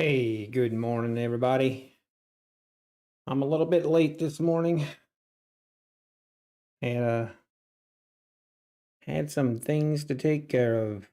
Hey, good morning, everybody. I'm a little bit late this morning and had some things to take care of.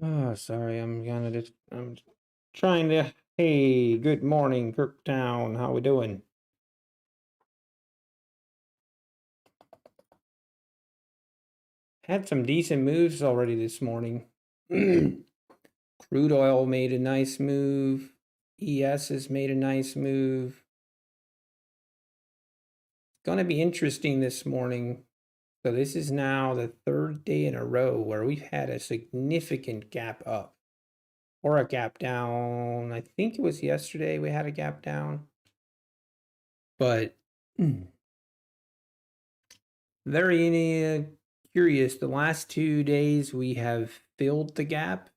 Oh, sorry, I'm trying to. Hey, good morning, Kirktown. How we doing? Had some decent moves already this morning. Crude oil made a nice move. ES has made a nice move. Going to be interesting this morning. So this is now the third day in a row where we've had a significant gap up or a gap down. I think it was yesterday we had a gap down, but very curious. The last 2 days we have filled the gap,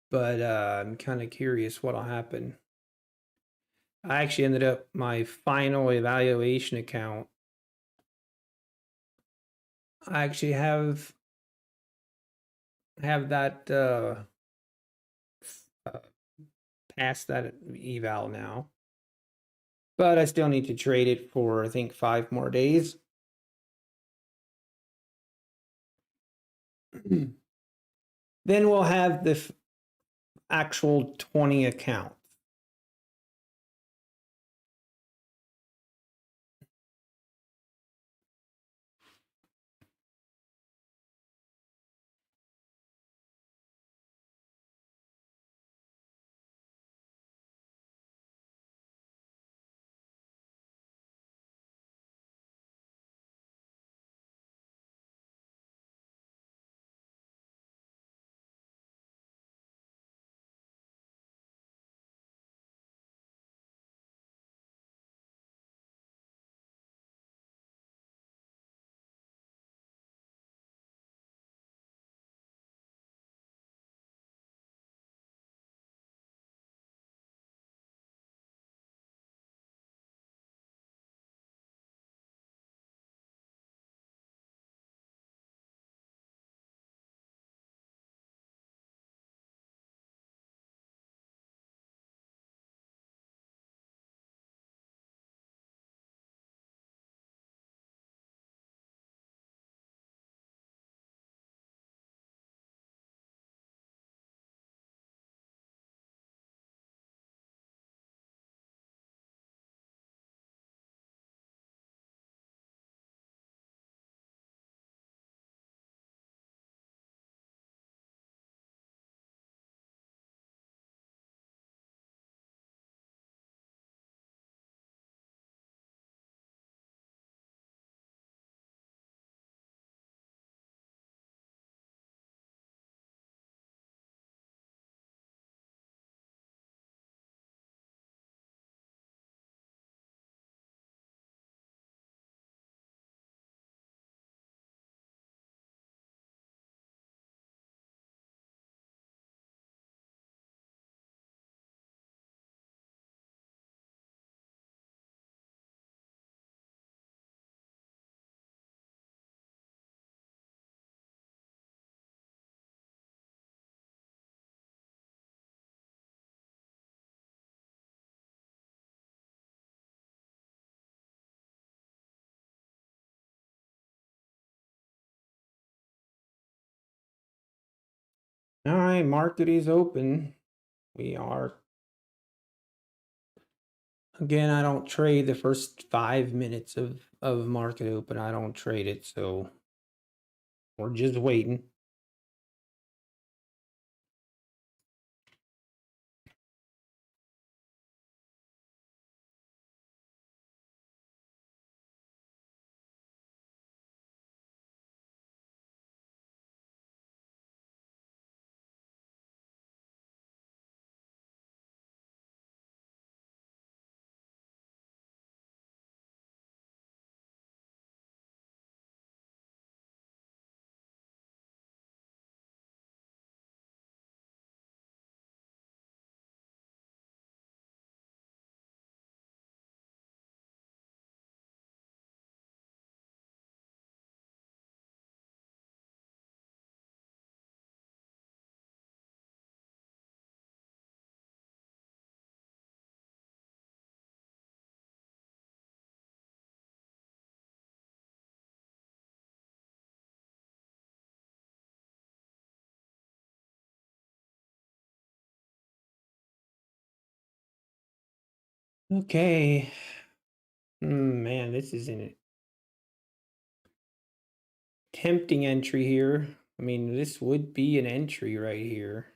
but I'm kind of curious what'll happen. I actually ended up my final evaluation account. I actually have that uh past that eval now. But I still need to trade it for I think 5 more days. Then we'll have the actual 20 accounts. All right, market is open. We are again. I don't trade the first 5 minutes of market open. I don't trade it, so we're just waiting. Okay. Man, this is an tempting entry here. I mean, this would be an entry right here.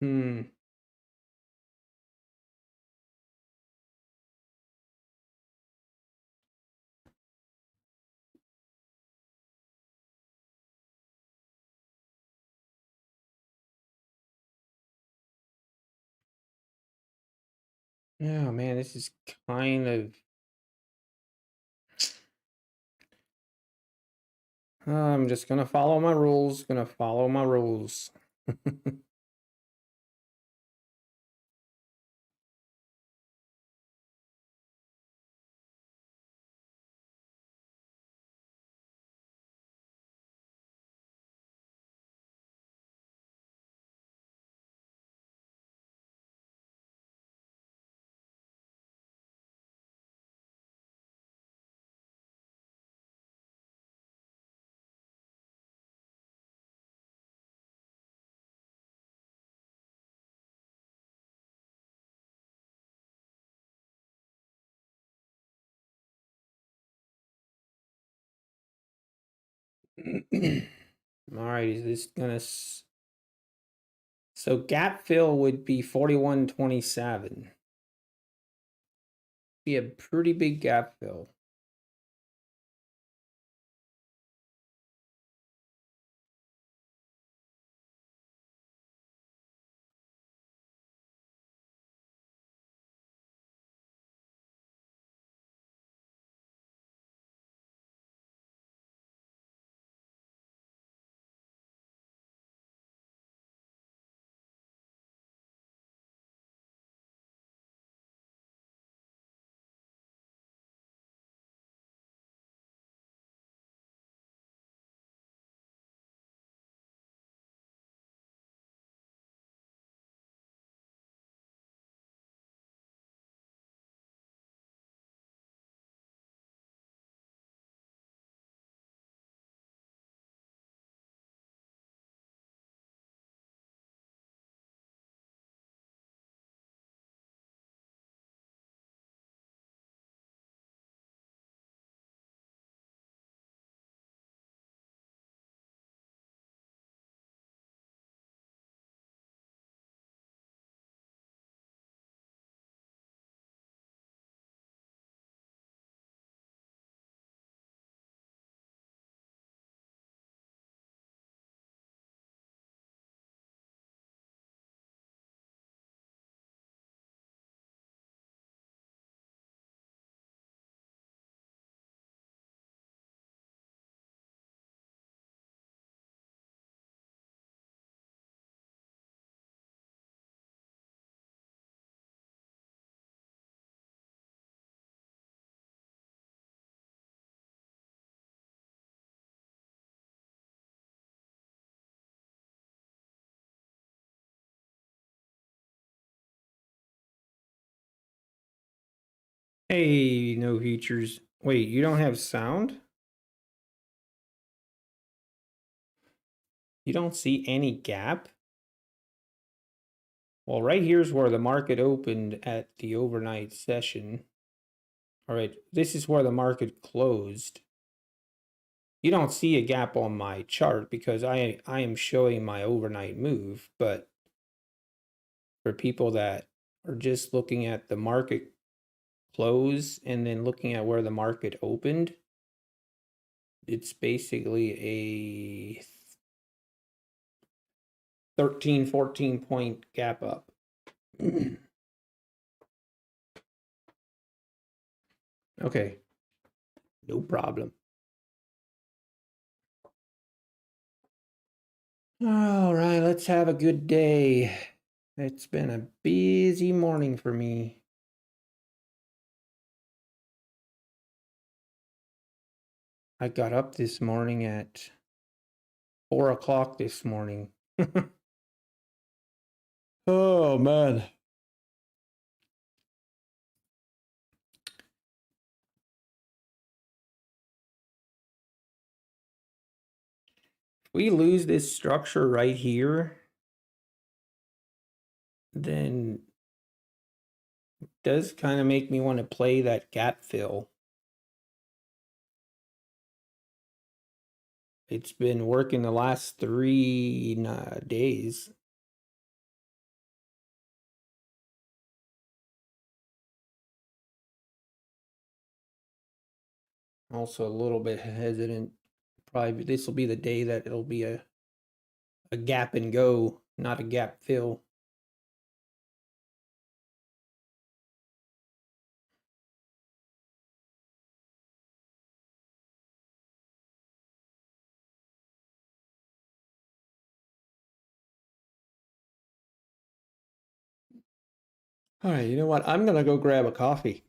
Hmm. Oh man, this is kind of. I'm just gonna follow my rules. Gonna follow my rules. All right, is this gonna? So gap fill would be 41.27. Be a pretty big gap fill. Hey, no futures. Wait, you don't have sound? You don't see any gap? Well, right here's where the market opened at the overnight session. All right, this is where the market closed. You don't see a gap on my chart because I am showing my overnight move, but for people that are just looking at the market close and then looking at where the market opened, it's basically a 13, 14 point gap up. Okay, no problem. All right, let's have a good day. It's been a busy morning for me. I got up this morning at 4 o'clock this morning. Oh man. If we lose this structure right here, then it does kind of make me want to play that gap fill. It's been working the last 3 days. Also a little bit hesitant. Probably this will be the day that it'll be a gap and go, not a gap fill. All right, you know what? I'm gonna go grab a coffee.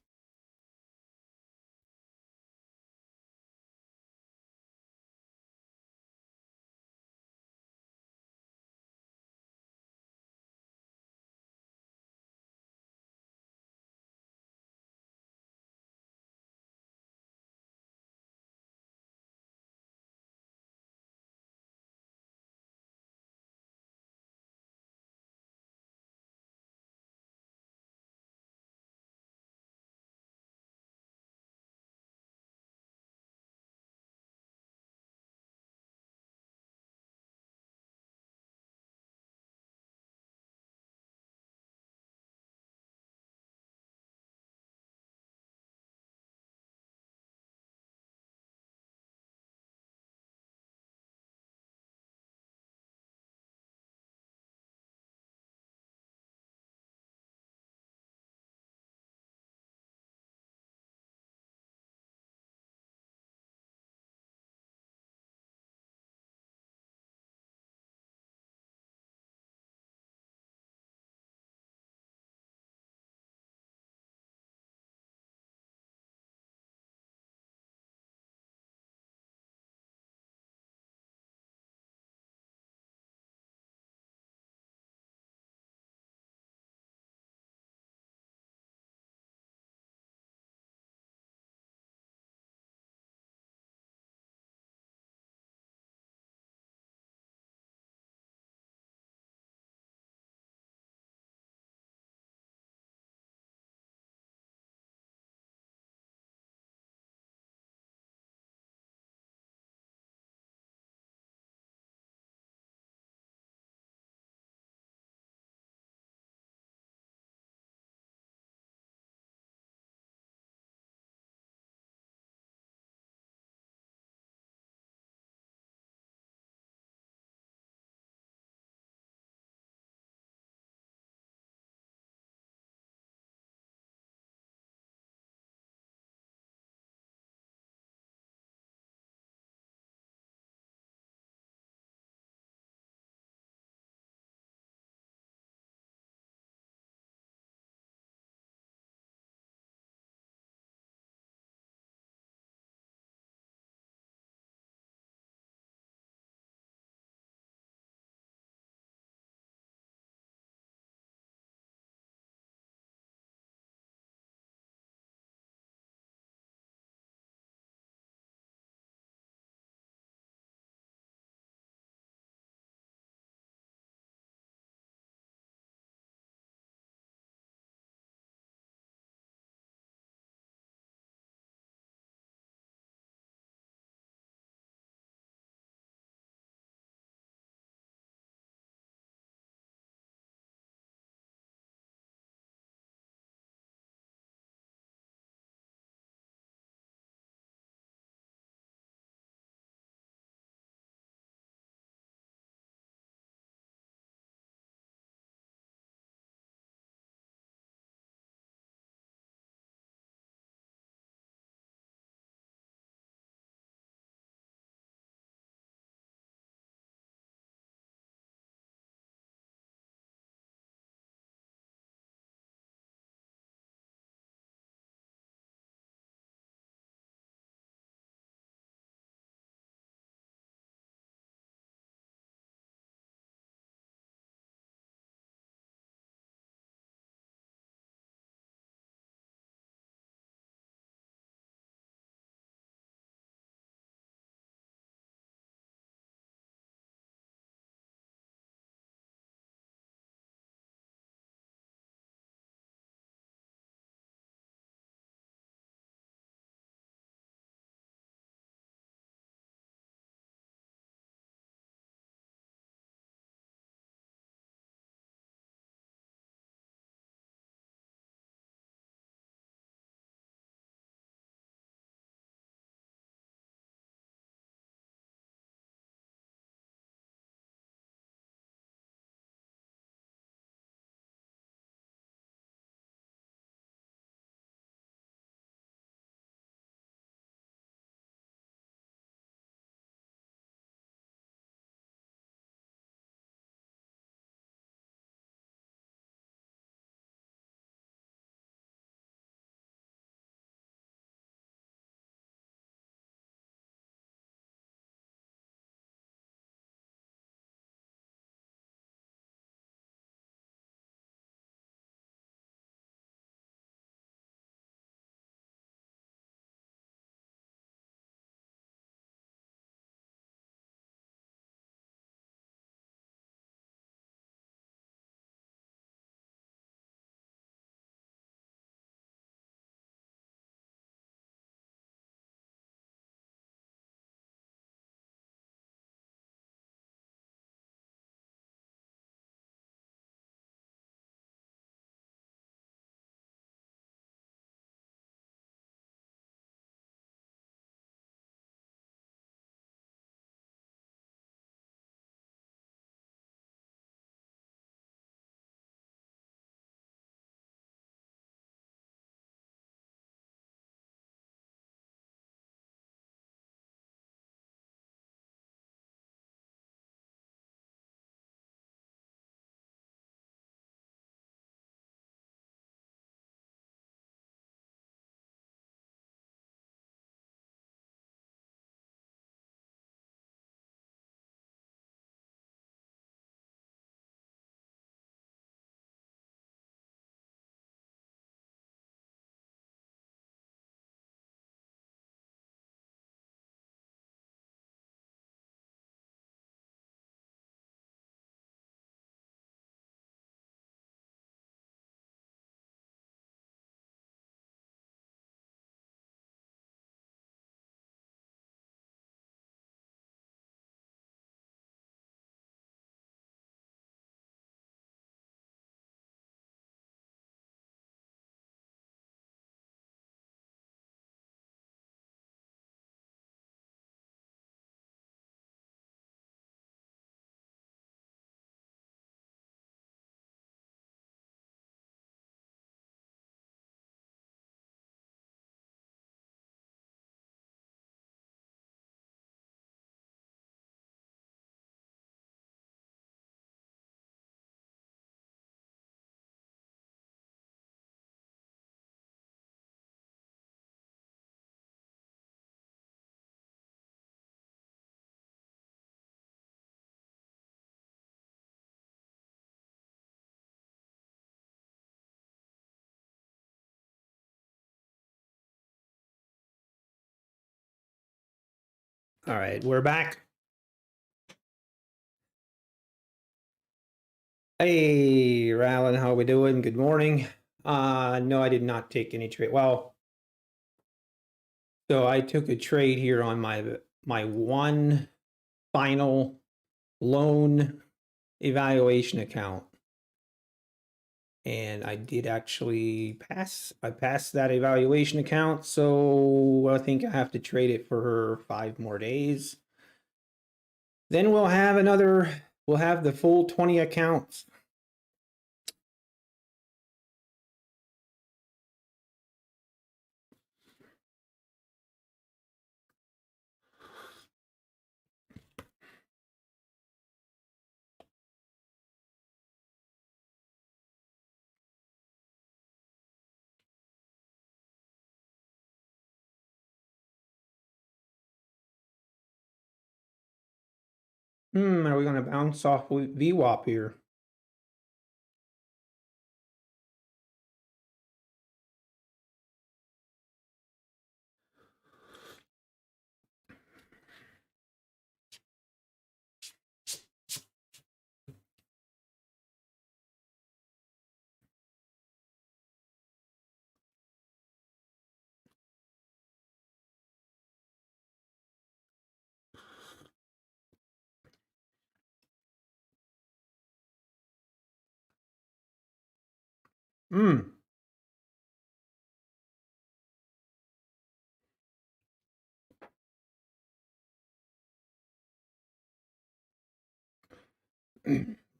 All right, we're back. Hey, Rallen, how we doing? Good morning. No, I did not take any trade. Well, so I took a trade here on my one final loan evaluation account. And I did actually pass. I passed that evaluation account, so I think I have to trade it for 5 more days. Then we'll have the full 20 accounts. Are we going to bounce off VWAP here?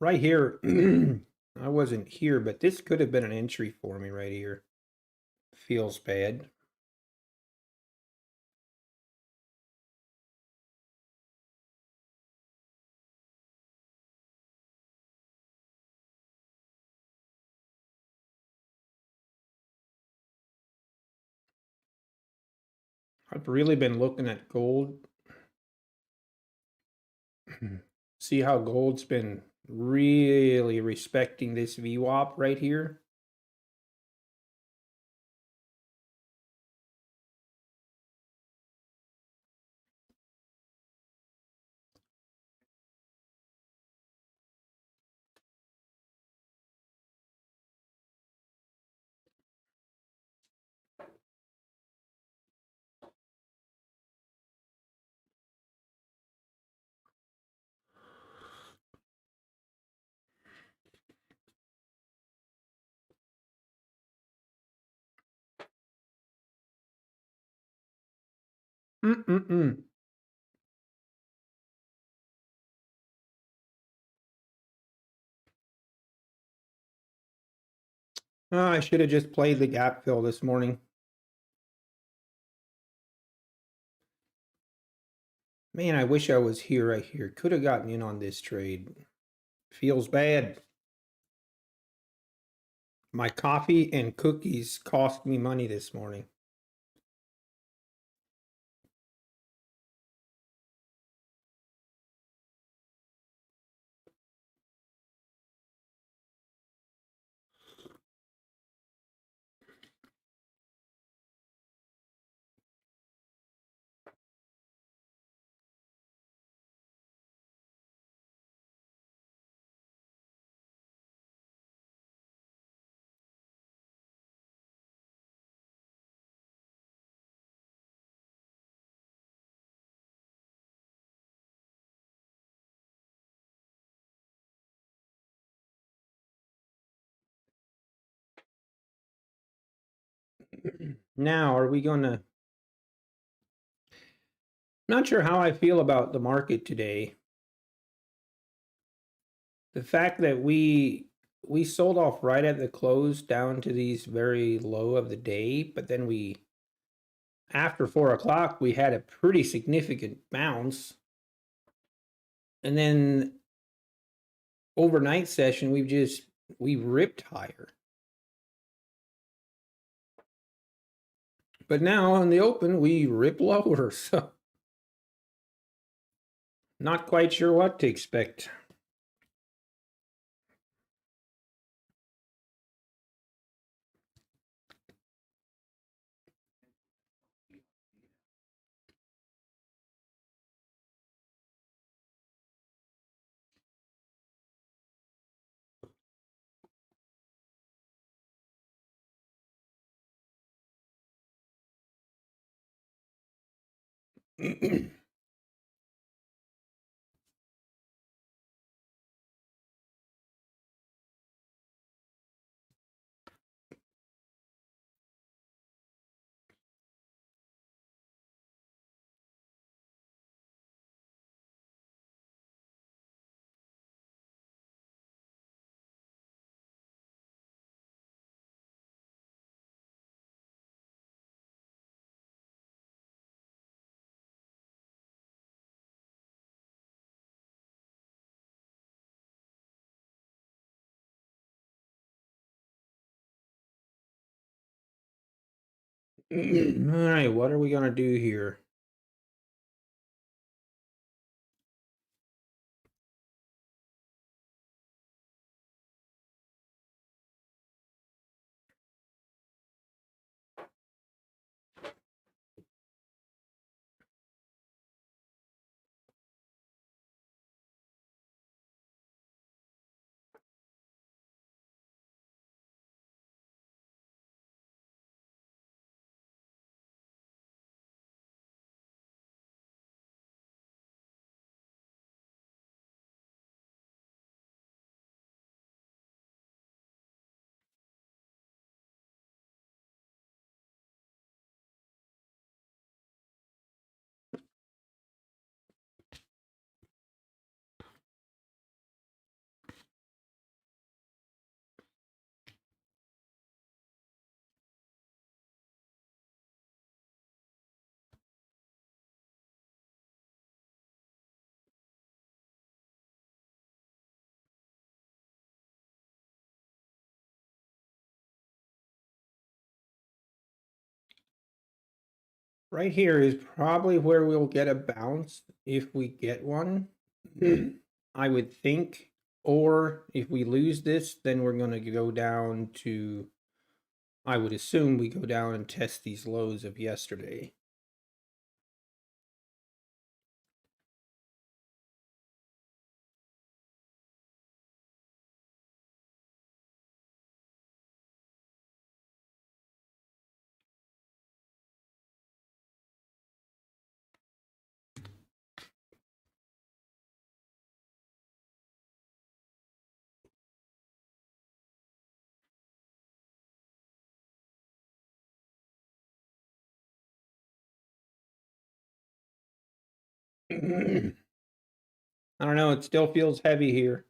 Right here, I wasn't here, but this could have been an entry for me right here. Feels bad. I've really been looking at gold. See how gold's been really respecting this VWAP right here. Oh, I should have just played the gap fill this morning. Man, I wish I was here right here. Could have gotten in on this trade. Feels bad. My coffee and cookies cost me money this morning. Now, are we going to... Not sure how I feel about the market today. The fact that we sold off right at the close down to these very low of the day, but then after 4 o'clock, we had a pretty significant bounce. And then overnight session, we ripped higher. But now on the open, we rip lower. So not quite sure what to expect. All right, what are we gonna do here? Right here is probably where we'll get a bounce if we get one. I would think, or if we lose this, then we're going to go down to, I would assume we go down and test these lows of yesterday. I don't know, it still feels heavy here.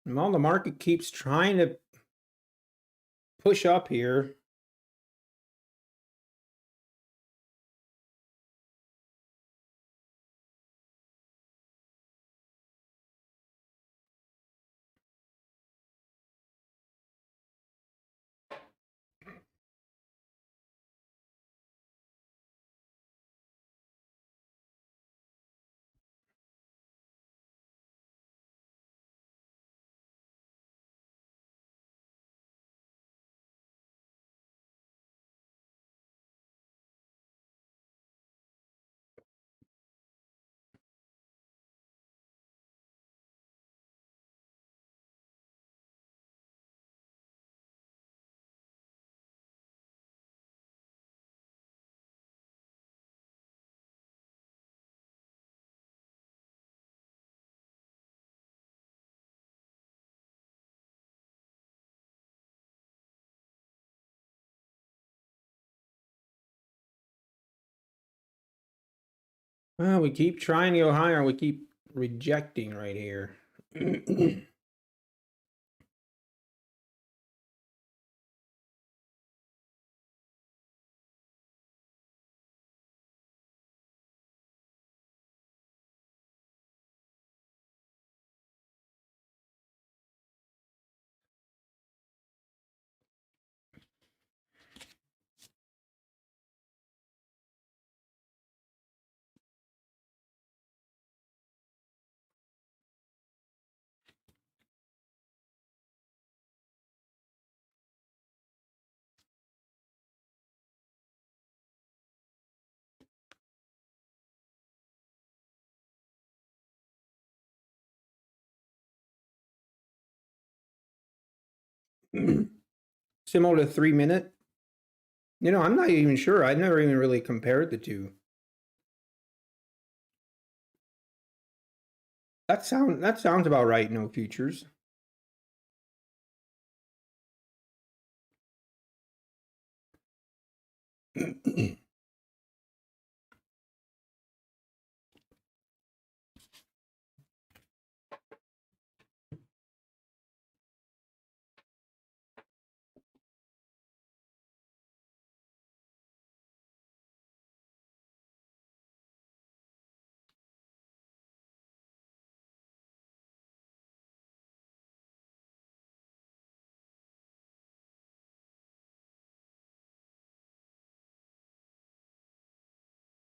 Well, the market keeps trying to push up here. Well, we keep trying to go higher, we keep rejecting right here. Similar to 3-minute. You know, I'm not even sure. I've never even really compared the two. That sounds about right, no futures.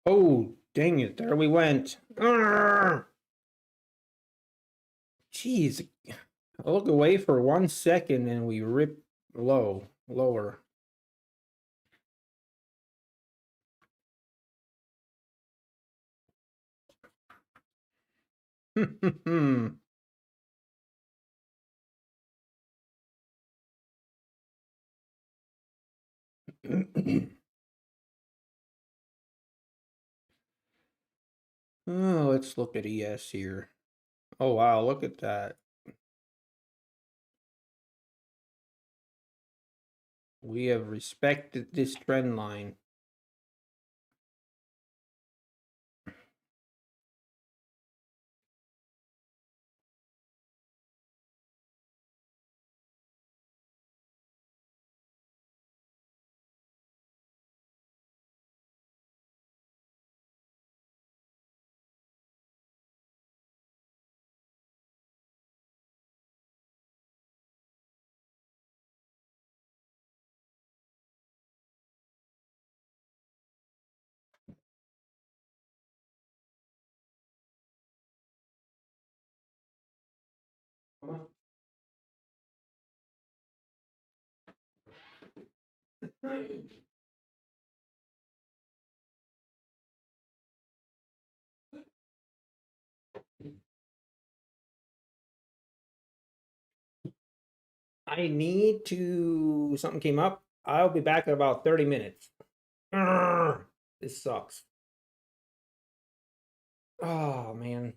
Oh, dang it. There we went. Arrgh! Jeez. I look away for 1 second and we rip lower. Oh, let's look at ES here. Oh, wow, look at that. We have respected this trend line. I need to. Something came up. I'll be back in about 30 minutes. Arrgh! This sucks. Oh, man.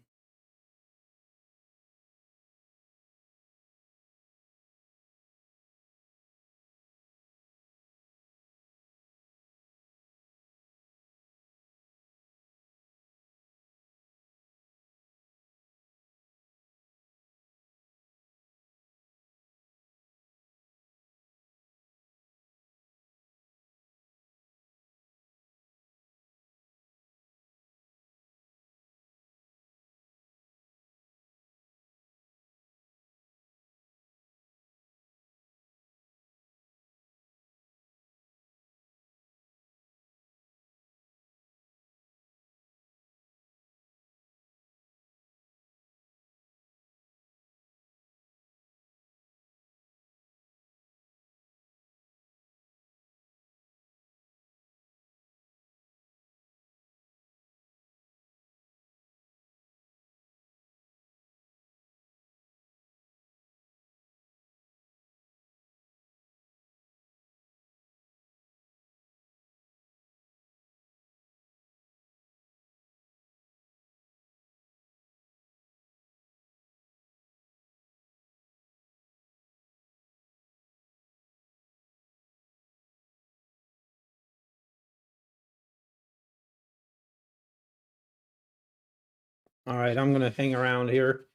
All right, I'm going to hang around here.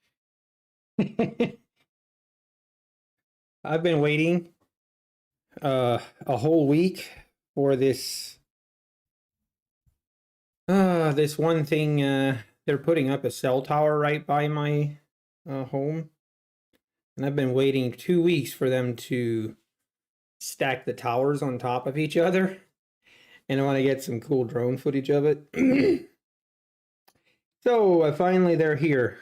I've been waiting a whole week for this this one thing. They're putting up a cell tower right by my home, and I've been waiting 2 weeks for them to stack the towers on top of each other, and I want to get some cool drone footage of it. So finally they're here.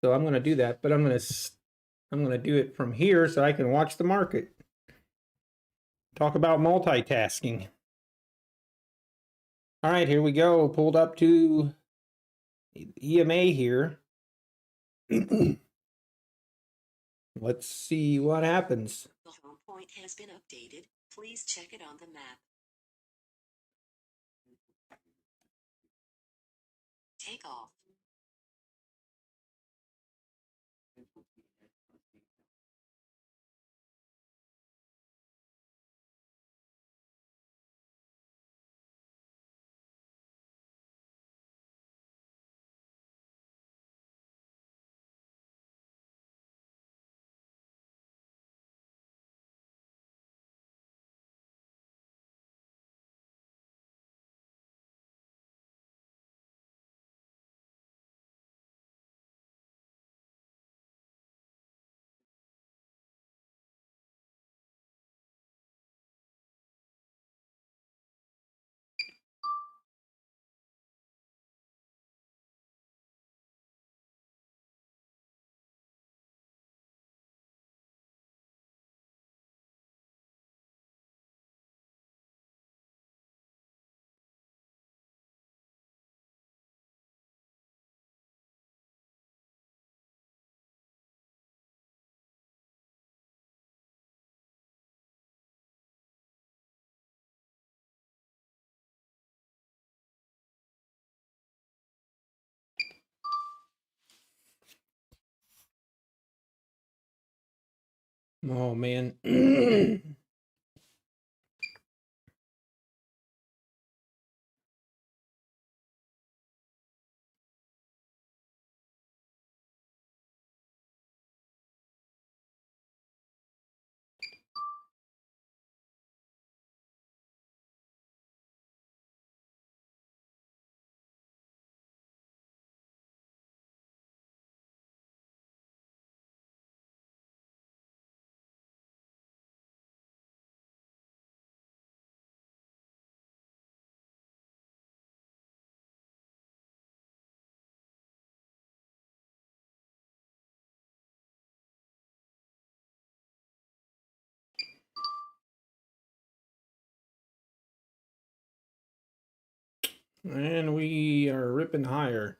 So I'm going to do that, but I'm going to do it from here so I can watch the market. Talk about multitasking. All right, here we go. Pulled up to EMA here. Let's see what happens. The home point has been updated. Please check it on the map. Take off. Oh man. And we are ripping higher.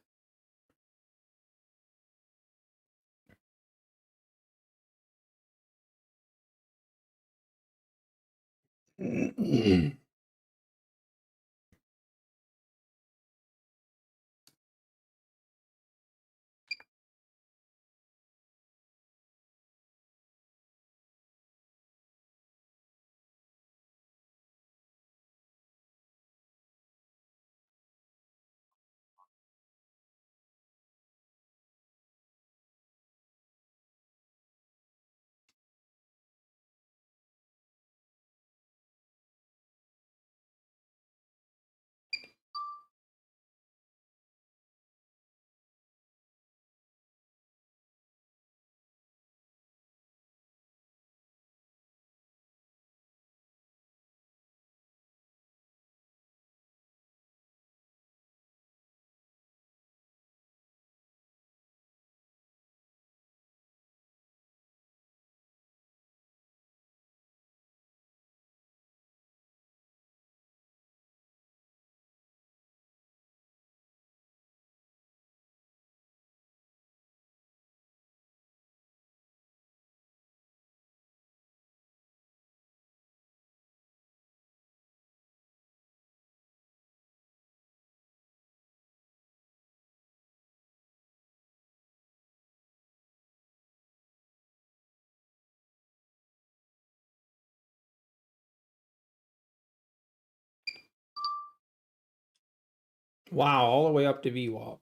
Wow, all the way up to VWAP.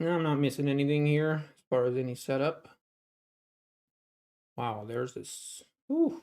I'm not missing anything here as far as any setup. Wow, there's this. Whew.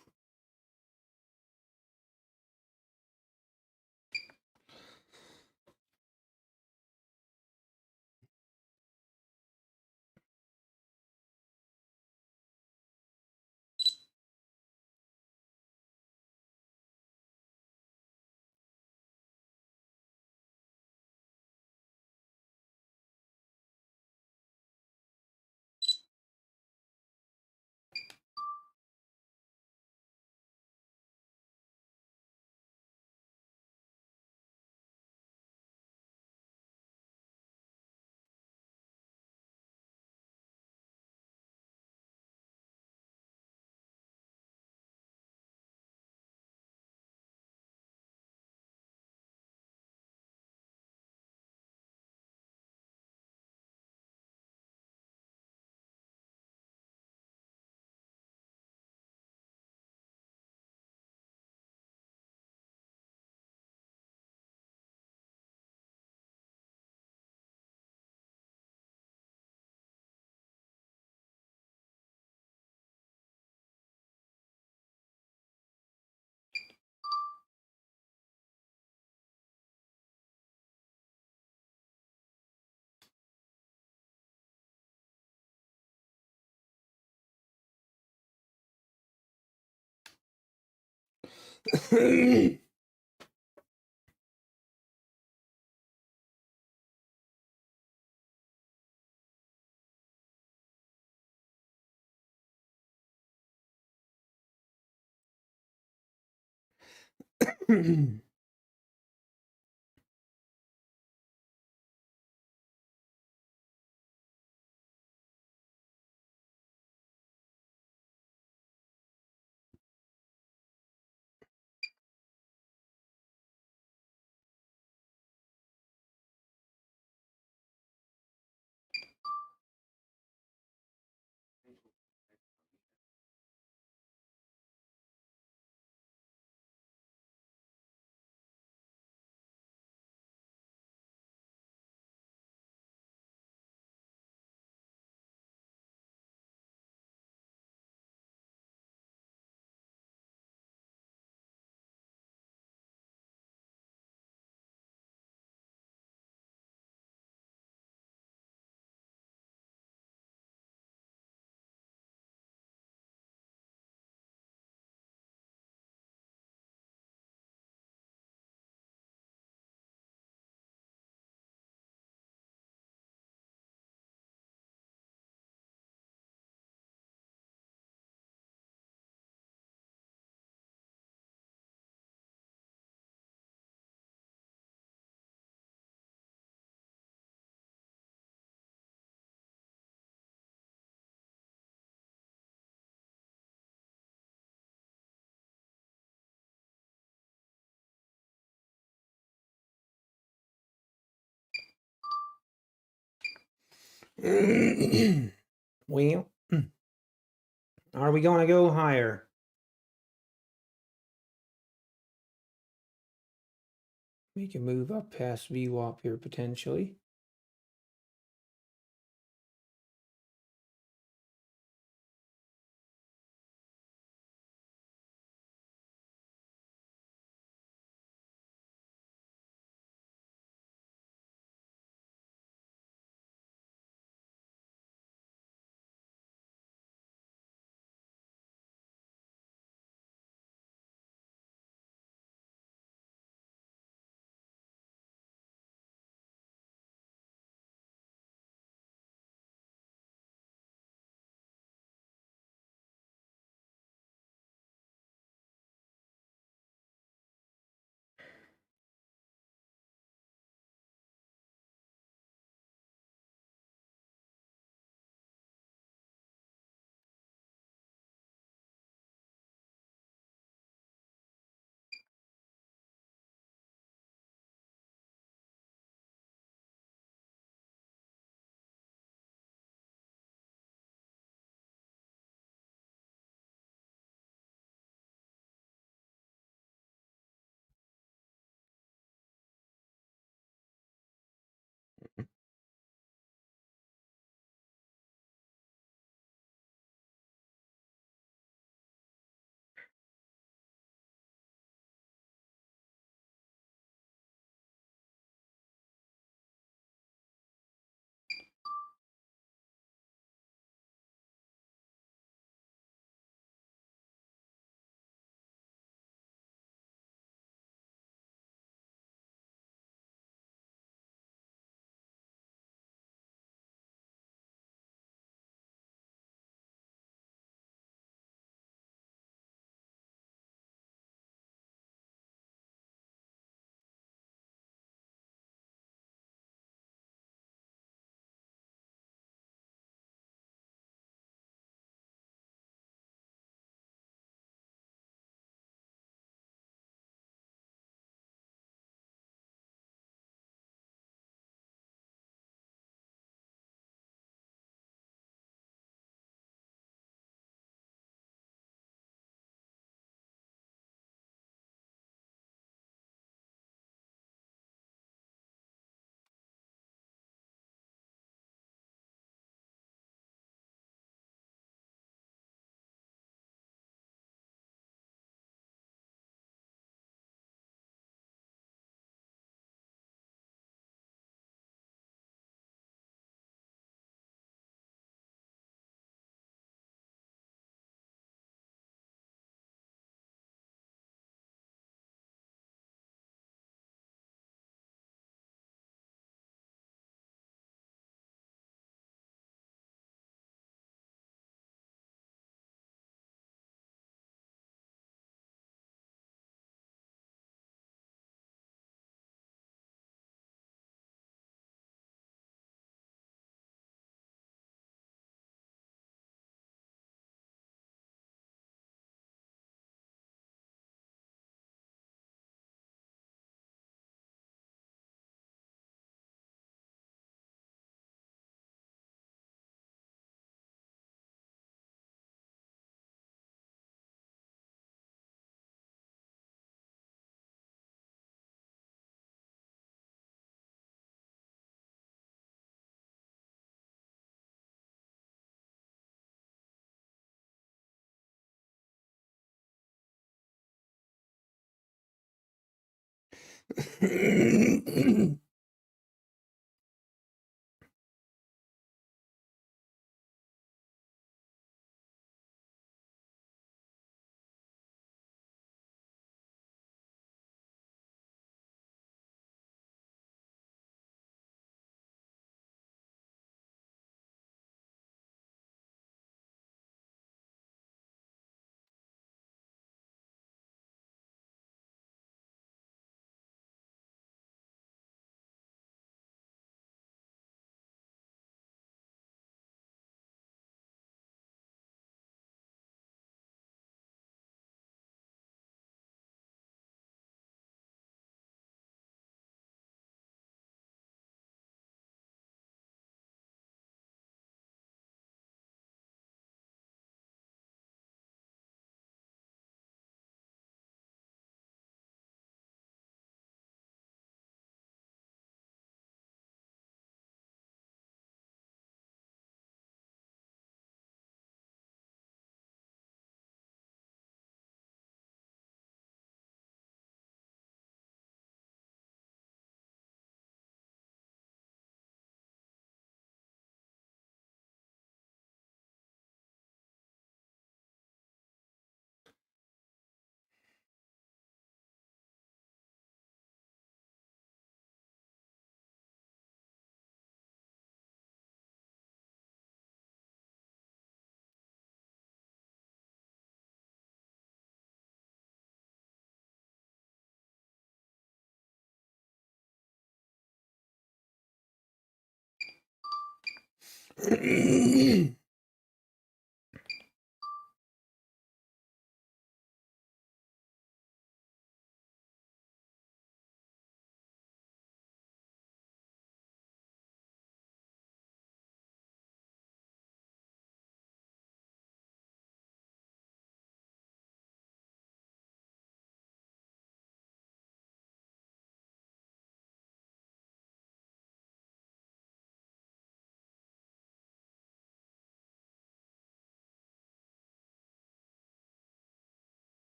Well, are we going to go higher? We can move up past VWAP here potentially.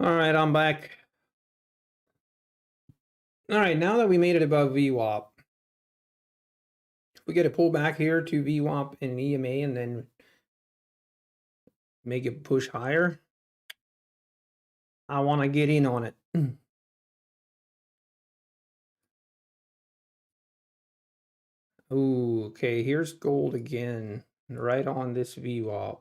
All right, I'm back. All right, now that we made it above VWAP, we get a pull back here to VWAP and EMA and then make it push higher. I want to get in on it. Ooh, okay, here's gold again, right on this VWAP.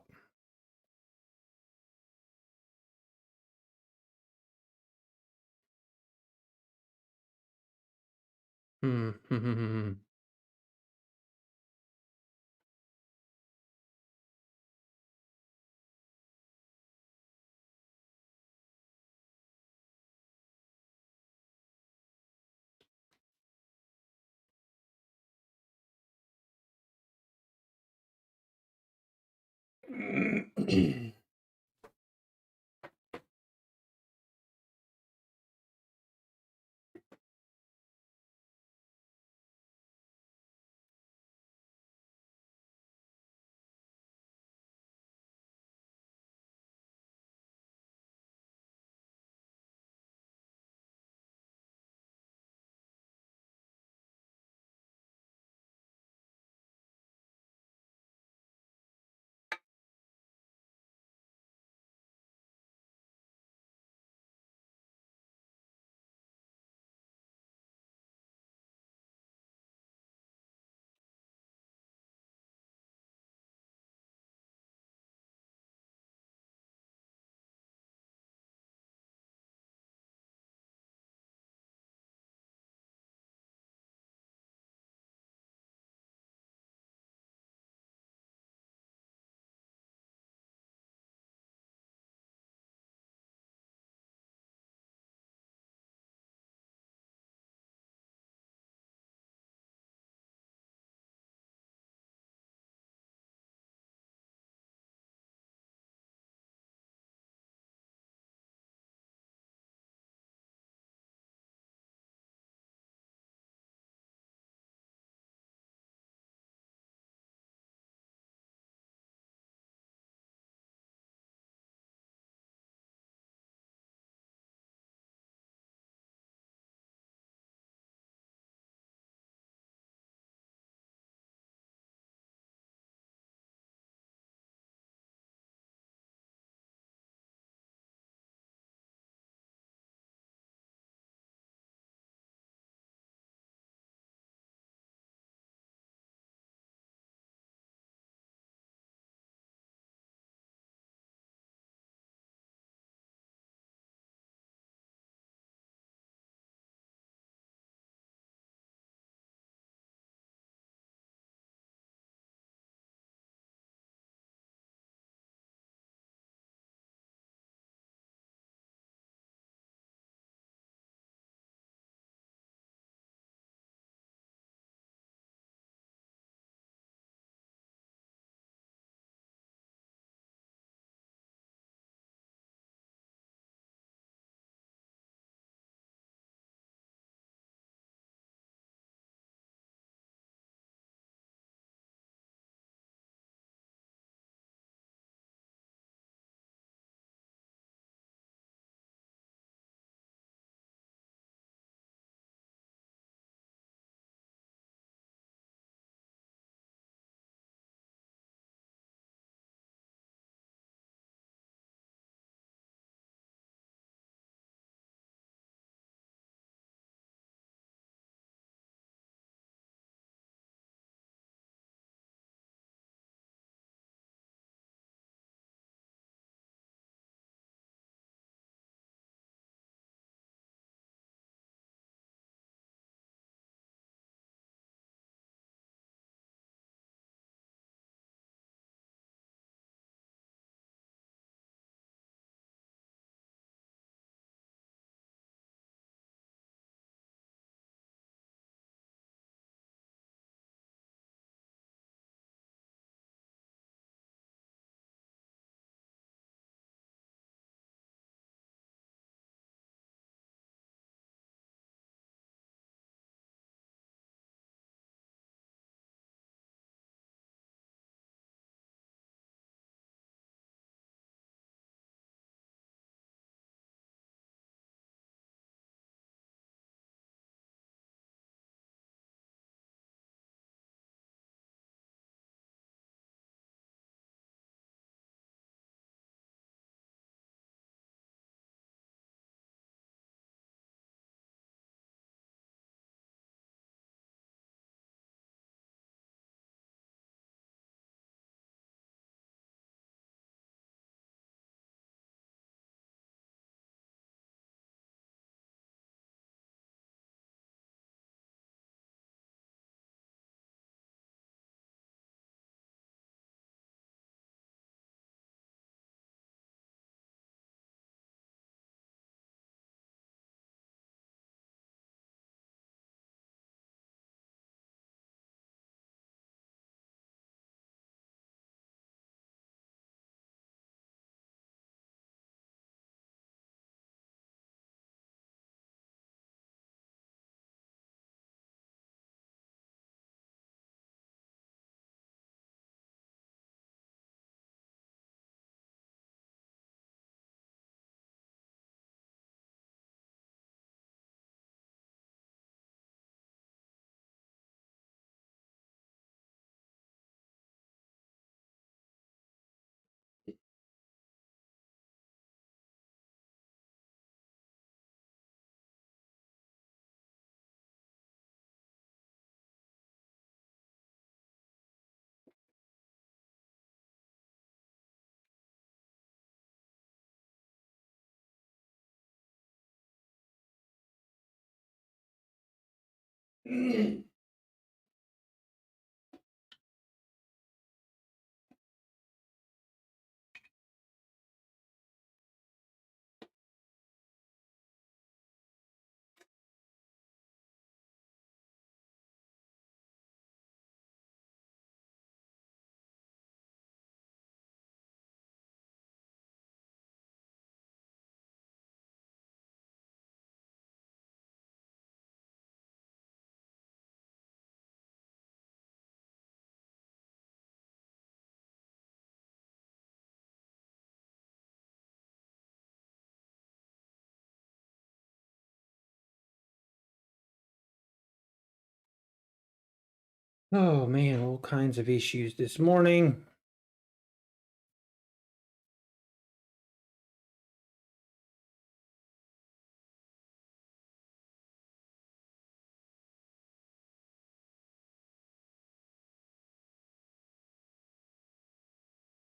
Oh man, all kinds of issues this morning.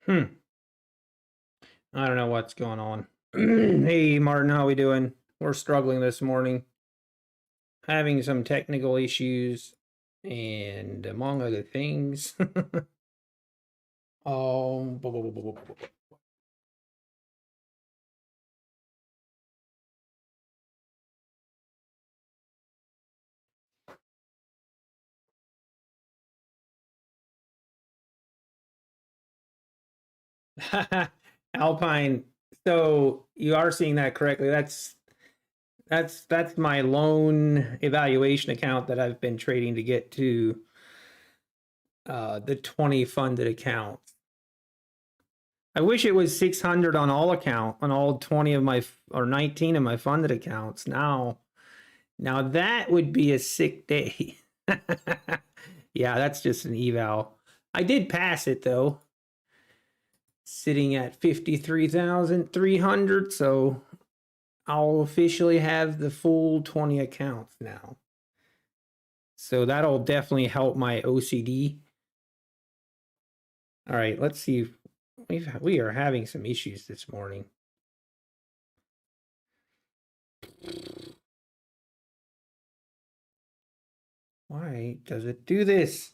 I don't know what's going on. Hey Martin, how we doing? We're struggling this morning. Having some technical issues and among other things. um Alpine. So you are seeing that correctly. That's my loan evaluation account that I've been trading to get to the 20 funded accounts. I wish it was 600 on all 20 of my or 19 of my funded accounts. Now that would be a sick day. Yeah, that's just an eval. I did pass it though. Sitting at 53,300, so I'll officially have the full 20 accounts now. So that'll definitely help my OCD. All right, let's see. We are having some issues this morning. Why does it do this?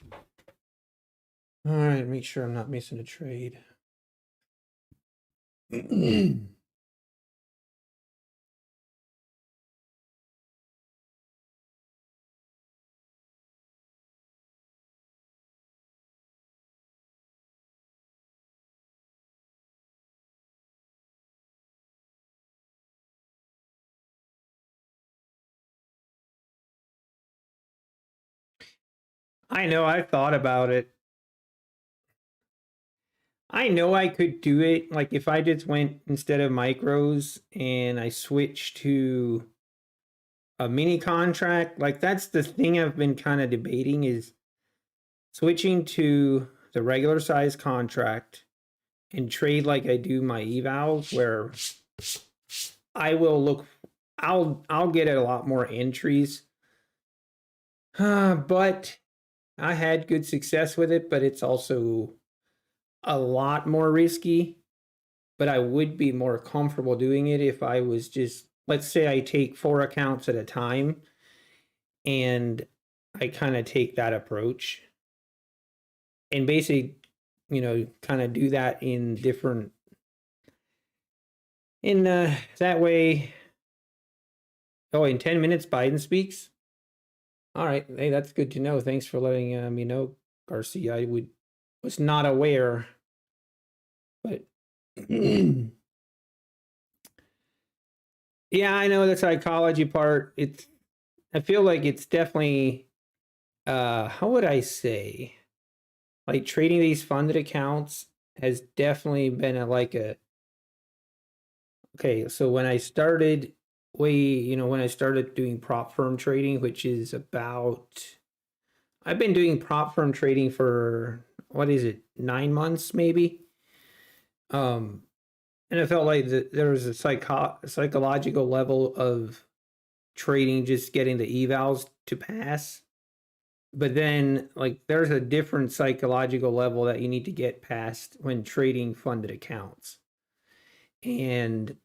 All right, make sure I'm not missing a trade. I know, I thought about it. I know I could do it. Like if I just went instead of micros and I switched to a mini contract, like that's the thing I've been kind of debating is switching to the regular size contract and trade like I do my evals where I will look I'll get a lot more entries. But I had good success with it, but it's also a lot more risky. But I would be more comfortable doing it if I was just, let's say I take 4 accounts at a time and I kind of take that approach and basically, kind of do that in different, that way. Oh, in 10 minutes, Biden speaks. All right. Hey, that's good to know. Thanks for letting me know, Garcia. I was not aware, but yeah, I know the psychology part. I feel like it's definitely, how would I say, like trading these funded accounts has definitely been okay. So when I started when I started doing prop firm trading, which is I've been doing prop firm trading for, what is it, 9 months maybe. And I felt like there was a psychological level of trading, just getting the evals to pass. But then, like, there's a different psychological level that you need to get past when trading funded accounts. And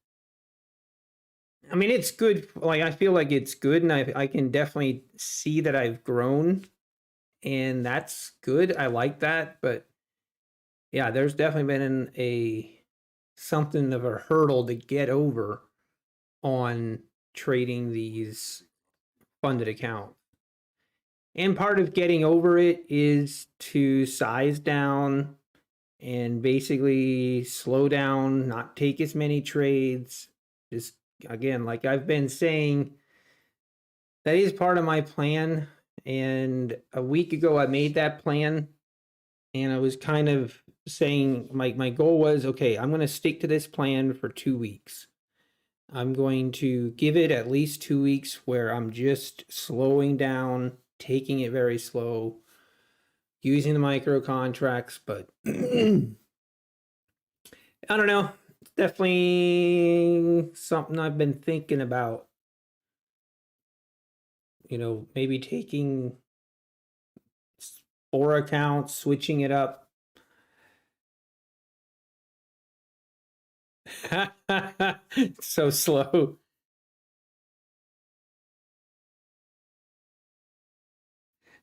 I mean, it's good. Like, I feel like it's good, and I can definitely see that I've grown, and that's good. I like that, but yeah, there's definitely been a something of a hurdle to get over on trading these funded accounts. And part of getting over it is to size down and basically slow down, not take as many trades. Just again, like I've been saying, that is part of my plan. And a week ago, I made that plan, and I was kind of saying my goal was okay, I'm going to stick to this plan for 2 weeks. I'm going to give it at least 2 weeks where I'm just slowing down, taking it very slow, using the micro contracts. But I don't know. It's definitely something I've been thinking about. Maybe taking 4 accounts, switching it up. So slow.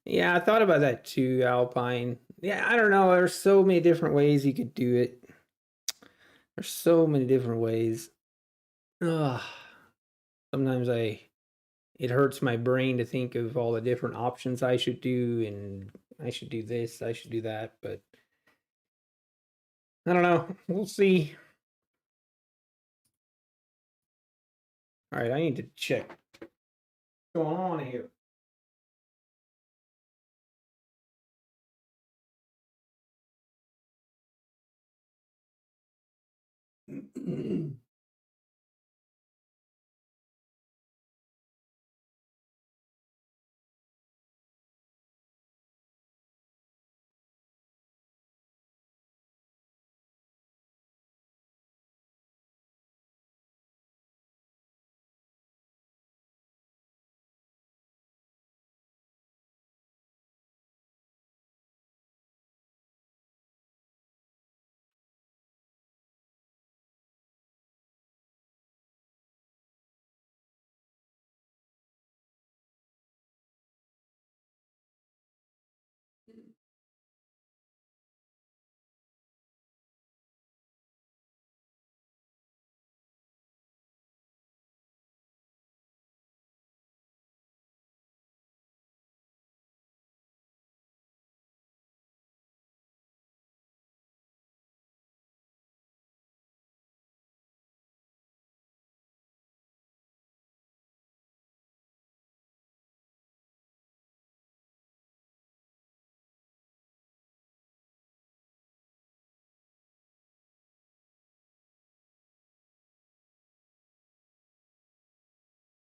Yeah, I thought about that too, Alpine. Yeah, I don't know. There's so many different ways you could do it. There's so many different ways. Ugh. Sometimes it hurts my brain to think of all the different options I should do, and I should do this, I should do that, but I don't know. We'll see. All right, I need to check what's going on here.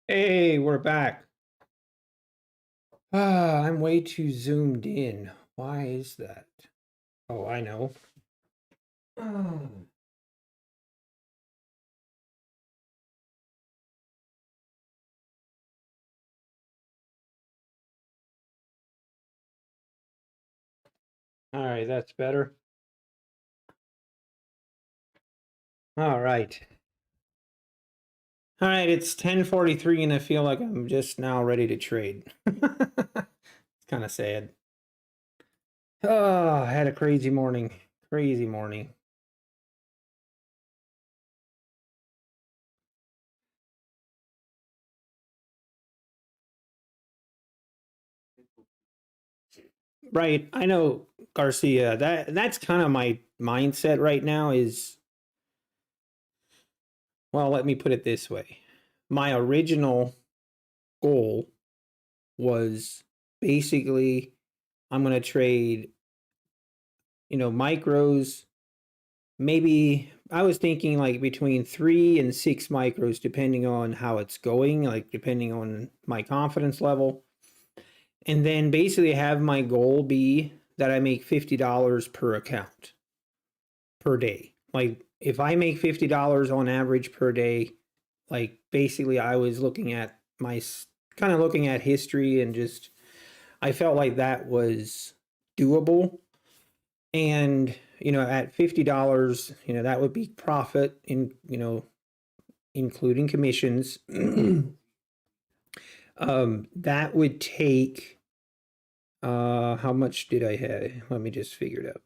Hey, we're back. I'm way too zoomed in. Why is that? Oh, I know. Oh. All right, that's better. All right. All right, it's 10:43 and I feel like I'm just now ready to trade. It's kind of sad. Oh, I had a crazy morning. Crazy morning. Right. I know, Garcia. That's kind of my mindset right now is, well, let me put it this way. My original goal was basically I'm going to trade, micros. Maybe I was thinking like between 3 and 6 micros, depending on how it's going, like depending on my confidence level. And then basically have my goal be that I make $50 per account per day. Like if I make $50 on average per day, like basically I was looking at my kind of looking at history and just I felt like that was doable. And at $50, that would be profit in including commissions, that would take, how much did I have? Let me just figure it out.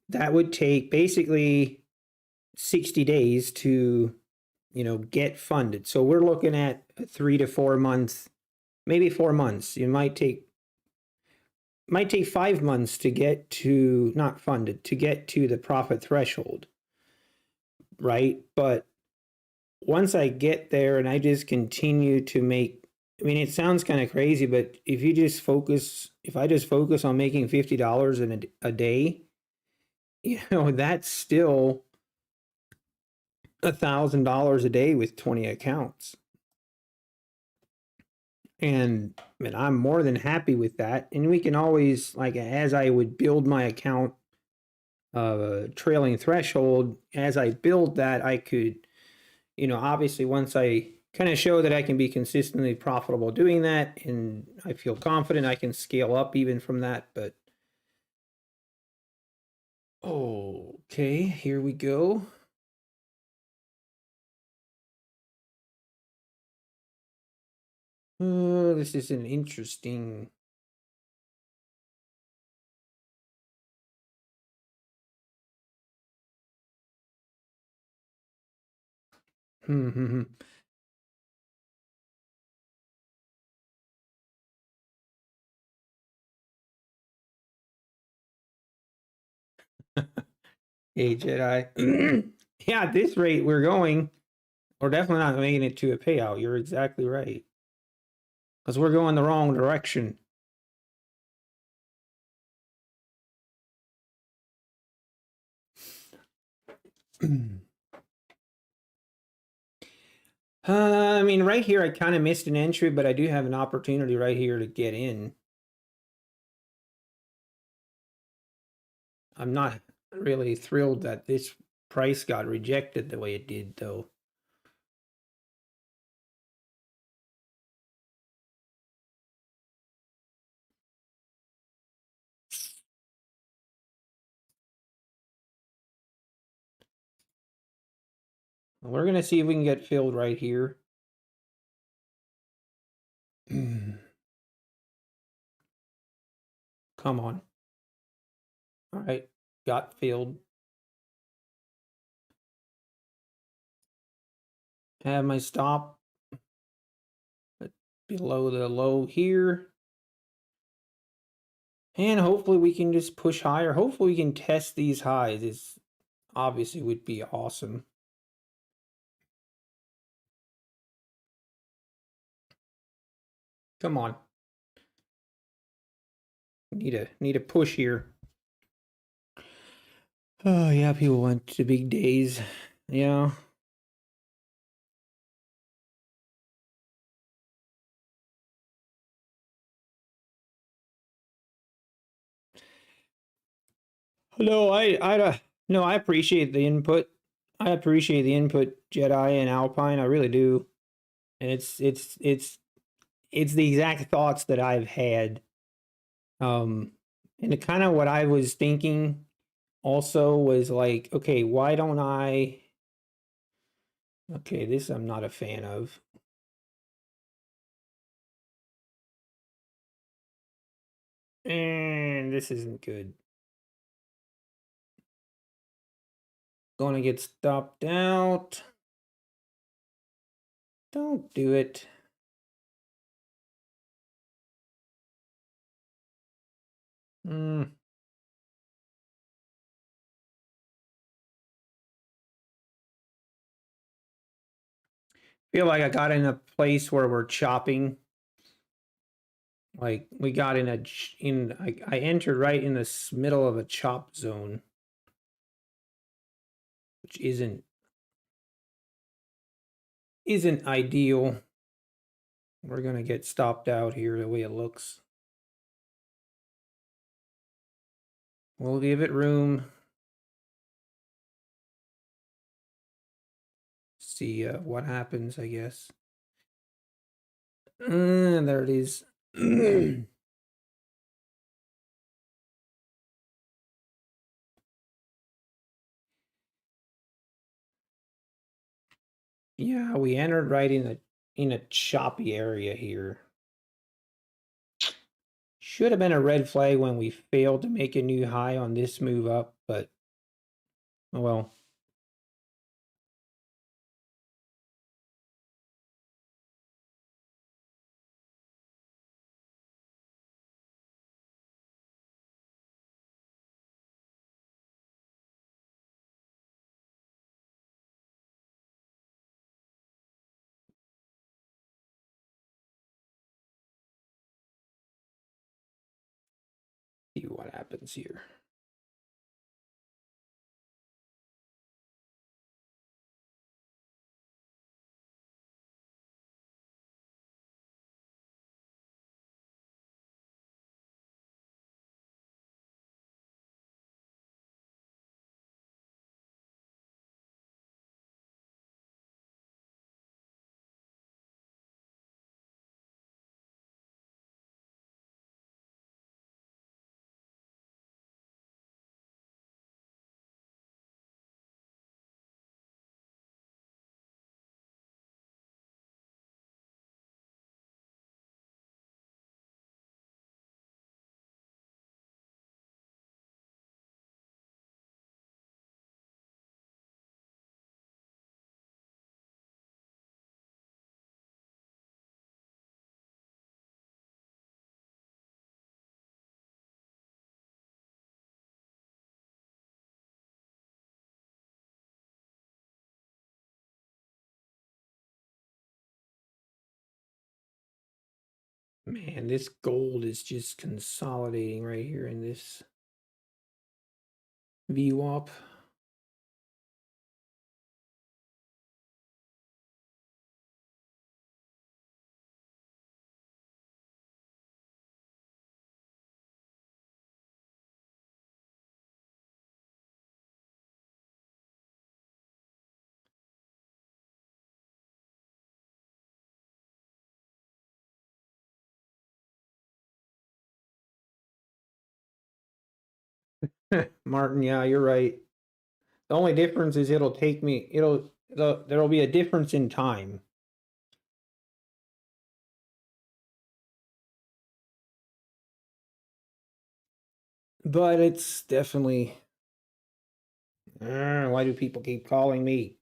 That would take basically 60 days to, get funded. So we're looking at a 3 to 4 months, maybe 4 months. It might take 5 months to get to, not funded, to get to the profit threshold, right? But once I get there and I just continue to make, I mean, it sounds kind of crazy, but if I just focus on making $50 in a day, that's still $1,000 a day with 20 accounts. And I'm more than happy with that. And we can always, like, as I would build my account trailing threshold, as I build that, I could, obviously once I kind of show that I can be consistently profitable doing that, and I feel confident I can scale up even from that. But okay, here we go. This is an interesting. Hey, Jedi. Yeah, at this rate we're definitely not making it to a payout. You're exactly right. Because we're going the wrong direction. I mean, right here I kind of missed an entry, but I do have an opportunity right here to get in. I'm not really thrilled that this price got rejected the way it did, though. We're going to see if we can get filled right here. Come on. All right, got filled. Have my stop below the low here. And hopefully we can just push higher. Hopefully we can test these highs. This obviously would be awesome. Come on. Need a push here. Oh yeah, people want to big days. Yeah. No, no, I appreciate the input. I appreciate the input, Jedi and Alpine. I really do. And it's the exact thoughts that I've had. And kind of what I was thinking also was like, okay, why don't I? Okay, this I'm not a fan of. And this isn't good. Gonna get stopped out. Don't do it. Feel like I got in a place where we're chopping. Like we got I entered right in the middle of a chop zone, which isn't ideal. We're gonna get stopped out here the way it looks. We'll give it room. See what happens, I guess. There it is. Yeah, we entered right in a choppy area here. Should have been a red flag when we failed to make a new high on this move up, but oh well. See what happens here. Man, this gold is just consolidating right here in this VWAP. Martin, yeah, you're right. The only difference is it'll take me, there'll be a difference in time. But it's definitely, why do people keep calling me?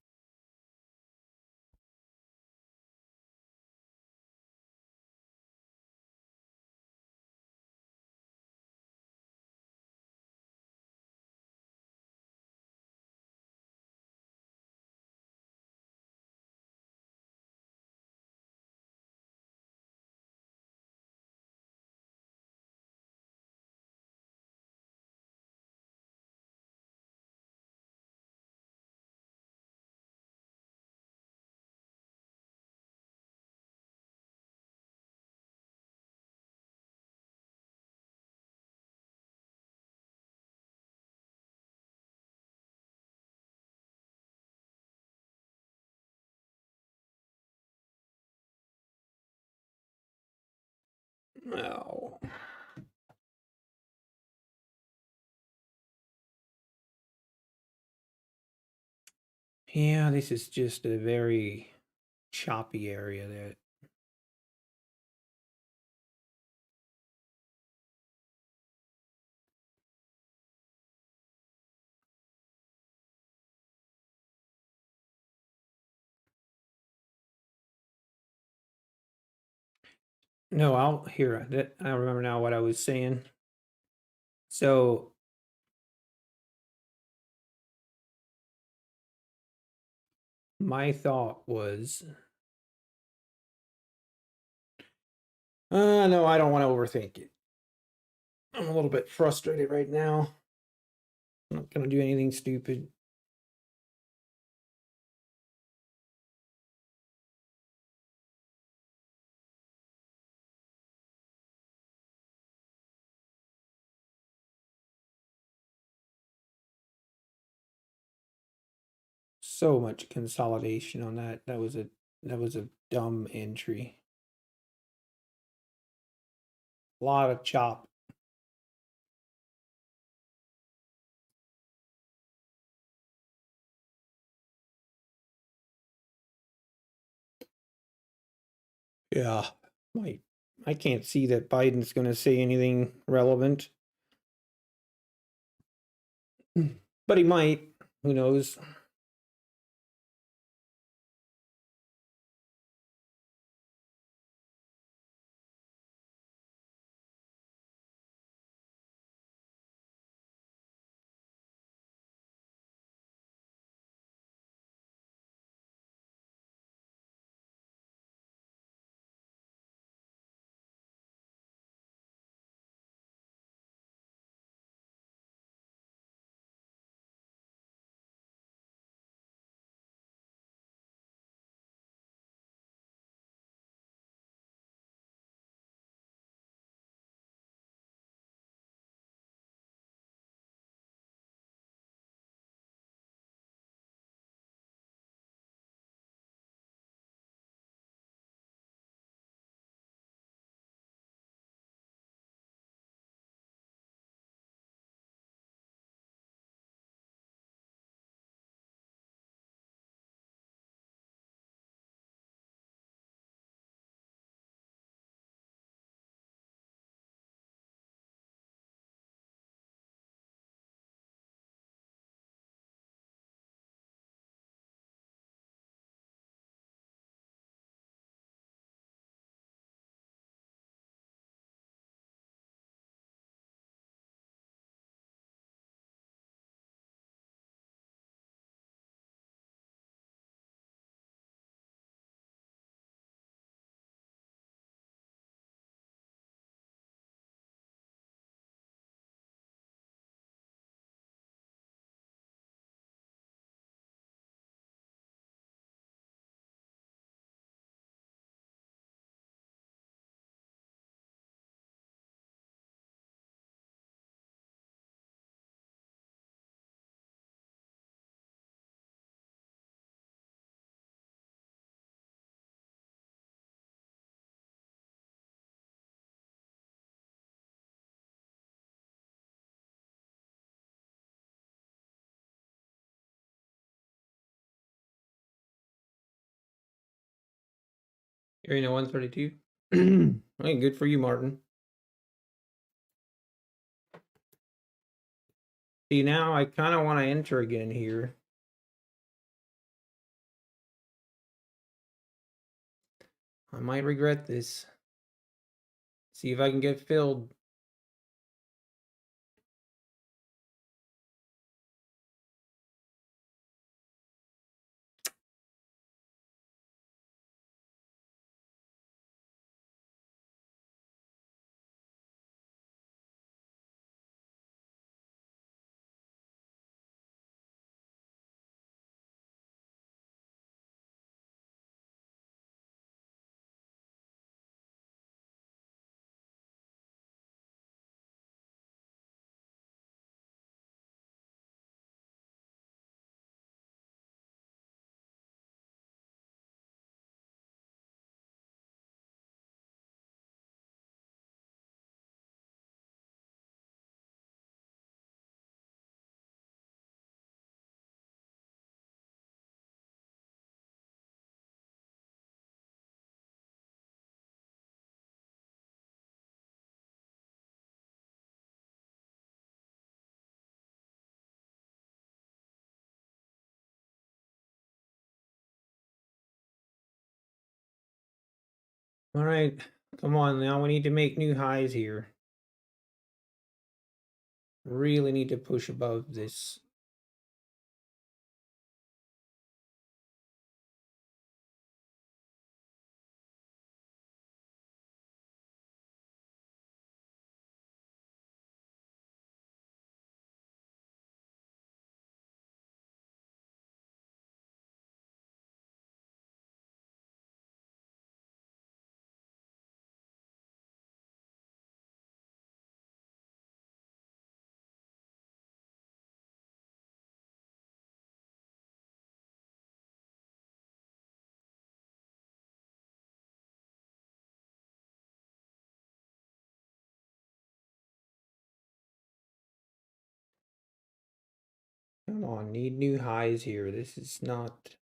Oh. Yeah, this is just a very choppy area that no, I'll hear that. I remember now what I was saying. So my thought was, no, I don't want to overthink it. I'm a little bit frustrated right now. I'm not gonna do anything stupid. So much consolidation on that. That was a dumb entry. A lot of chop. Yeah, I can't see that Biden's going to say anything relevant, but he might. Who knows? Area 132. Hey, good for you, Martin. See, now I kind of want to enter again here. I might regret this. See if I can get filled. All right, come on now. We need to make new highs here. Really need to push above this. Come on, need new highs here. This is not.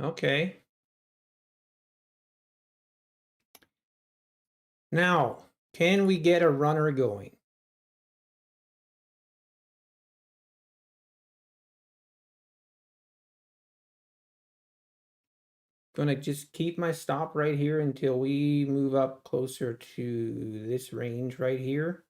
Okay. Now, can we get a runner going? Gonna just keep my stop right here until we move up closer to this range right here.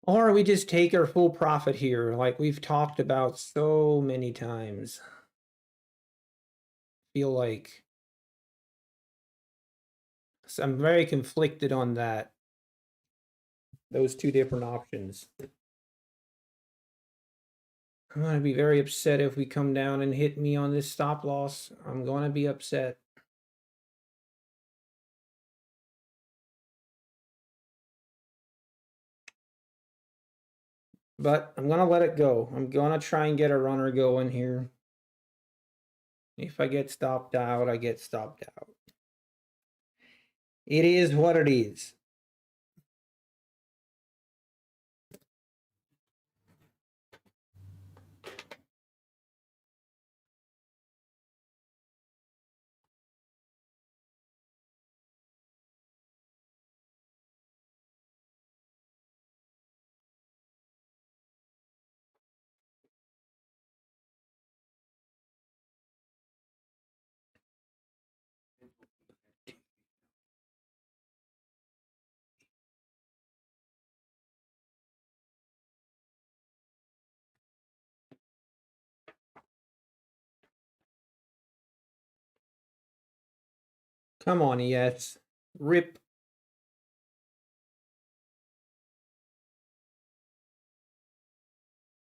Or we just take our full profit here, like we've talked about so many times. Feel like I'm very conflicted on that. Those two different options. I'm gonna be very upset if we come down and hit me on this stop loss. I'm gonna be upset. But I'm gonna let it go. I'm gonna try and get a runner going here. If I get stopped out, I get stopped out. It is what it is. Come on, yes. Rip.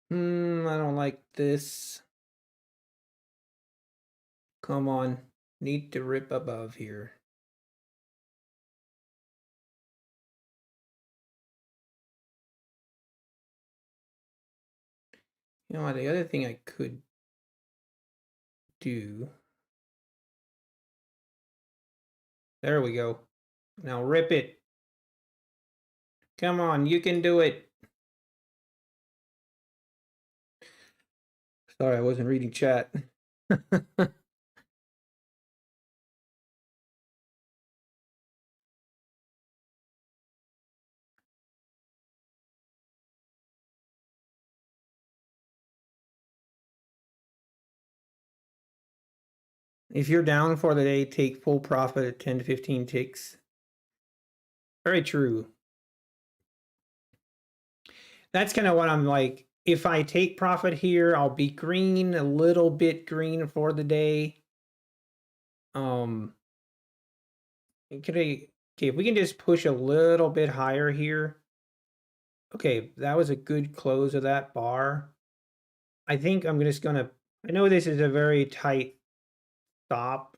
I don't like this. Come on. Need to rip above here. You know what, the other thing I could do. There we go. Now rip it. Come on, you can do it. Sorry, I wasn't reading chat. If you're down for the day, take full profit at 10 to 15 ticks. Very true. That's kind of what I'm like. If I take profit here, I'll be green, a little bit green for the day. Okay, if we can just push a little bit higher here. Okay, that was a good close of that bar. I think I'm just gonna, I know this is a very tight stop.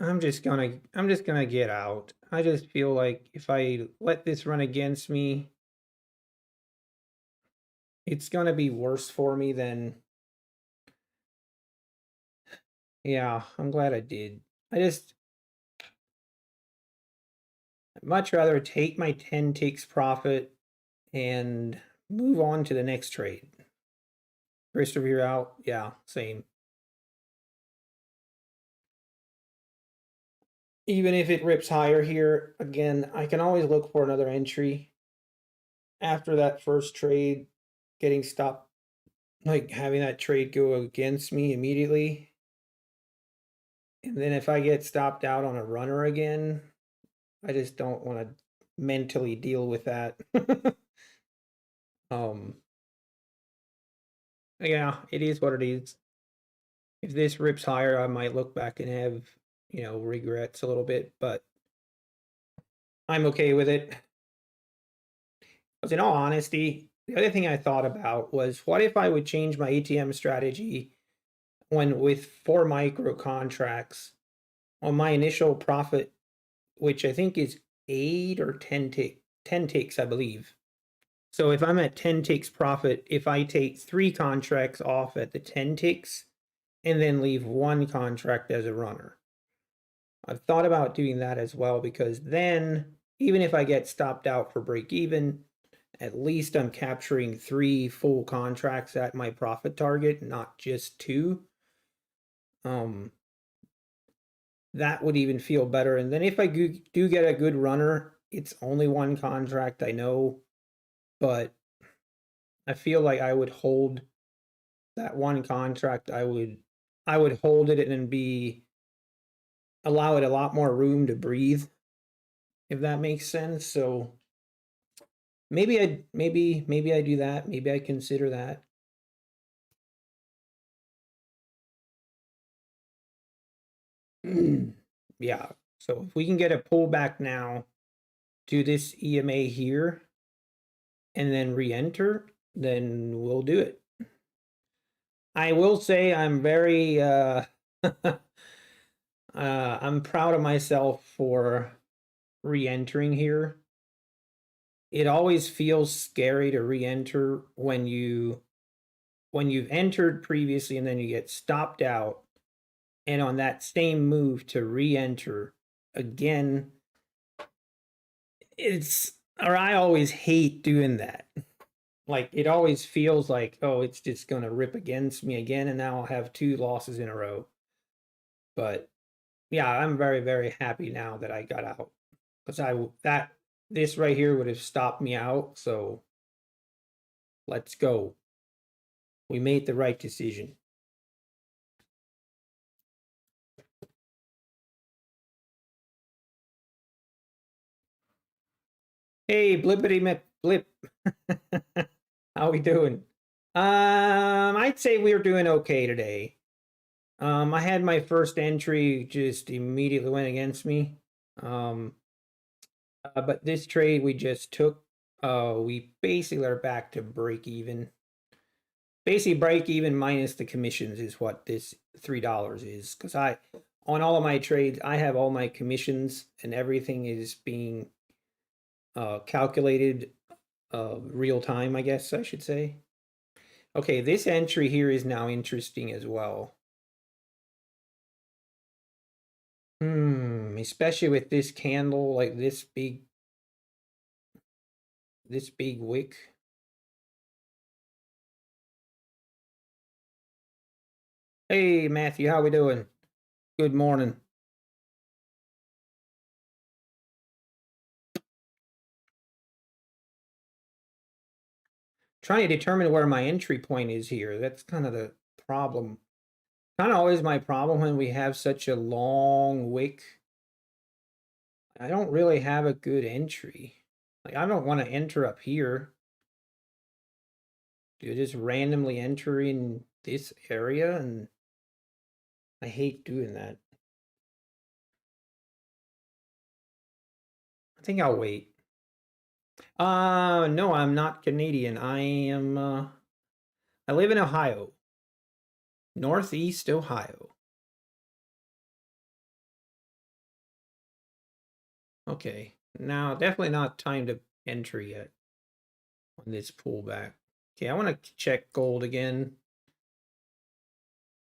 I'm just gonna get out. I just feel like if I let this run against me, it's gonna be worse for me than, yeah, I'm glad I did. I'd much rather take my 10 ticks profit and move on to the next trade. Christopher, you're out. Yeah, same. Even if it rips higher here, again, I can always look for another entry. After that first trade, getting stopped, like having that trade go against me immediately. And then if I get stopped out on a runner again, I just don't want to mentally deal with that. Yeah, it is what it is. If this rips higher, I might look back and have, regrets a little bit, but I'm okay with it. Because in all honesty, the other thing I thought about was what if I would change my ATM strategy when with 4 micro contracts on my initial profit, which I think is 8 or 10 ticks, I believe. So if I'm at 10 ticks profit, if I take 3 contracts off at the 10 ticks and then leave 1 contract as a runner. I've thought about doing that as well, because then even if I get stopped out for break even, at least I'm capturing 3 full contracts at my profit target, not just 2. That would even feel better. And then if I do get a good runner, it's only 1 contract, I know, but I feel like I would hold that 1 contract. I would hold it and allow it a lot more room to breathe, if that makes sense. So maybe I do that. Maybe I consider that. Yeah. So if we can get a pullback now, do this EMA here, and then re-enter, then we'll do it. I will say I'm very I'm proud of myself for re-entering here. It always feels scary to re-enter when you've entered previously and then you get stopped out, and on that same move to re-enter again. I always hate doing that. Like, it always feels like, oh, it's just gonna rip against me again, and now I'll have 2 losses in a row. But yeah, I'm very, very happy now that I got out, because this right here would have stopped me out. So let's go. We made the right decision. Hey, Blippity McBlip. How we doing? I'd say we're doing okay today. I had my first entry just immediately went against me. But this trade we just took, we basically are back to break even. Basically, break even minus the commissions is what this $3 is. Because on all of my trades, I have all my commissions and everything is being calculated real time, I guess I should say. Okay, this entry here is now interesting as well. Especially with this candle, like this big wick. Hey, Matthew, how we doing? Good morning. Trying to determine where my entry point is here. That's kind of the problem. Kind of always my problem when we have such a long wick. I don't really have a good entry. Like, I don't want to enter up here. You just randomly enter in this area, and I hate doing that. I think I'll wait. No, I'm not Canadian. I live in Ohio. Northeast Ohio. Okay. Now, definitely not time to enter yet on this pullback. Okay, I want to check gold again.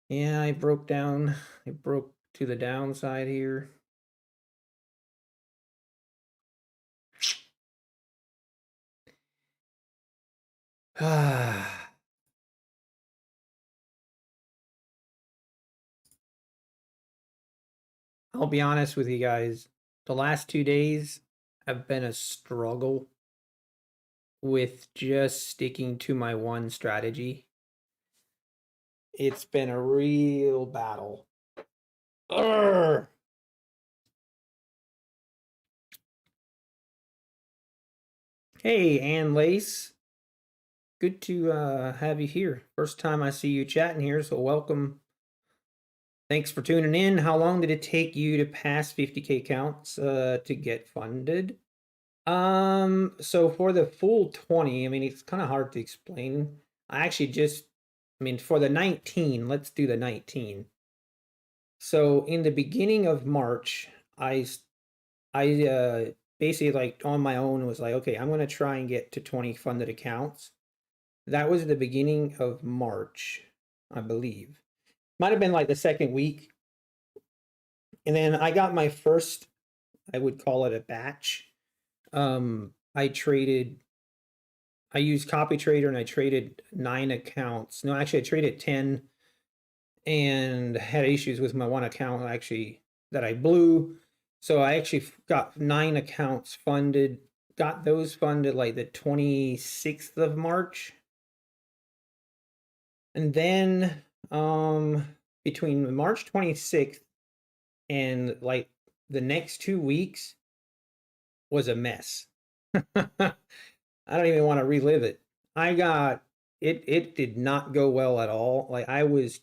Yeah, I broke down. I broke to the downside here. I'll be honest with you guys. The last 2 days have been a struggle with just sticking to my one strategy. It's been a real battle. Urgh! Hey, Ann Lace. Good to have you here. First time I see you chatting here, so welcome. Thanks for tuning in. How long did it take you to pass 50K counts to get funded? So for the full 20, I mean, it's kind of hard to explain. I actually just I mean, for the 19, let's do the 19. So in the beginning of March, I basically like on my own was like, okay, I'm gonna try and get to 20 funded accounts. That was the beginning of March, I believe. Might have been like the second week. And then I got my first, I would call it a batch. I used copy trader and I traded 9 accounts. No, actually I traded 10 and had issues with my one account actually that I blew. So I actually got 9 accounts funded, got those funded like the 26th of March. And then between March 26th and like the next 2 weeks was a mess. I don't even want to relive it. I got it did not go well at all. Like I was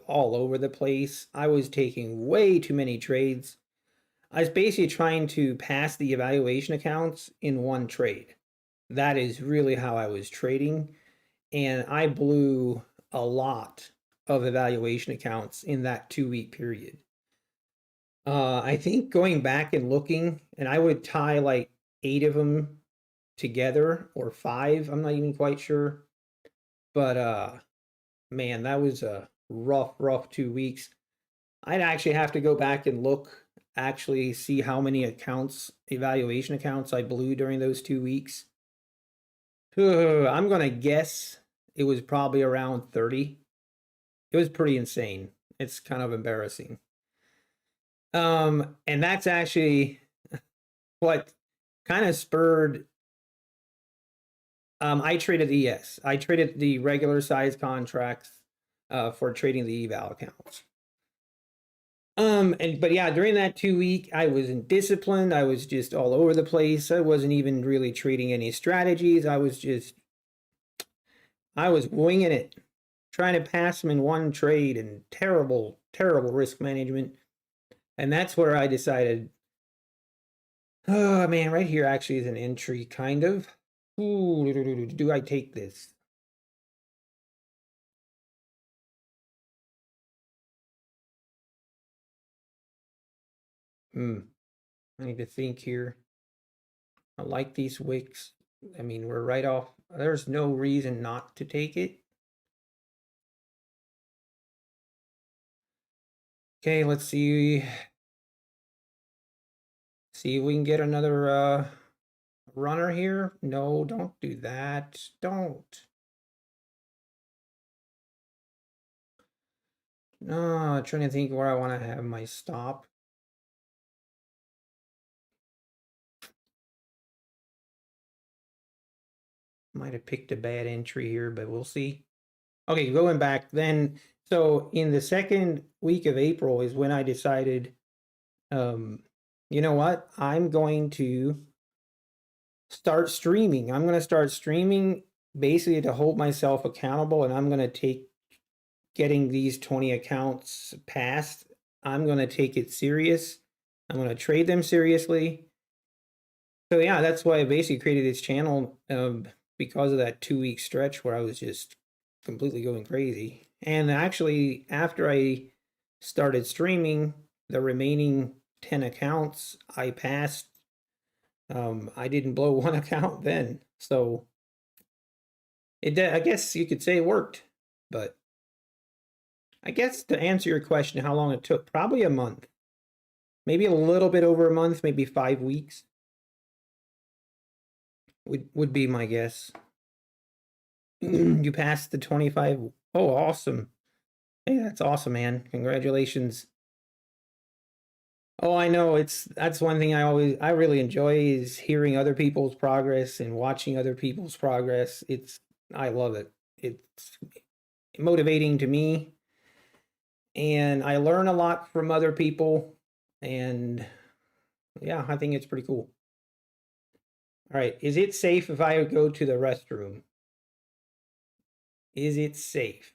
all over the place. I was taking way too many trades. I was basically trying to pass the evaluation accounts in one trade. That is really how I was trading, and I blew a lot of evaluation accounts in that 2 week period. I think going back and looking, and I would tie like 8 of them together or 5, I'm not even quite sure. But man, that was a rough 2 weeks. I'd actually have to go back and look, actually see how many accounts, evaluation accounts I blew during those 2 weeks. I'm going to guess it was probably around 30. It was pretty insane. It's kind of embarrassing. And that's actually what kind of spurred I traded ES. I traded the regular size contracts for trading the eval accounts. But yeah, during that 2 week, I was indisciplined. I was just all over the place. I wasn't even really trading any strategies. I was winging it, trying to pass them in one trade, and terrible risk management. And that's where I decided, oh man, right here actually is an entry, kind of. Ooh, do I take this? I need to think here. I like these wicks. I mean, we're right off. There's no reason not to take it. Okay, let's see. See if we can get another runner here. No, don't do that. Don't. No, I'm trying to think where I want to have my stop. Might have picked a bad entry here, but we'll see. Okay, going back then. So in the second week of April is when I decided, you know what? I'm going to start streaming. I'm going to start streaming basically to hold myself accountable, and I'm going to take getting these 20 accounts passed. I'm going to take it serious. I'm going to trade them seriously. So yeah, that's why I basically created this channel, because of that 2 week stretch where I was just completely going crazy. And actually, after I started streaming, the remaining 10 accounts I passed. I didn't blow one account then, so I guess you could say it worked. But I guess to answer your question, how long it took, probably a month, maybe a little bit over a month, maybe 5 weeks would be my guess. You passed the 25. Oh, awesome. Hey, that's awesome, man. Congratulations. Oh, I know. That's one thing I really enjoy is hearing other people's progress and watching other people's progress. I love it. It's motivating to me, and I learn a lot from other people, and yeah, I think it's pretty cool. All right, is it safe if I go to the restroom? Is it safe?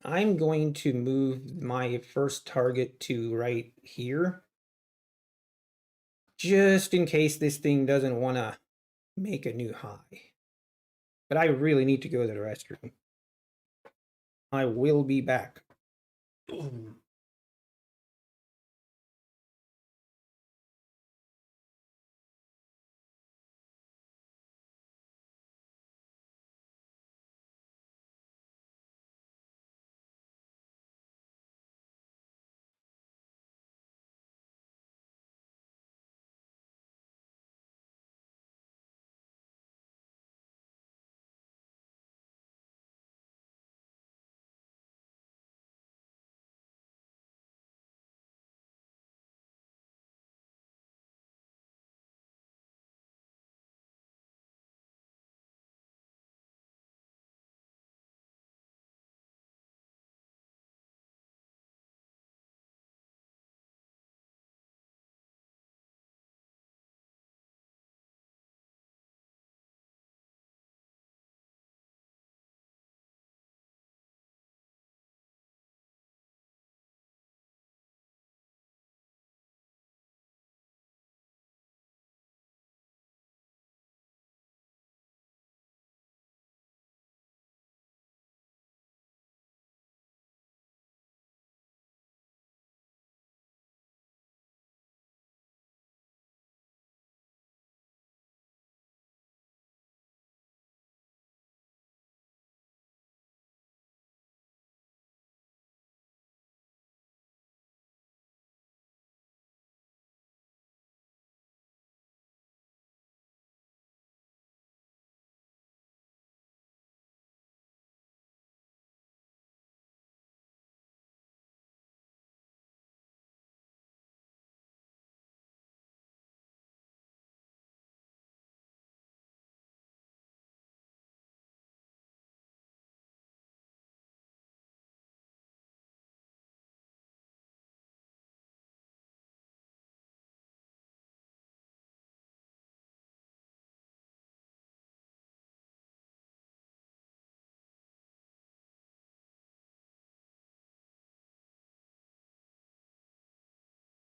I'm going to move my first target to right here. just in case this thing doesn't want to make a new high. But I really need to go to the restroom. I will be back.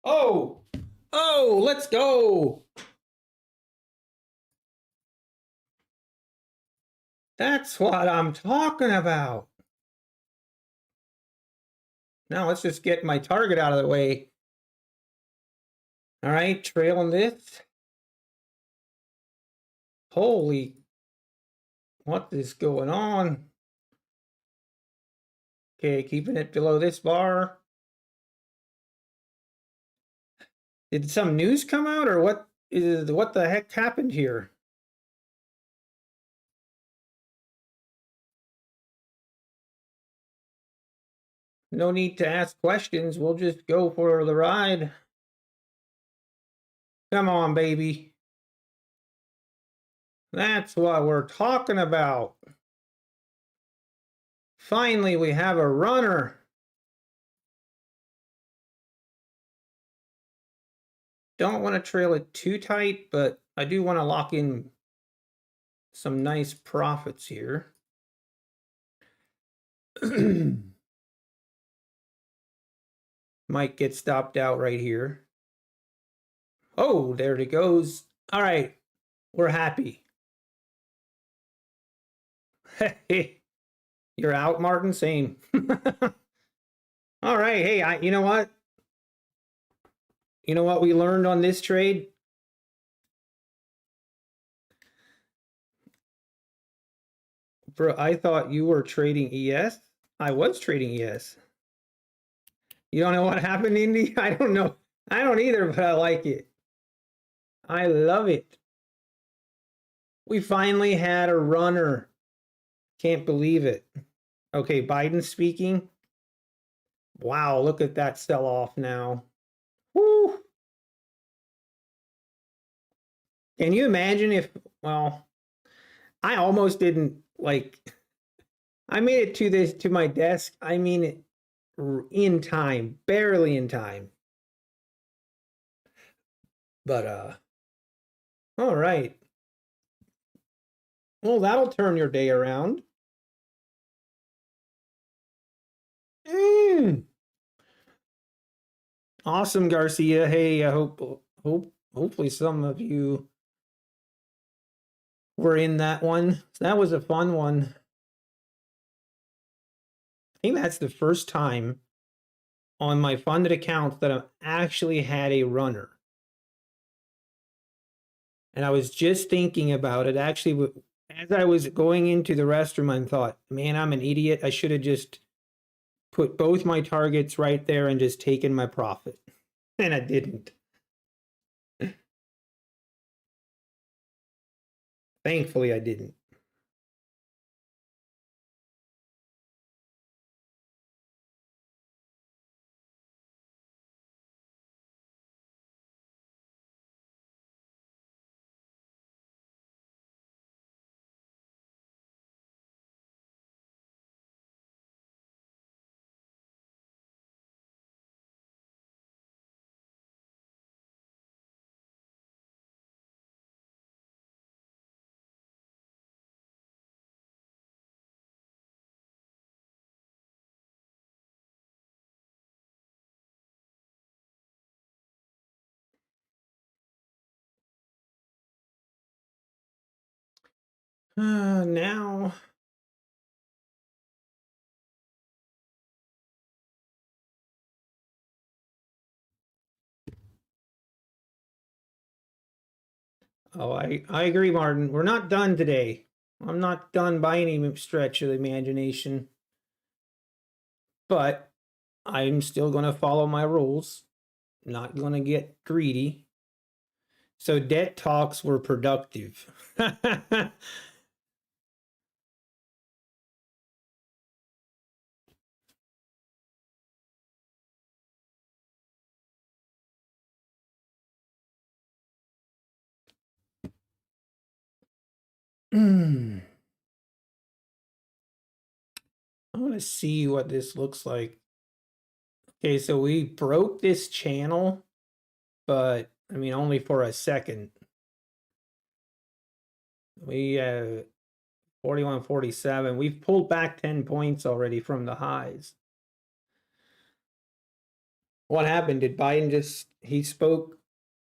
Oh, let's go. That's what I'm talking about. Now let's just get my target out of the way. All right, trailing this. Holy, what is going on? Okay, keeping it below this bar. Did some news come out, or what the heck happened here? No need to ask questions. We'll just go for the ride. Come on, baby. That's what we're talking about. Finally, we have a runner. Don't want to trail it too tight, but I do want to lock in some nice profits here. Might get stopped out right here. Oh, there it goes. All right, we're happy. You're out, Martin? Same. All right, hey, you know what? You know what we learned on this trade? Bro, I thought you were trading ES. I was trading ES. You don't know what happened, Indy? I don't know. I don't either, but I like it. I love it. We finally had a runner. Can't believe it. Okay, Biden speaking. Wow, look at that sell-off now. Woo! Can you imagine if, well, I almost didn't, like, I made it to my desk. I mean it in time, barely in time. But all right. Well, that'll turn your day around. Awesome, Garcia. Hey, I hope Hopefully some of you were in that one. That was a fun one. I think that's the first time on my funded accounts that I've actually had a runner. And I was just thinking about it. Actually, as I was going into the restroom, I thought, man, I'm an idiot. I should have just put both my targets right there and just taken my profit. And I didn't. Thankfully, I didn't. Now, oh, I agree, Martin. We're not done today. I'm not done by any stretch of the imagination. But I'm still going to follow my rules. Not going to get greedy. So debt talks were productive. I want to see what this looks like. Okay, so we broke this channel, but I mean only for a second. We have 41.47. We've pulled back 10 points already from the highs. What happened? Did Biden he spoke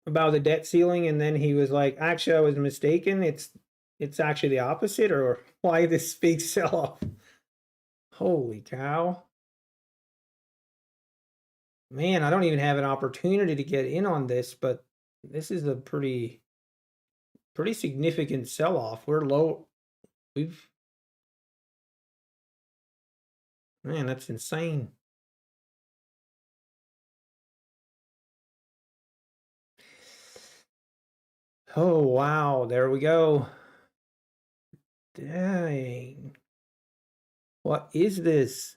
about the debt ceiling and then he was like, actually, I was mistaken. It's actually the opposite, or why this big sell-off? Holy cow. Man, I don't even have an opportunity to get in on this, but this is a pretty significant sell-off. We're low. Man, that's insane. Oh, wow. There we go. Dang. What is this?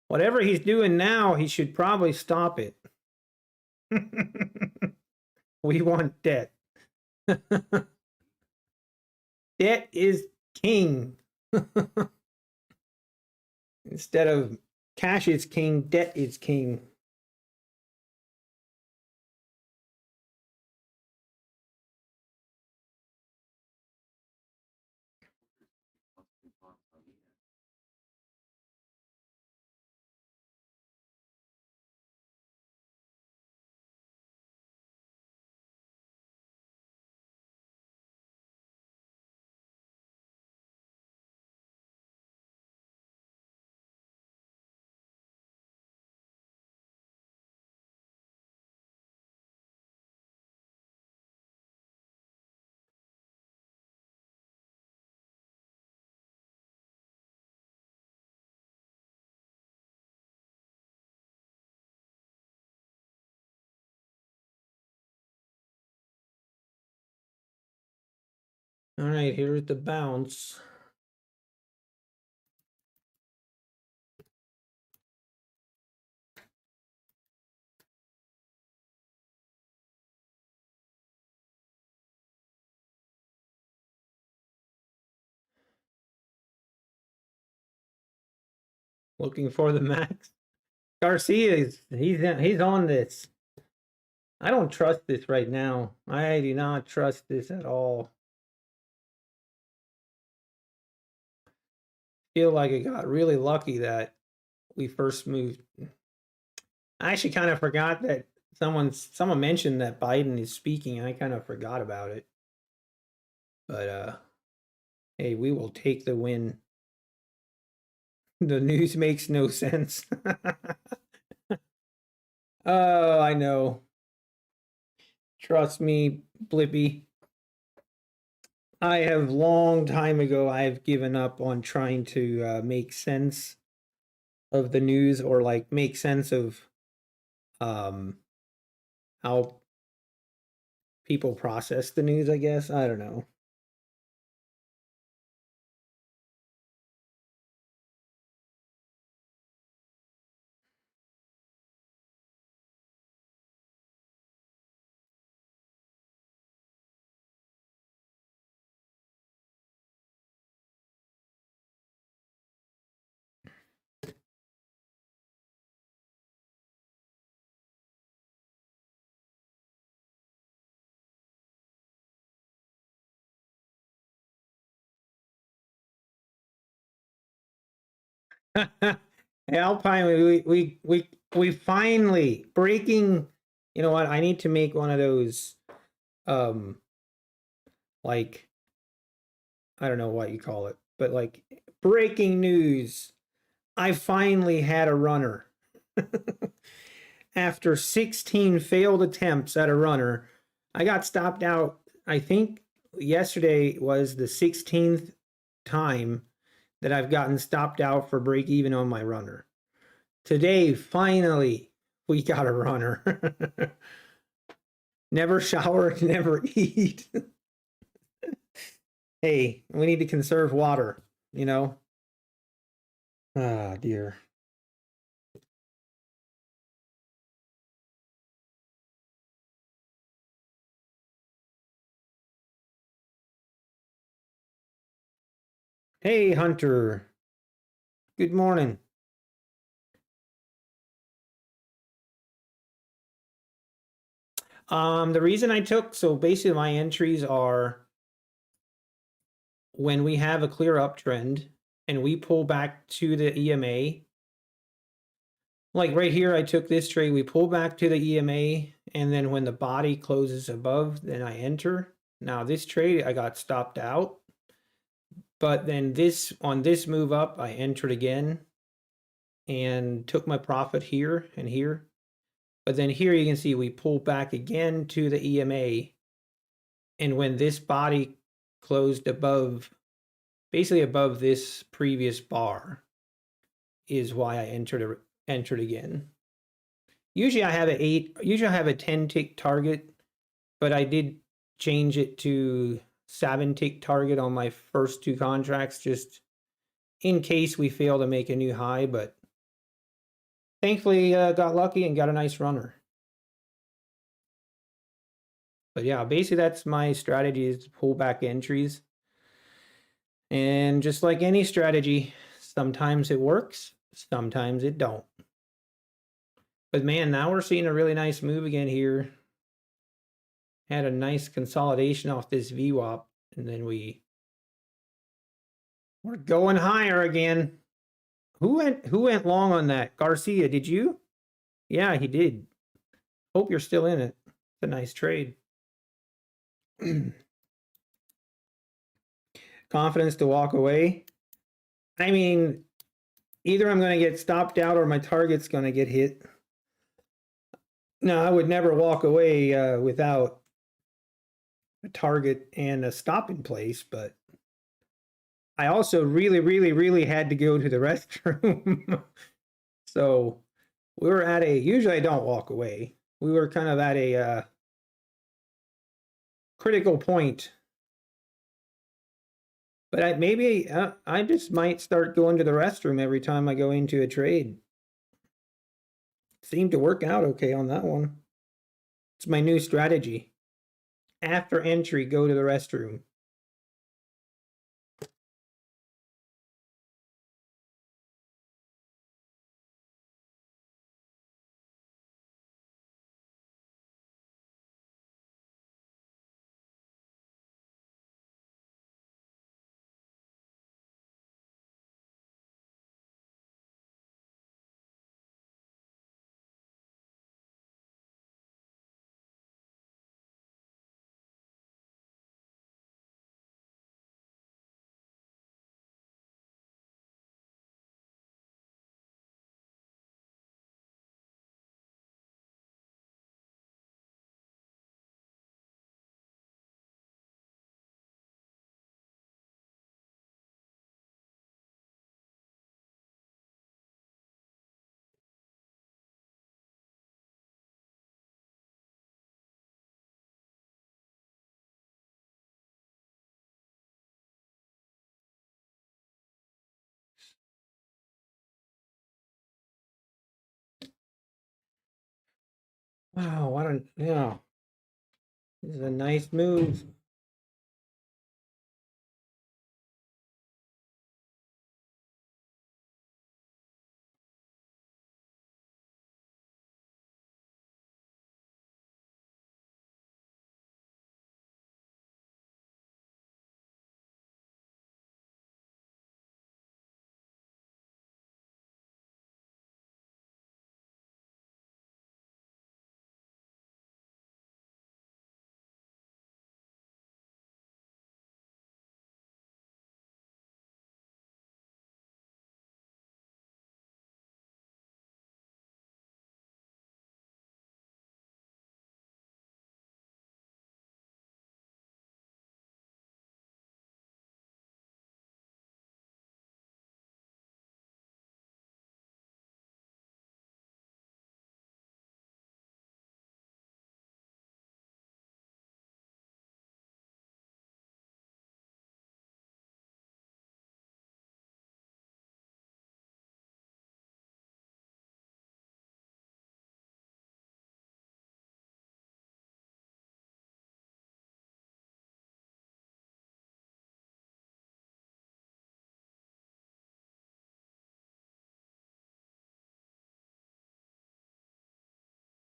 Whatever he's doing now, he should probably stop it. We want debt. Debt is king. Instead of cash is king, debt is king. All right, here's the bounce. Looking for the max. Garcia he's on this. I don't trust this right now. I do not trust this at all. Feel like I got really lucky that we first moved. I actually kind of forgot that Someone mentioned that Biden is speaking, and I kind of forgot about it. But hey, we will take the win. The news makes no sense. Oh, I know. Trust me, Blippy. I have long time ago I've given up on trying to make sense of the news, or like make sense of um how people process the news, I guess. I don't know. Alpine, we finally breaking. You know what? I need to make one of those, um, like, I don't know what you call it, but like breaking news. I finally had a runner. After 16 failed attempts at a runner, I got stopped out. I think yesterday was the 16th time that I've gotten stopped out for break even on my runner. Today, finally, we got a runner. Never shower, never eat. Hey, we need to conserve water, you know? Ah, dear. Hey, Hunter. Good morning. The reason I took, so basically my entries are when we have a clear uptrend and we pull back to the EMA. Like right here, I took this trade, we pull back to the EMA, and then when the body closes above, then I enter. Now this trade, I got stopped out. But then on this move up, I entered again and took my profit here and here. But then here you can see we pull back again to the EMA. And when this body closed above, basically above this previous bar, is why I entered again. Usually I have a 10 tick target, but I did change it to 7 tick target on my first two contracts, just in case we fail to make a new high. But thankfully got lucky and got a nice runner. But yeah, basically that's my strategy, is to pull back entries. And just like any strategy, sometimes it works, sometimes it don't. But man, now we're seeing a really nice move again here. Had a nice consolidation off this VWAP, and then we're going higher again. Who went long on that? Garcia, did you? Yeah, he did. Hope you're still in it. It's a nice trade. Confidence to walk away. I mean, either I'm going to get stopped out or my target's going to get hit. No, I would never walk away without a target and a stop in place, but I also really, really, really had to go to the restroom. So we were at usually I don't walk away. We were kind of at a critical point. But I just might start going to the restroom every time I go into a trade. Seemed to work out okay on that one. It's my new strategy. After entry, go to the restroom. Wow, what a, yeah. This is a nice move.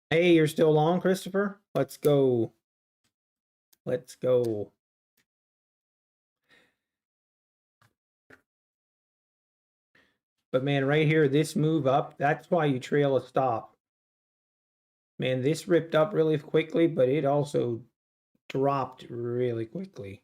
Hey, you're still on, Christopher? Let's go. Let's go. But man, right here, this move up, that's why you trail a stop. Man, this ripped up really quickly, but it also dropped really quickly.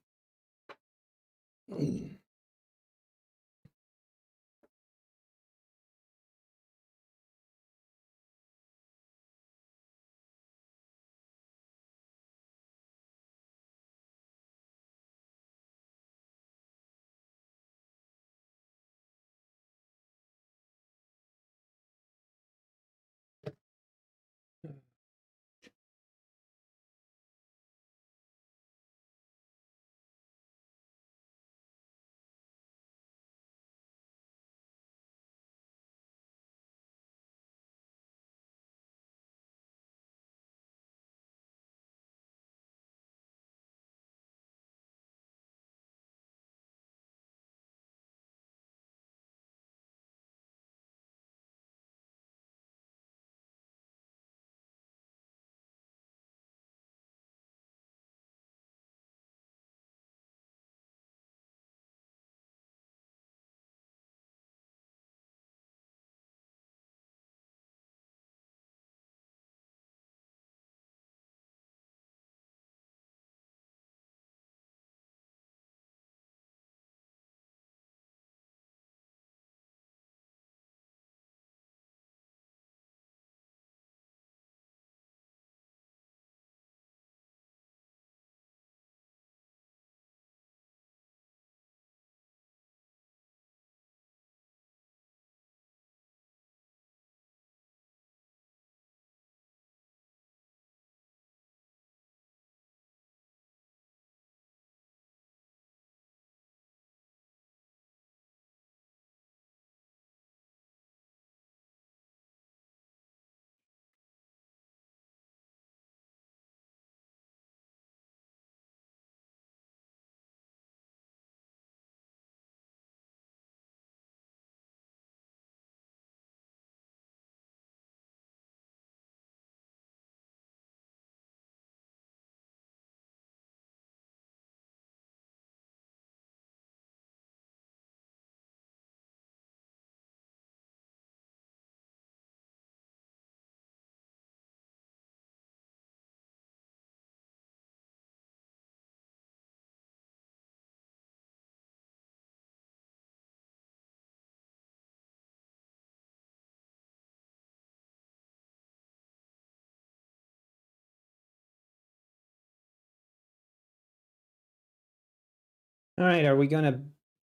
All right, are we gonna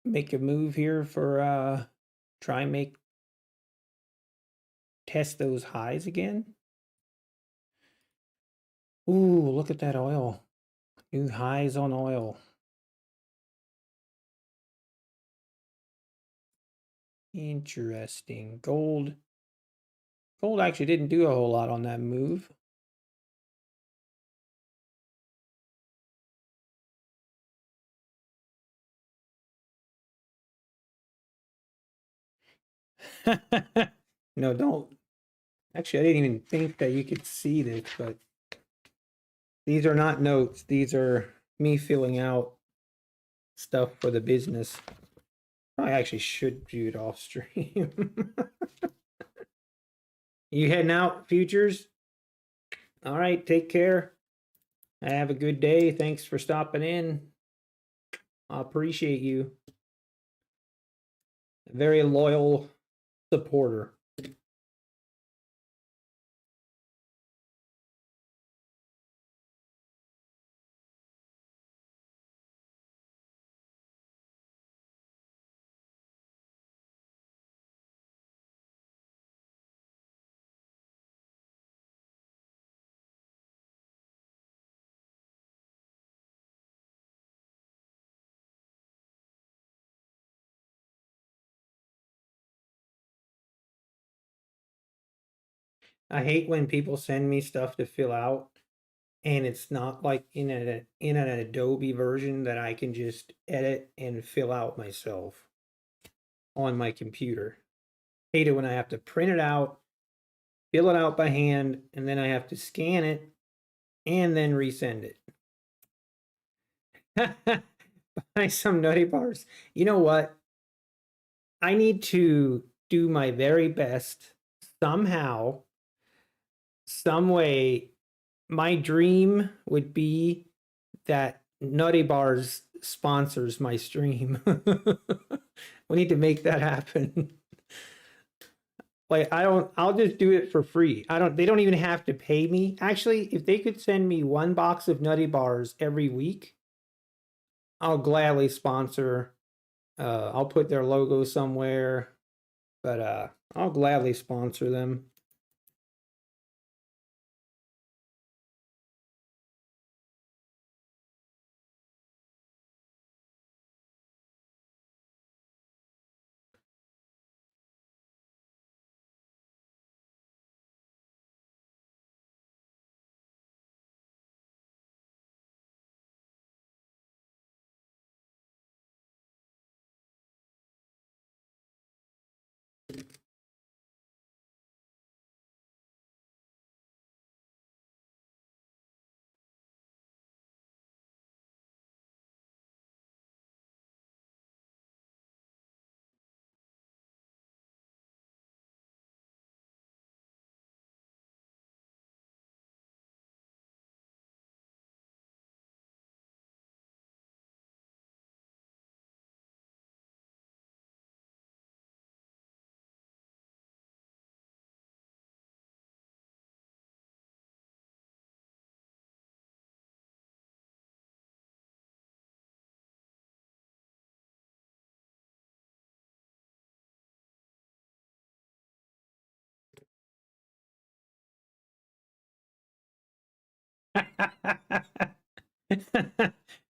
make a move here for try and make test those highs again? Ooh, look at that oil. New highs on oil. Interesting. Gold. Gold actually didn't do a whole lot on that move. No, don't. Actually, I didn't even think that you could see this, but these are not notes. These are me filling out stuff for the business. I actually should view it off stream. You heading out, futures? All right, take care. Have a good day. Thanks for stopping in. I appreciate you. A very loyal supporter. I hate when people send me stuff to fill out and it's not like in an Adobe version that I can just edit and fill out myself on my computer. Hate it when I have to print it out, fill it out by hand, and then I have to scan it and then resend it. Buy some Nutty Bars. You know what? I need to do my very best somehow, some way. My dream would be that Nutty Bars sponsors my stream. We need to make that happen. Like I'll just do it for free. They don't even have to pay me. Actually, if they could send me one box of Nutty Bars every week, I'll gladly sponsor. I'll put their logo somewhere, but I'll gladly sponsor them.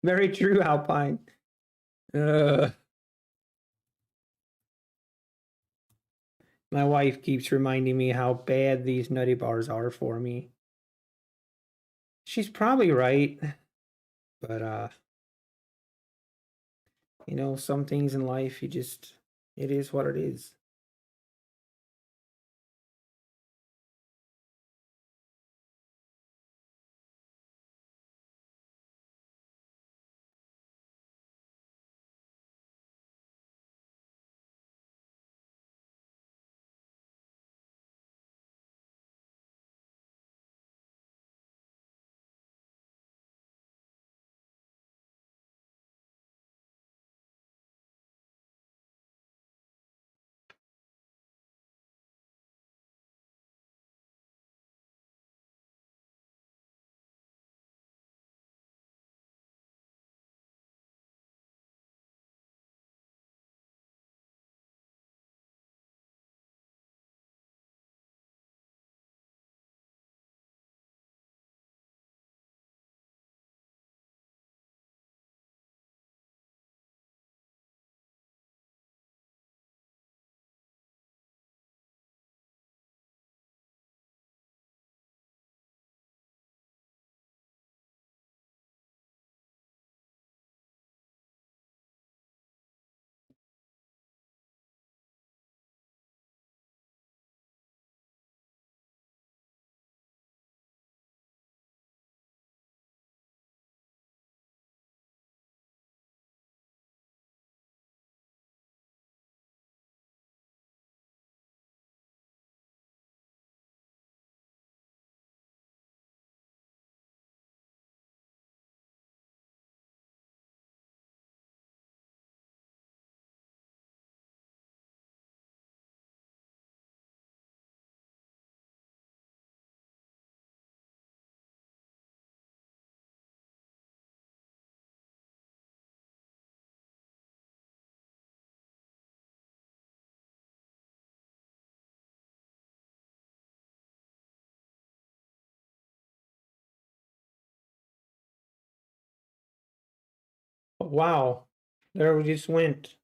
Very true, Alpine. My wife keeps reminding me how bad these Nutty Bars are for me. She's probably right, but you know, some things in life it is what it is. wow. There we just went.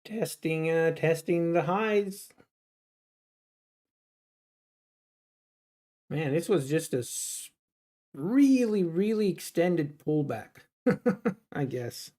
Testing the highs. Man, this was just a really, really extended pullback, I guess.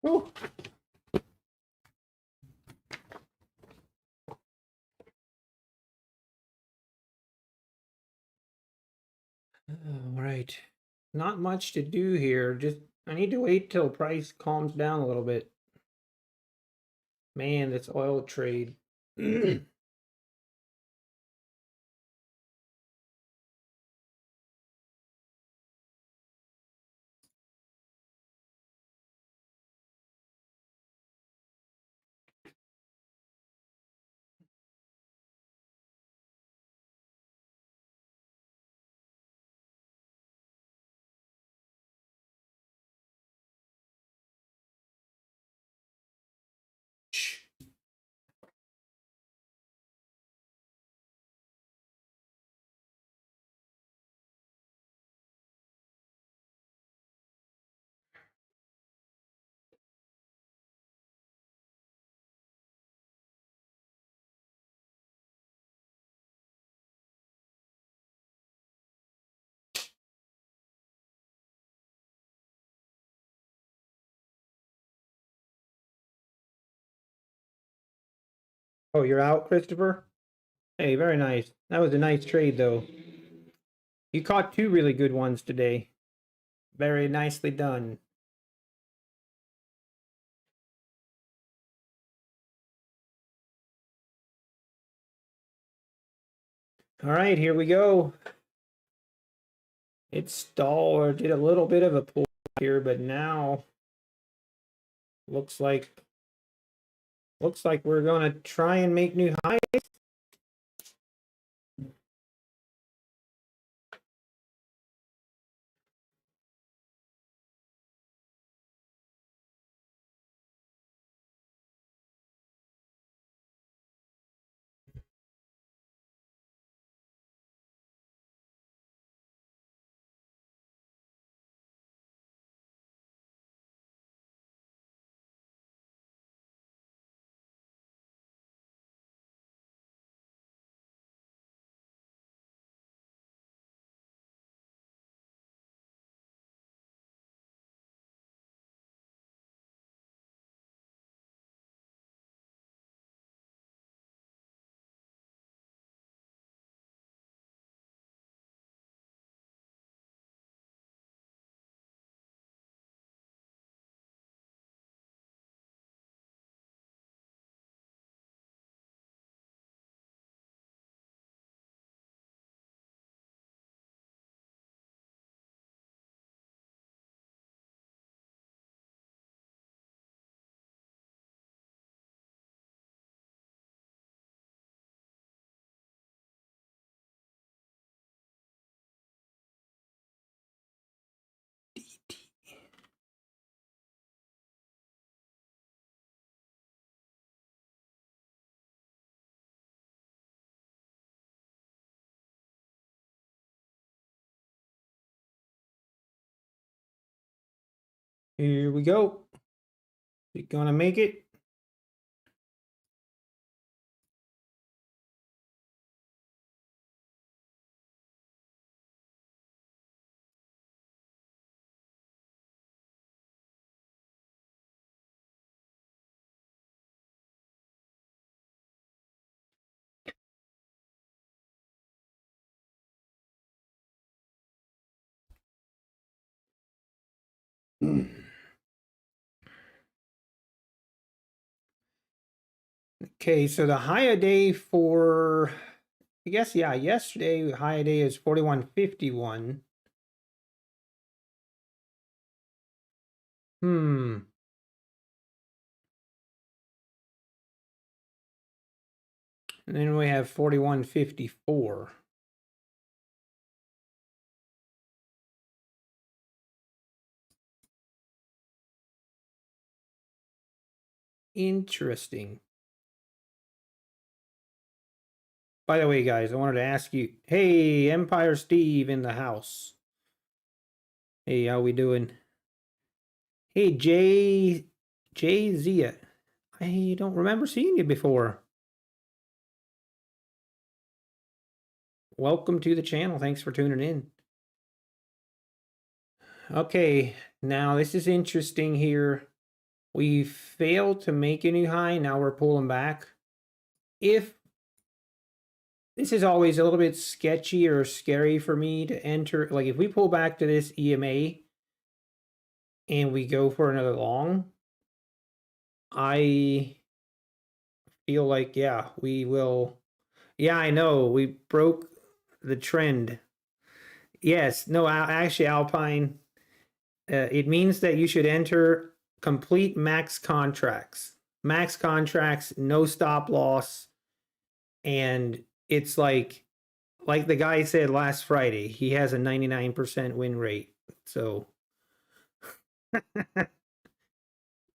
Ooh. All right. Not much to do here. Just I need to wait till price calms down a little bit. Man, this oil trade. Oh, you're out, Christopher? Hey, very nice. That was a nice trade, though. You caught two really good ones today. Very nicely done. All right, here we go. It stalled or did a little bit of a pull here, but now looks like we're gonna try and make new highs. Here we go. We gonna make it? Okay, so the high a day for, I guess, yeah, yesterday, high a day is 41.51. And then we have 41.54. Interesting. By the way, guys, I wanted to ask you, hey, Empire Steve in the house. Hey, how we doing? Hey, Jay Zia. I don't remember seeing you before. Welcome to the channel. Thanks for tuning in. Okay, now this is interesting here. We failed to make a new high. Now we're pulling back. If this is always a little bit sketchy or scary for me to enter, like if we pull back to this EMA and we go for another long, I feel like, yeah, we will. Yeah, I know we broke the trend. Yes, no, actually, Alpine, it means that you should enter complete max contracts. Max contracts, no stop loss. And it's like the guy said last Friday, he has a 99% win rate. So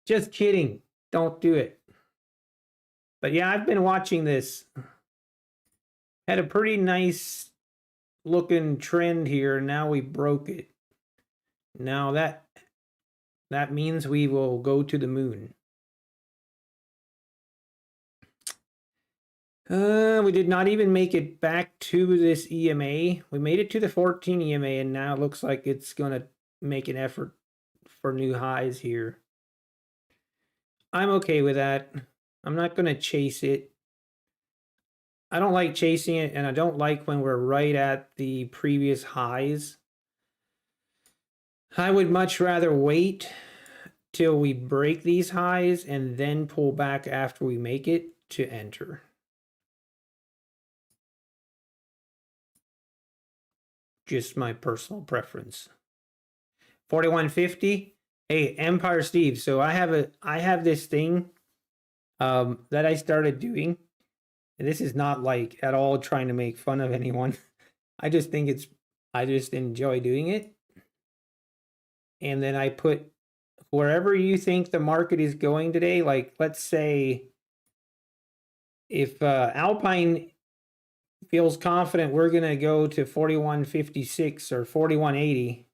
just kidding. Don't do it. But yeah, I've been watching this. Had a pretty nice looking trend here. Now we broke it. Now that means we will go to the moon. We did not even make it back to this EMA. We made it to the 14 EMA, and now it looks like it's going to make an effort for new highs here. I'm okay with that. I'm not going to chase it. I don't like chasing it, and I don't like when we're right at the previous highs. I would much rather wait till we break these highs and then pull back after we make it to enter. Just my personal preference. 41.50. Hey, Empire Steve. So I have this thing that I started doing. And this is not like at all trying to make fun of anyone. I just enjoy doing it. And then I put wherever you think the market is going today, like let's say if Alpine feels confident we're going to go to 41.56 or 41.80,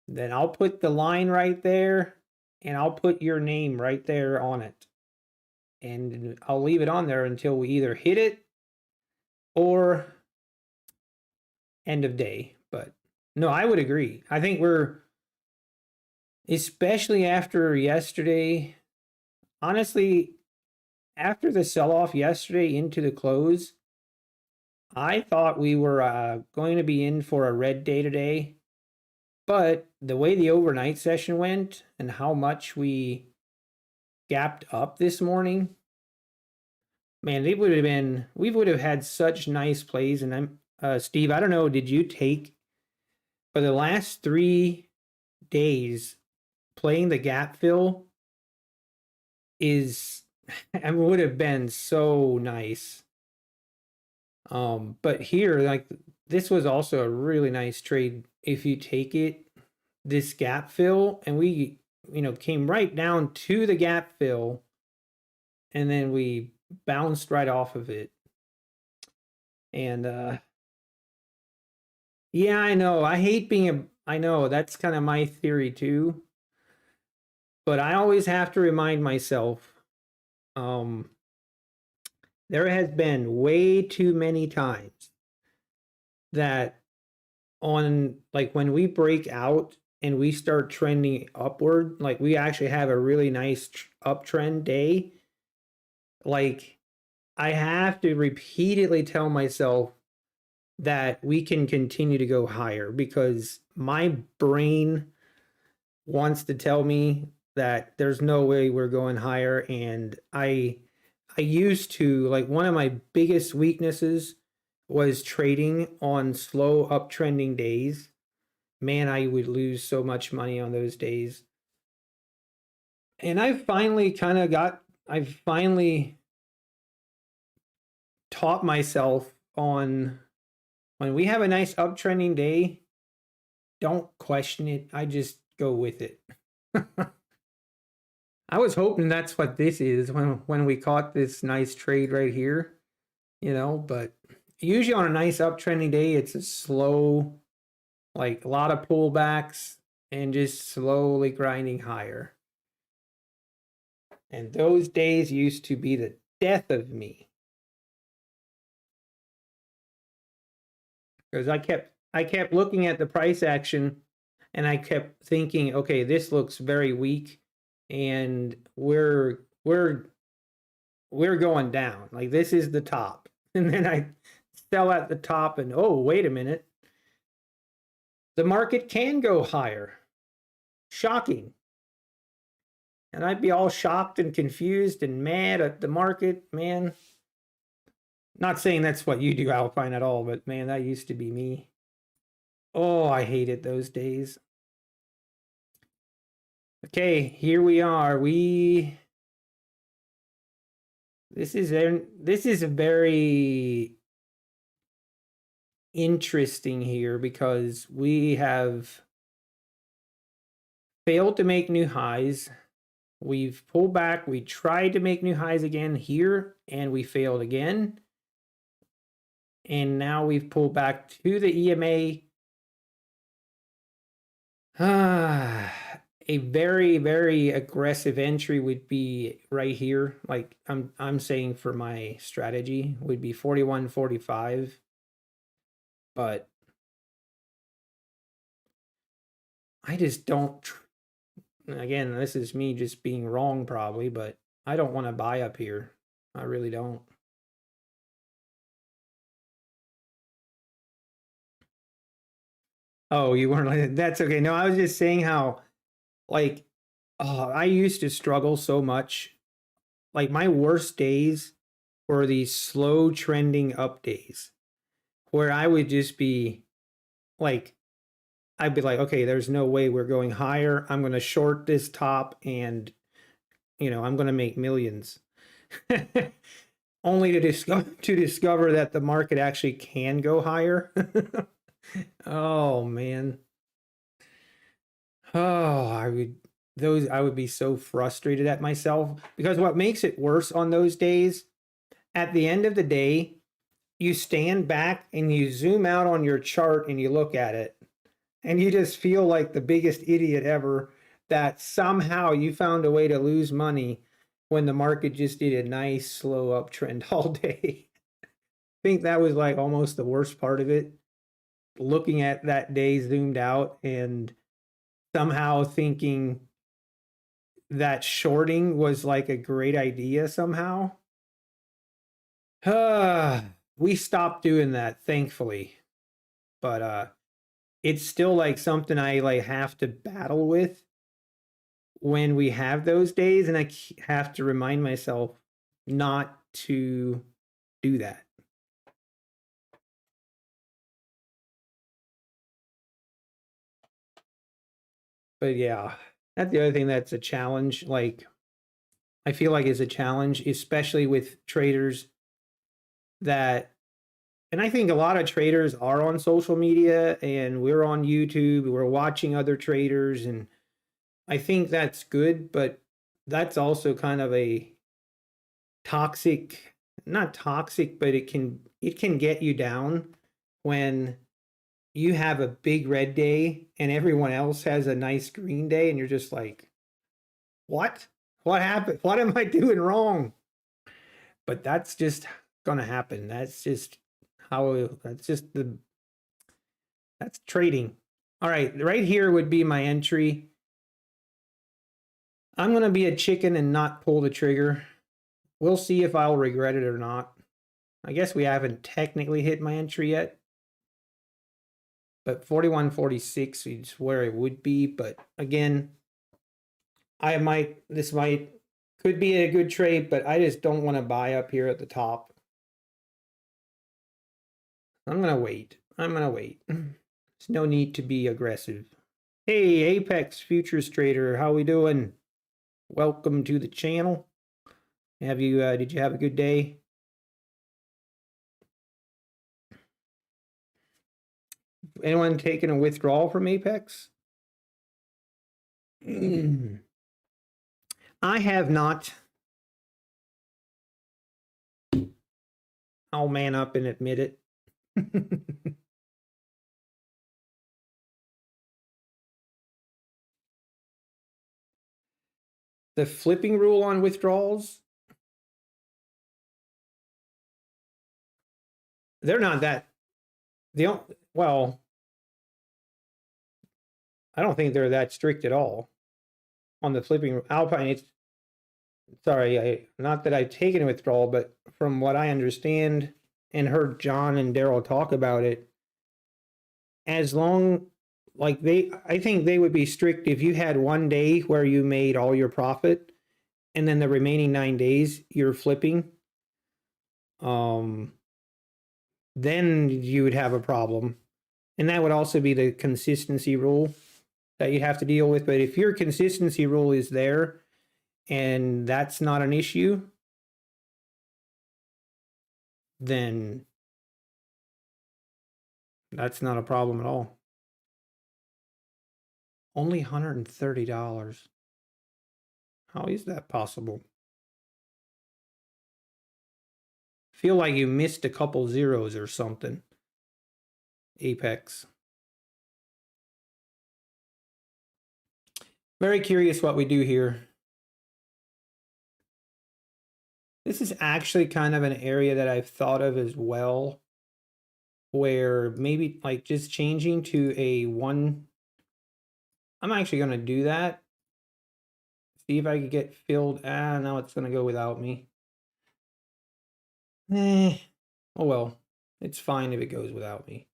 then I'll put the line right there and I'll put your name right there on it. And I'll leave it on there until we either hit it or end of day. But no, I would agree. I think we're, especially after yesterday, honestly, after the sell-off yesterday into the close, I thought we were going to be in for a red day today. But the way the overnight session went and how much we gapped up this morning, man, we would have had such nice plays. And I'm Steve, I don't know, did you take for the last 3 days playing the gap fill is would have been so nice. But here, like this was also a really nice trade if you take it, this gap fill, and we came right down to the gap fill and then we bounced right off of it. And yeah, I know. I hate being I know that's kind of my theory too. But I always have to remind myself, there has been way too many times that on like when we break out and we start trending upward, like we actually have a really nice uptrend day, like I have to repeatedly tell myself that we can continue to go higher because my brain wants to tell me that there's no way we're going higher. And I used to, like, one of my biggest weaknesses was trading on slow uptrending days. Man, I would lose so much money on those days. And I've finally taught myself on when we have a nice uptrending day, don't question it. I just go with it. I was hoping that's what this is when we caught this nice trade right here, but usually on a nice uptrending day, it's a slow, like a lot of pullbacks and just slowly grinding higher. And those days used to be the death of me. Because I kept looking at the price action and I kept thinking, okay, this looks very weak and we're going down. Like this is the top. And then I sell at the top and oh, wait a minute. The market can go higher. Shocking. And I'd be all shocked and confused and mad at the market, man. Not saying that's what you do, Alpine, at all, but man, that used to be me. Oh, I hated those days. Okay, here we are. This is a very interesting here because we have failed to make new highs. We've pulled back. We tried to make new highs again here, and we failed again. And now we've pulled back to the EMA. A very, very aggressive entry would be right here. Like I'm saying for my strategy would be 41.45. But I just don't, again, this is me just being wrong probably, but I don't want to buy up here. I really don't. Oh, you weren't like, that's okay. No, I was just saying how, like, oh, I used to struggle so much. Like, my worst days were these slow trending up days where I would just be like, I'd be like, okay, there's no way we're going higher. I'm going to short this top and, I'm going to make millions. Only to discover that the market actually can go higher. Oh man. Oh, I would be so frustrated at myself because what makes it worse on those days, at the end of the day, you stand back and you zoom out on your chart and you look at it and you just feel like the biggest idiot ever that somehow you found a way to lose money when the market just did a nice slow uptrend all day. I think that was like almost the worst part of it. Looking at that day zoomed out and somehow thinking that shorting was like a great idea somehow. We stopped doing that, thankfully. But it's still like something I like have to battle with when we have those days, and I have to remind myself not to do that. But yeah, that's the other thing that's a challenge. Like, I feel like is a challenge, especially with traders that, and I think a lot of traders are on social media and we're on YouTube, we're watching other traders, and I think that's good, but that's also kind of a toxic, not toxic, but it can get you down when you have a big red day and everyone else has a nice green day and you're just like, What? What happened? What am I doing wrong? But that's just gonna happen. That's just that's trading. All right, right here would be my entry. I'm gonna be a chicken and not pull the trigger. We'll see if I'll regret it or not. I guess we haven't technically hit my entry yet. But 41.46 is where it would be. But again, this could be a good trade, but I just don't want to buy up here at the top. I'm gonna wait. There's no need to be aggressive. Hey, Apex Futures Trader, how we doing? Welcome to the channel. Did you have a good day? Anyone taking a withdrawal from Apex? I have not. I'll man up and admit it. The flipping rule on withdrawals, they're not that. Well, I don't think they're that strict at all on the flipping. Alpine, it's sorry, not that I've taken a withdrawal, but from what I understand and heard John and Daryl talk about it, as long I think they would be strict if you had one day where you made all your profit and then the remaining 9 days you're flipping, then you would have a problem. And that would also be the consistency rule that you'd have to deal with. But if your consistency rule is there and that's not an issue, then that's not a problem at all. Only $130. How is that possible? Feel like you missed a couple zeros or something. Apex. Very curious what we do here. This is actually kind of an area that I've thought of as well, where maybe like just changing to a one. I'm actually going to do that. See if I can get filled. Now it's going to go without me. Oh well, it's fine if it goes without me.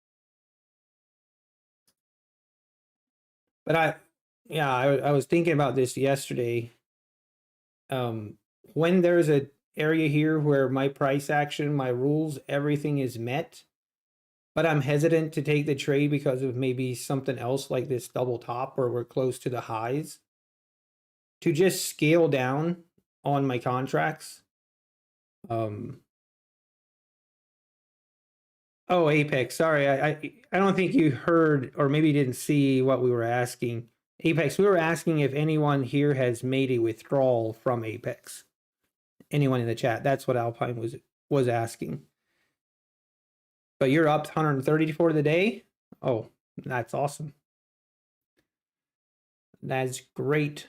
But I was thinking about this yesterday. When there's a area here where my price action, my rules, everything is met, but I'm hesitant to take the trade because of maybe something else like this double top where we're close to the highs, to just scale down on my contracts. Oh, Apex, sorry, I don't think you heard or maybe didn't see what we were asking. Apex, we were asking if anyone here has made a withdrawal from Apex. Anyone in the chat, that's what Alpine was asking. But you're up 130 for the day? Oh, that's awesome. That's great.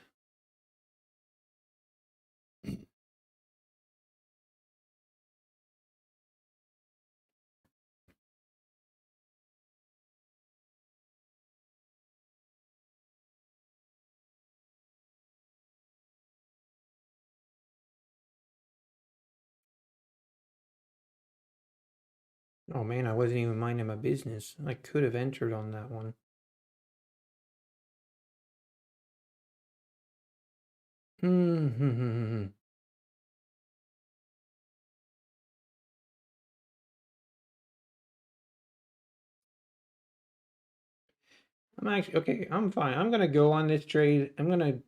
Oh man, I wasn't even minding my business. I could have entered on that one. I'm actually okay. I'm fine. I'm gonna go on this trade. I'm gonna,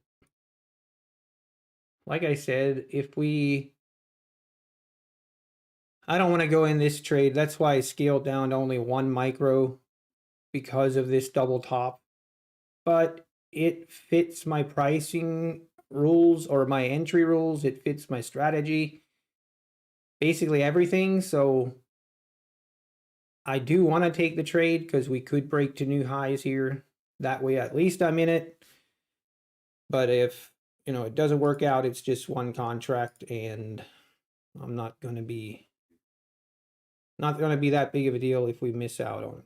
like I said, I don't want to go in this trade. That's why I scaled down to only 1 micro because of this double top. But it fits my pricing rules or my entry rules. It fits my strategy. Basically everything. So I do want to take the trade because we could break to new highs here. That way, at least I'm in it. But if you know, it doesn't work out, it's just one contract, and I'm not going to be that big of a deal if we miss out on it.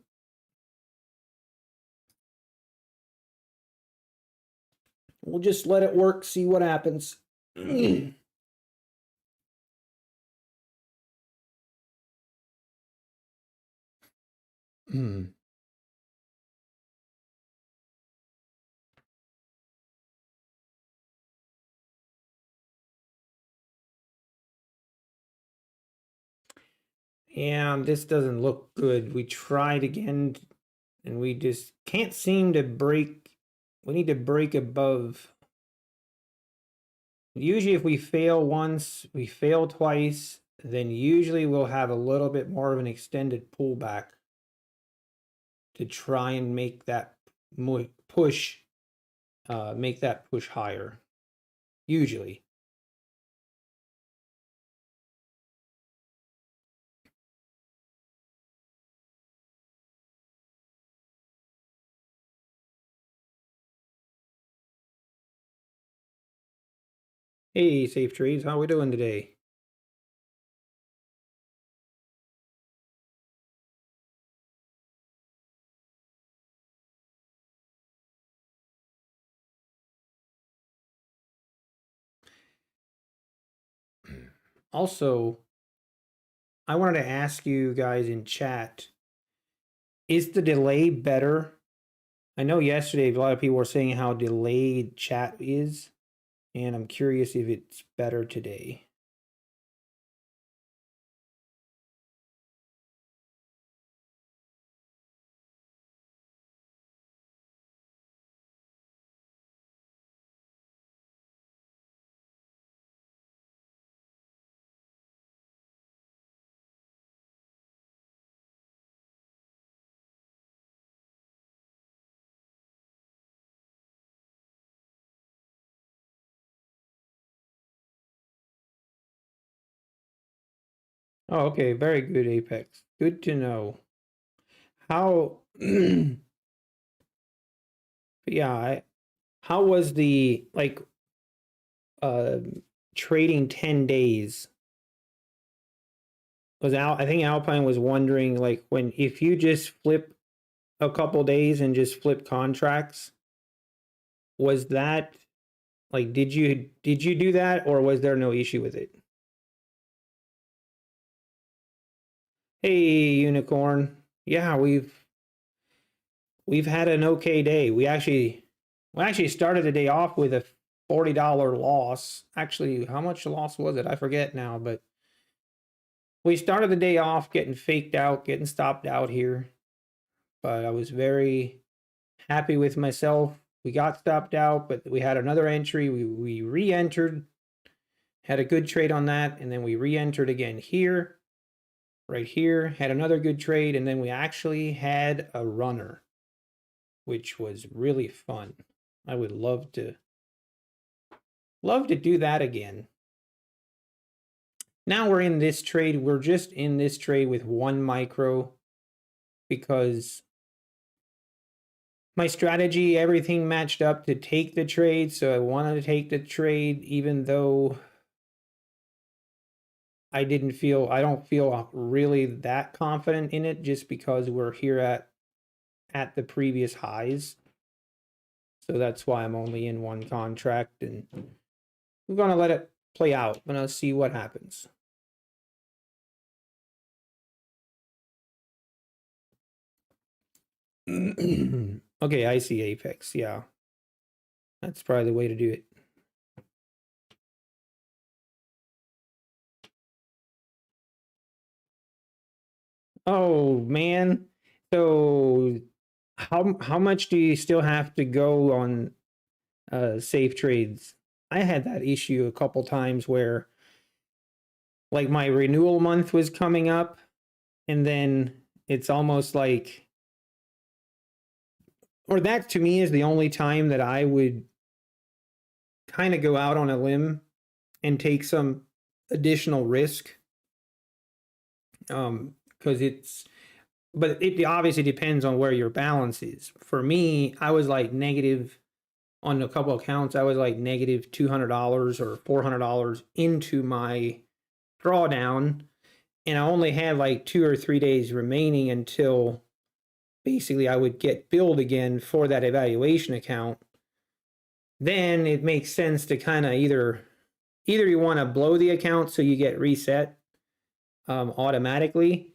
We'll just let it work, see what happens. Yeah, this doesn't look good. We tried again, and we just can't seem to break. We need to break above. Usually if we fail once, we fail twice, then usually we'll have a little bit more of an extended pullback to try and make that push, make that push higher, usually. Hey, Safe Trades, how we doing today? Also, I wanted to ask you guys in chat, is the delay better? I know yesterday a lot of people were saying how delayed chat is, and I'm curious if it's better today. Oh, okay, very good, Apex. Good to know. How, yeah, how was the, like, trading 10 days? Was I think Alpine was wondering, like, if you just flip a couple days and just flip contracts, was that, like, did you do that, or was there no issue with it? Hey, Unicorn. Yeah, we've had an okay day. We actually started the day off with a $40 loss. Actually, how much loss was it? I forget now, but we started the day off getting faked out, getting stopped out here. But I was very happy with myself. We got stopped out, but we had another entry. We re-entered, had a good trade on that, and then we re-entered again here, right here, had another good trade, and then we actually had a runner, which was really fun. I would love to do that again. Now we're in this trade. We're just in this trade with one micro because my strategy, everything matched up to take the trade. So I wanted to take the trade, even though I don't feel really that confident in it, just because we're here at the previous highs. So that's why I'm only in one contract, and we're going to let it play out. I'm going to see what happens. Okay, I see Apex. Yeah. That's probably the way to do it. Oh, man. So how much do you still have to go on safe trades? I had that issue a couple times where, like, my renewal month was coming up, and then it's almost like, or that to me is the only time that I would kind of go out on a limb and take some additional risk. Because but it obviously depends on where your balance is. For me, I was like negative on a couple accounts, I was like negative $200 or $400 into my drawdown, and I only had like 2 or 3 days remaining until basically I would get billed again for that evaluation account. Then it makes sense to kind of either you want to blow the account so you get reset automatically,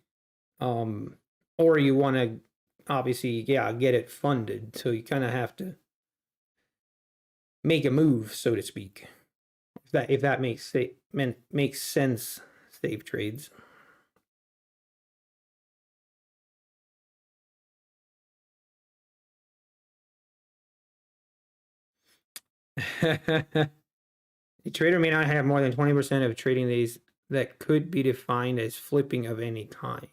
or you want to obviously get it funded. So you kind of have to make a move, so to speak. If that makes sense, Safe Trades. A trader may not have more than 20% of trading days that could be defined as flipping of any kind.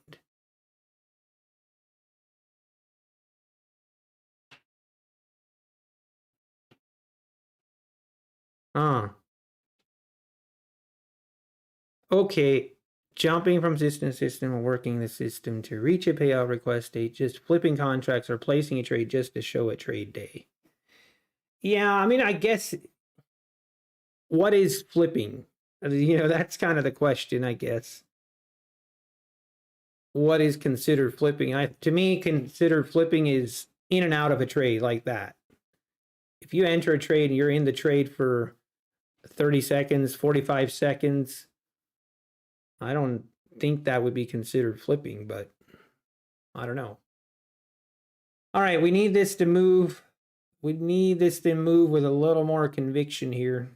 Okay, jumping from system to system or working the system to reach a payout request date, just flipping contracts or placing a trade just to show a trade day. Yeah, I mean, I guess what is flipping? That's kind of the question, I guess. What is considered flipping? To me, considered flipping is in and out of a trade like that. If you enter a trade and you're in the trade for 30 seconds, 45 seconds, I don't think that would be considered flipping, but I don't know. All right, we need this to move. We need this to move with a little more conviction here.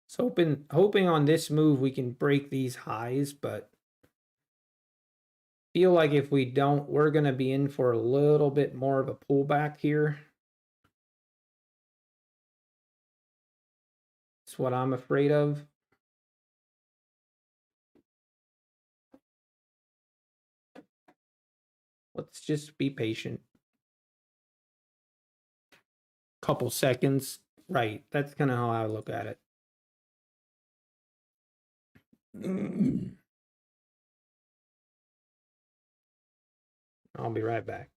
So hoping on this move we can break these highs, but feel like if we don't, we're going to be in for a little bit more of a pullback here. That's what I'm afraid of. Let's just be patient. Couple seconds. Right. That's kind of how I look at it. I'll be right back.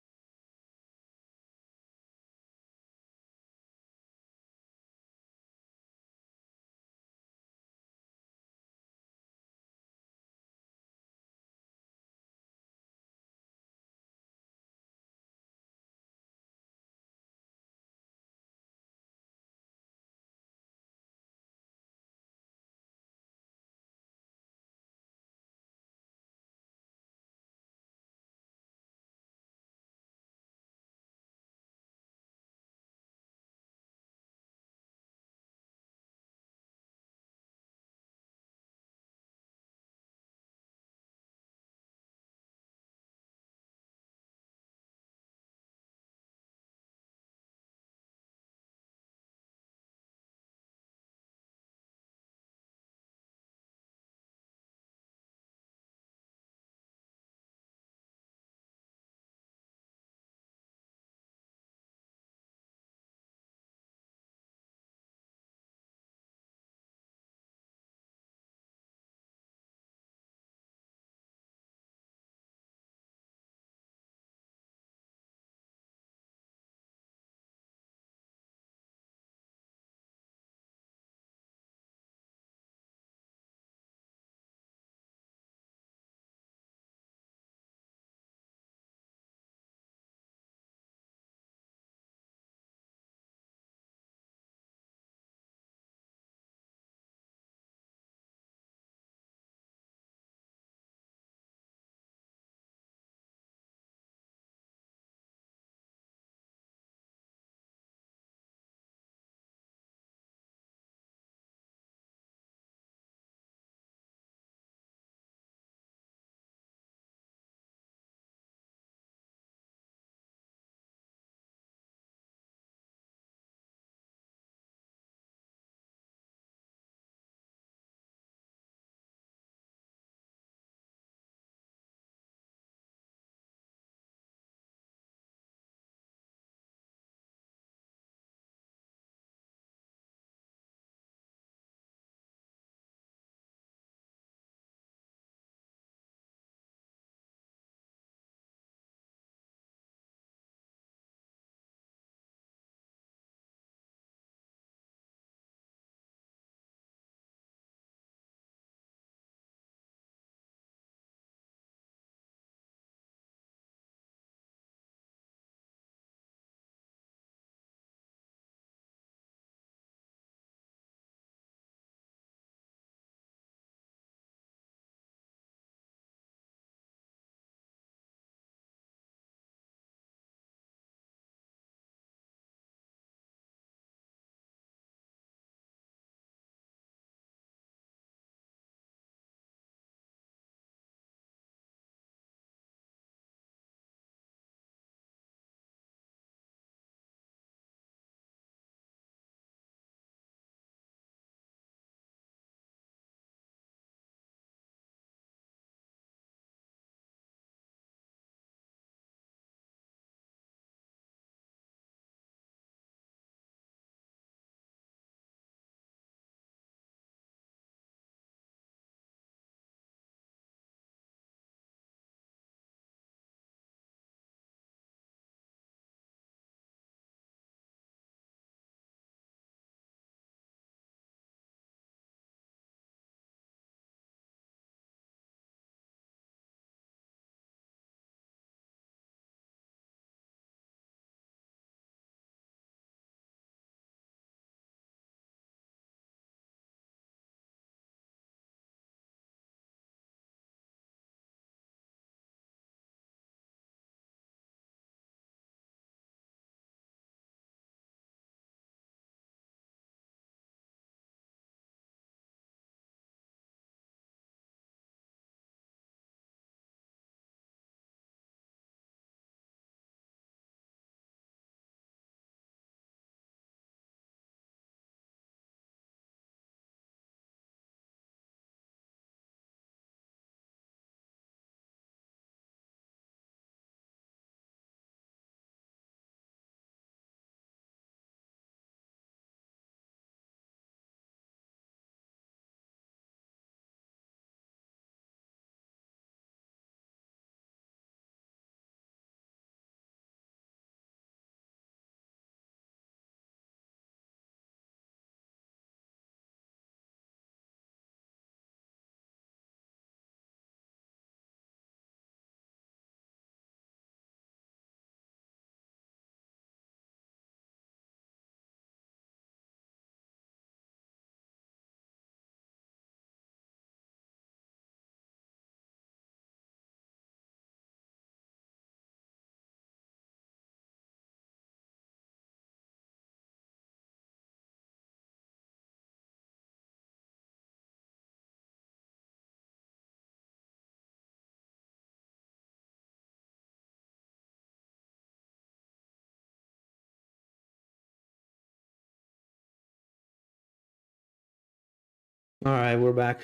All right, we're back.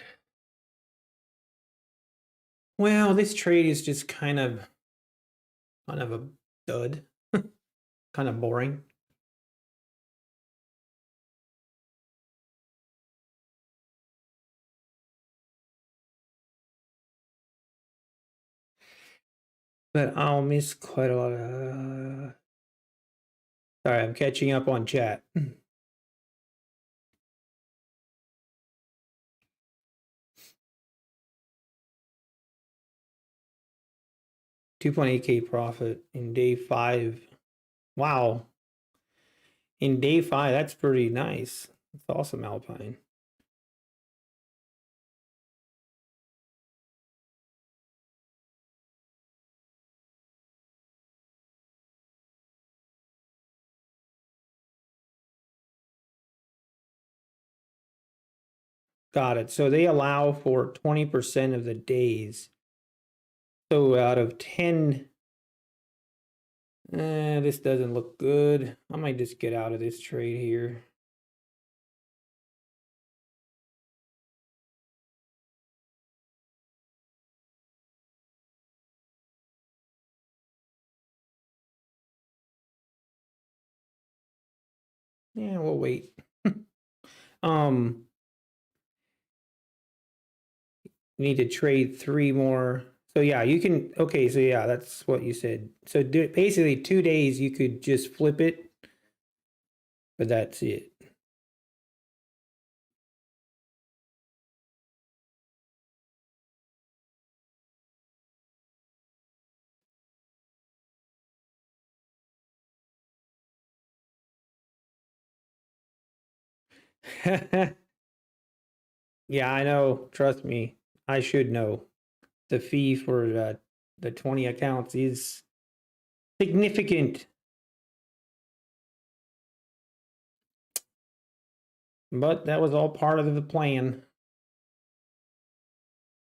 Well, this trade is just kind of a dud, kind of boring. But I'll miss quite a lot of. Sorry, I'm catching up on chat. 2.8K profit in day 5. Wow. In day 5, that's pretty nice. That's awesome, Alpine. Got it. So they allow for 20% of the days. So out of 10, this doesn't look good. I might just get out of this trade here. Yeah, we'll wait. um, need to trade 3 more. So yeah, you can. Okay, so yeah, that's what you said. So basically 2 days you could just flip it, but that's it. Yeah, I know. Trust me, I should know. The fee for the 20 accounts is significant. But that was all part of the plan.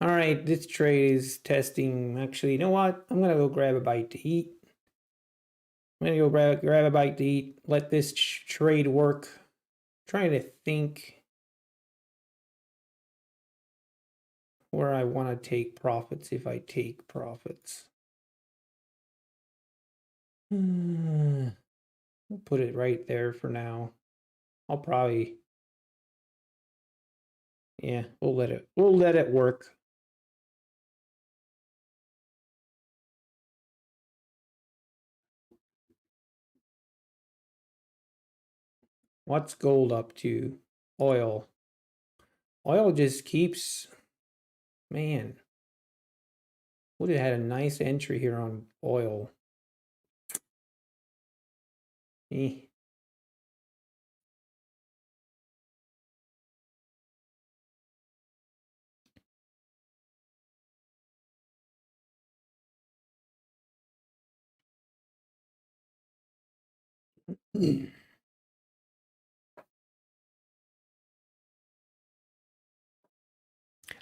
All right, this trade is testing. Actually, you know what? I'm gonna go grab a bite to eat. I'm gonna go grab a bite to eat. Let this trade work. Trying to think where I want to take profits if I take profits. We'll put it right there for now. I'll probably, yeah, we'll let it work. What's gold up to? Oil. Oil just keeps, man. Would have had a nice entry here on oil. Eh.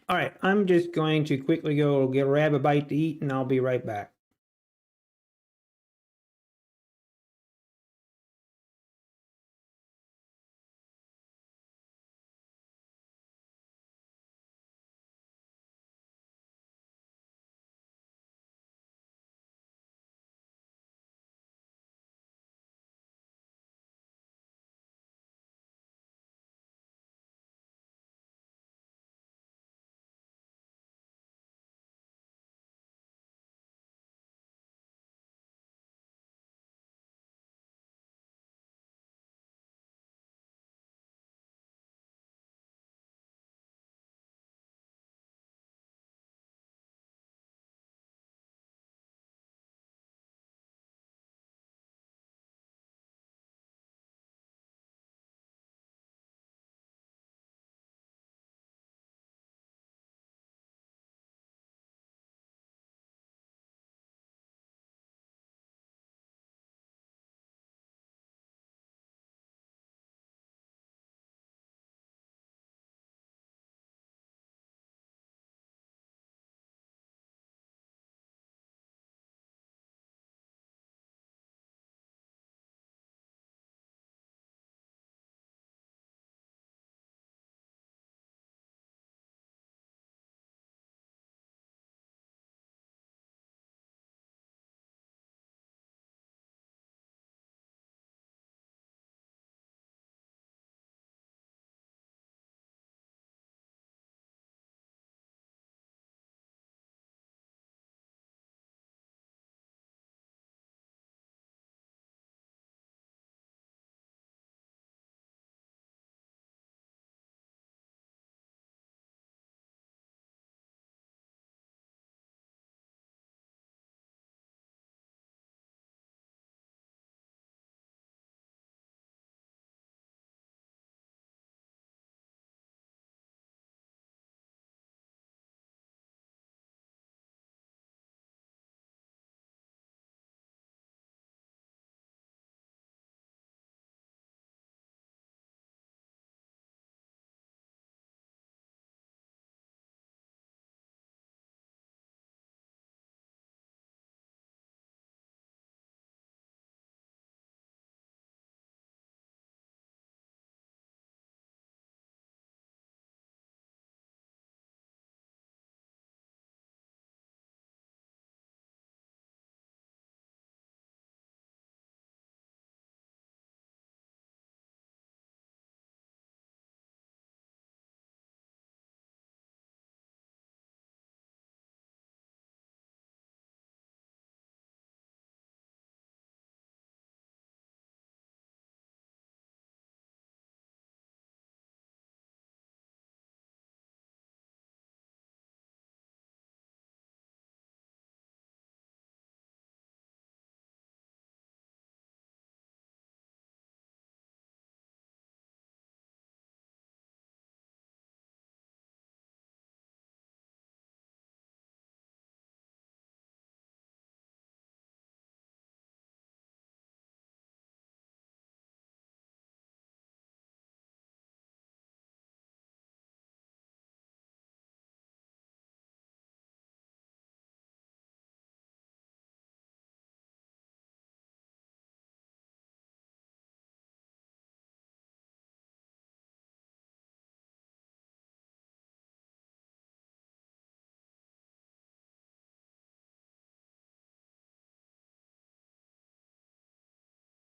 All right, I'm just going to quickly go grab a bite to eat and I'll be right back.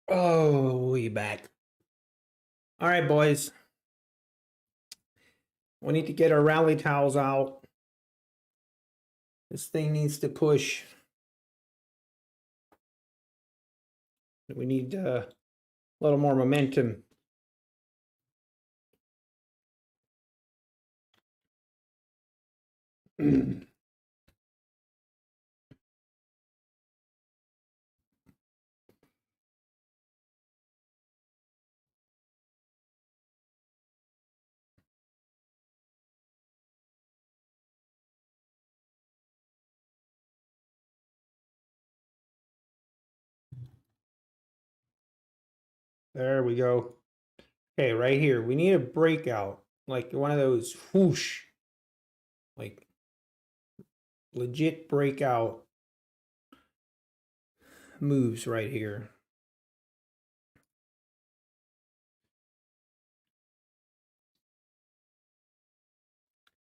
Oh, we back. All right, boys. We need to get our rally towels out. This thing needs to push. We need a little more momentum. There we go. Okay, right here. We need a breakout. Like one of those whoosh. Like legit breakout moves right here.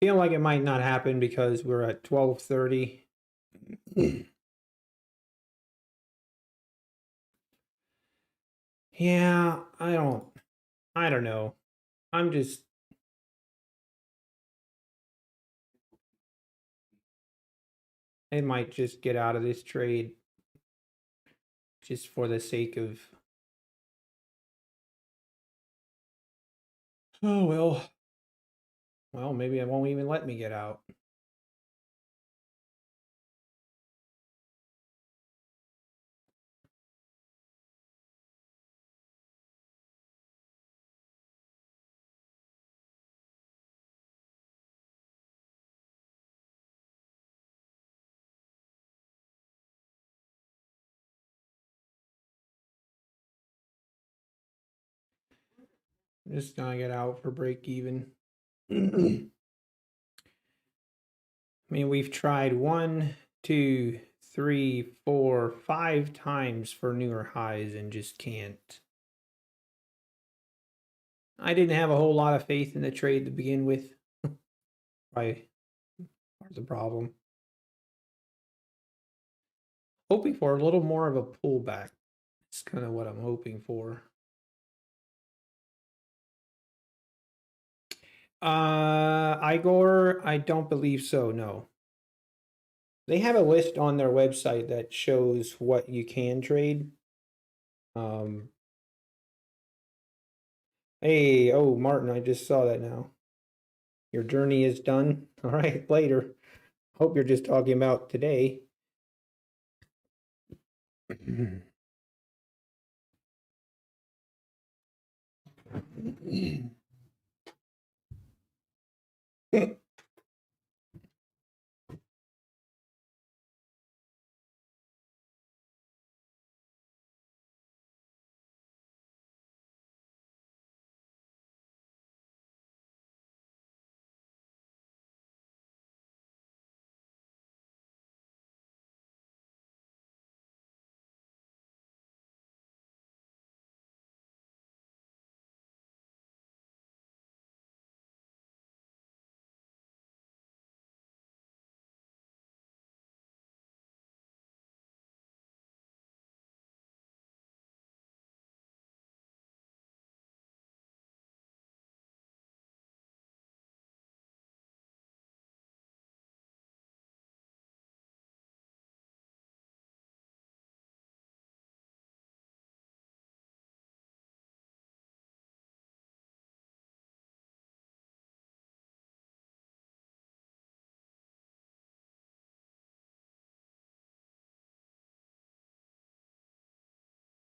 Feel like it might not happen because we're at 12:30. Yeah, I don't know. I'm just I might just get out of this trade just for the sake of oh well maybe it won't even let me get out. I'm just gonna get out for break even. I mean, we've tried 1, 2, 3, 4, 5 times for newer highs and just can't. I didn't have a whole lot of faith in the trade to begin with. Probably part of the problem. Hoping for a little more of a pullback. It's kind of what I'm hoping for. Igor, I don't believe so, no. They have a list on their website that shows what you can trade. Hey, oh, Martin, I just saw that now. Your journey is done. All right, later. Hope you're just talking about today.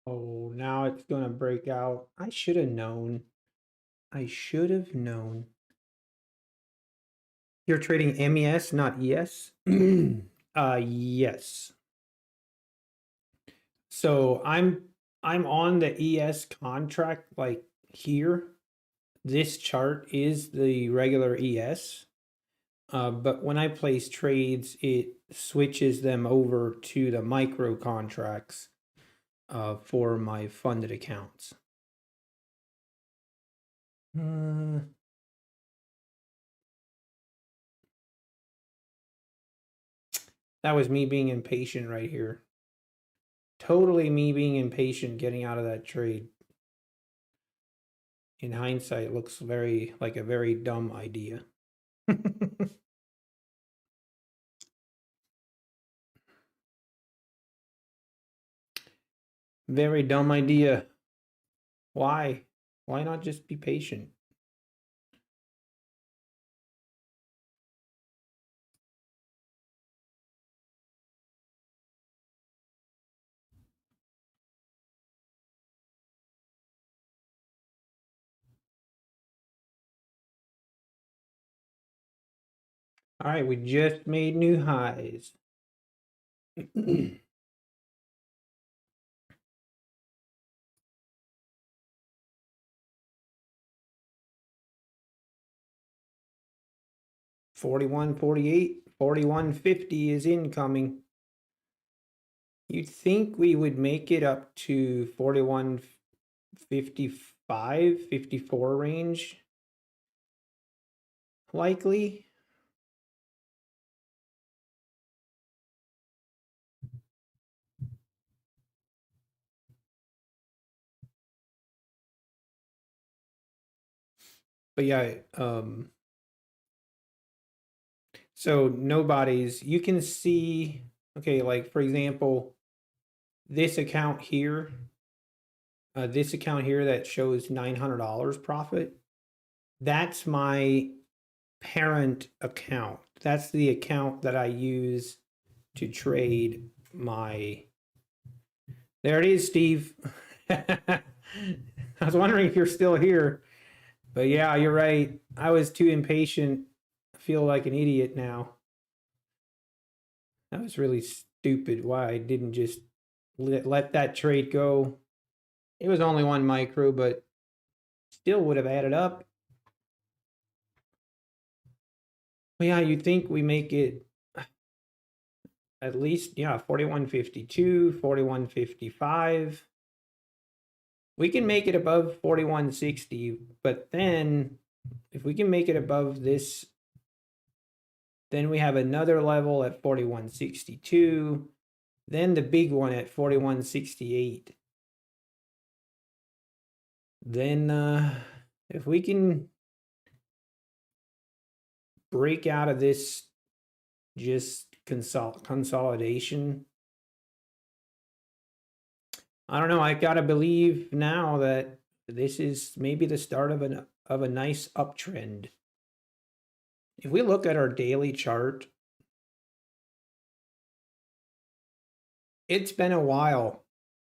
Oh, now it's gonna break out. I should have known. I should have known. You're trading MES, not ES? Yes. So I'm on the ES contract like here. This chart is the regular ES. But when I place trades, it switches them over to the micro contracts for my funded accounts. That was me being impatient right here. totally me being impatient getting out of that trade. In hindsight, it looks very like a very dumb idea. Very dumb idea. Why? Why not just be patient? All right, we just made new highs. 41.48, 41.50 is incoming. You'd think we would make it up to 41.55, 54 range. Likely. But yeah, so nobody's, you can see, okay, like for example, this account here that shows $900 profit, that's my parent account. That's the account that I use to trade my. There it is, Steve. I was wondering if you're still here. But yeah, you're right. I was too impatient. I feel like an idiot now. That was really stupid. Why I didn't just let that trade go. It was only one micro, but still would have added up. Well, yeah, you'd think we make it at least, yeah, 41.52, 41.55. We can make it above 41.60, but then if we can make it above this, then we have another level at 41.62, then the big one at 41.68. Then if we can break out of this just consolidation, I don't know, I gotta believe now that this is maybe the start of a nice uptrend. If we look at our daily chart, it's been a while.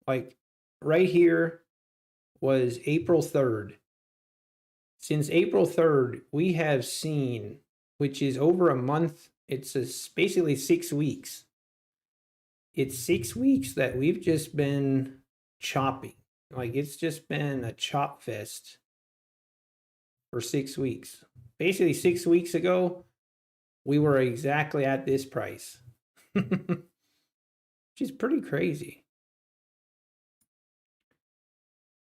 Like right here was April 3rd. Since April 3rd, we have seen, which is over a month, it's basically 6 weeks. It's 6 weeks that we've just been chopping. Like it's just been a chop fest for 6 weeks. Basically 6 weeks ago, we were exactly at this price, which is pretty crazy.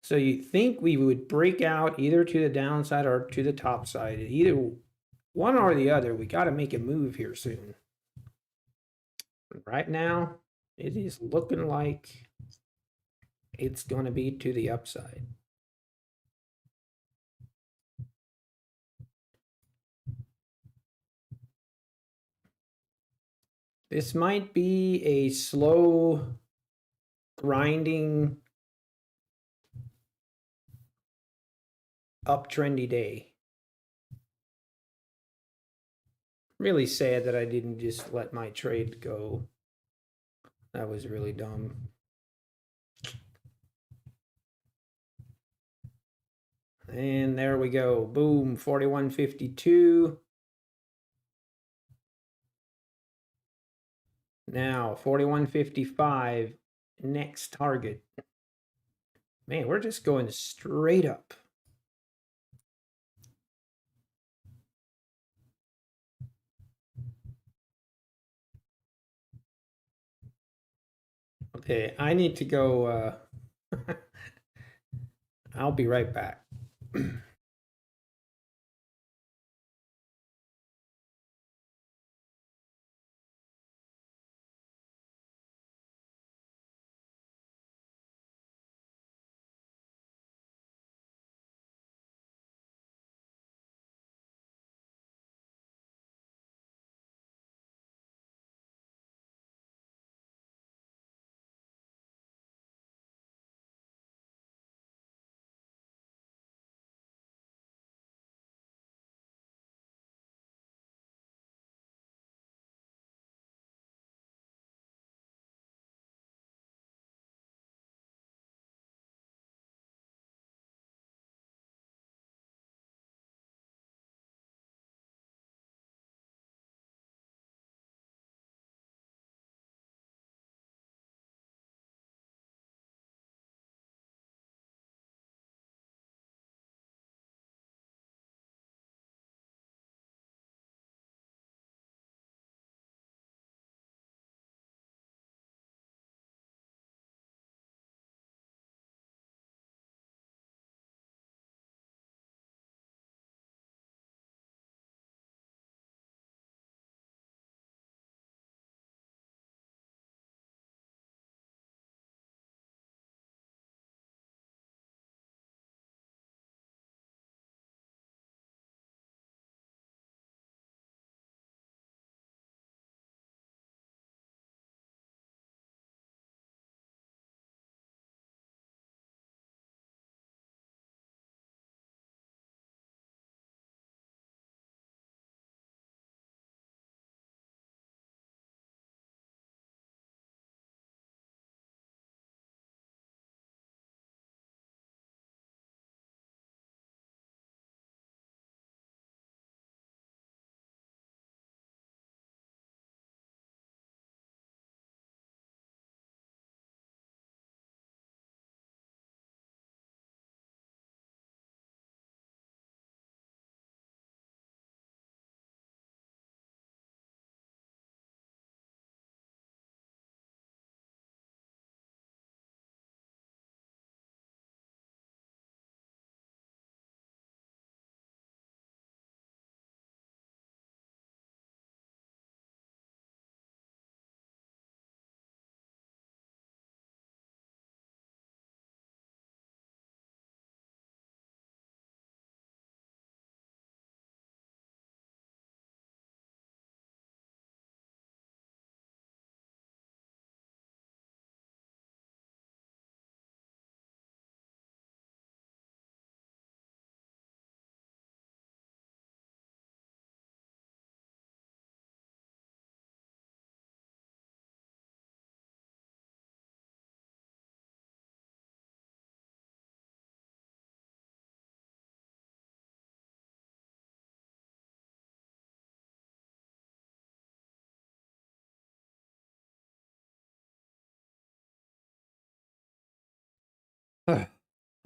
So you think we would break out either to the downside or to the top side, either one or the other. We got to make a move here soon. Right now, it is looking like it's going to be to the upside. This might be a slow grinding uptrendy day. Really sad that I didn't just let my trade go. That was really dumb. And there we go. Boom, 41.52. Now 41.55, next target. Man, we're just going straight up. Okay, I need to go. I'll be right back.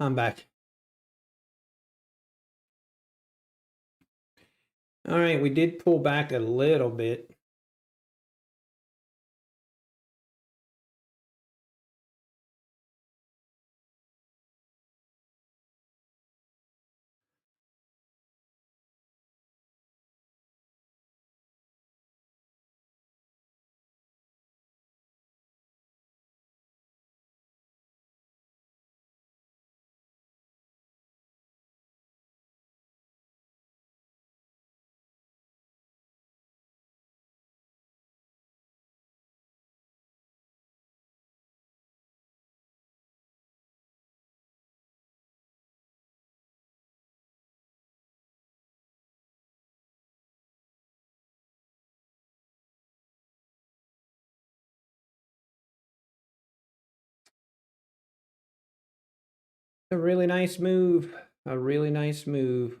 I'm back. All right, we did pull back a little bit. A really nice move. A really nice move.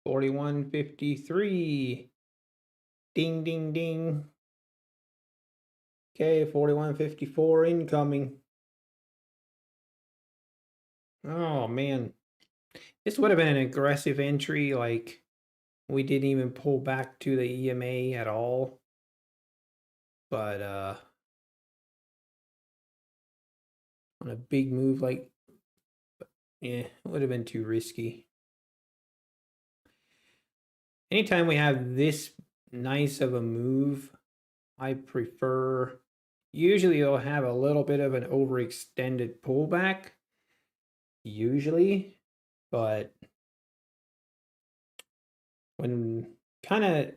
$41.53. Ding, ding, ding. Okay, $41.54 incoming. Oh, man. This would have been an aggressive entry. Like, we didn't even pull back to the EMA at all. But, on a big move like, yeah, it would have been too risky. Anytime we have this nice of a move, I prefer, usually you'll have a little bit of an overextended pullback, usually, but when kind of,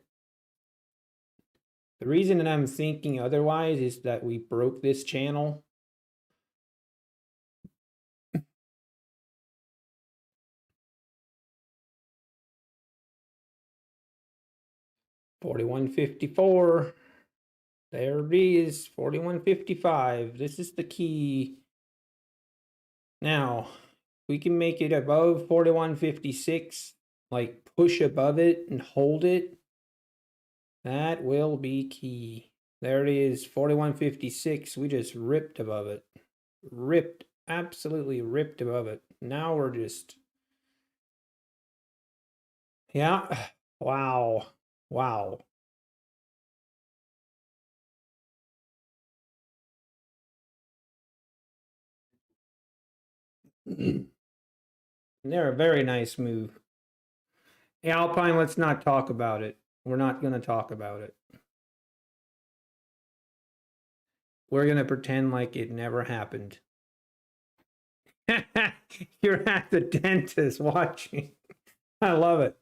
the reason that I'm thinking otherwise is that we broke this channel. $41.54. There it is, $41.55. This is the key. Now, we can make it above 41.56, like push above it and hold it. That will be key. There it is, 41.56. We just ripped above it. Ripped, absolutely ripped above it. Now we're just, yeah, wow, wow. They're a very nice move. Hey, Alpine, let's not talk about it. We're not going to talk about it. We're going to pretend like it never happened. You're at the dentist watching. I love it.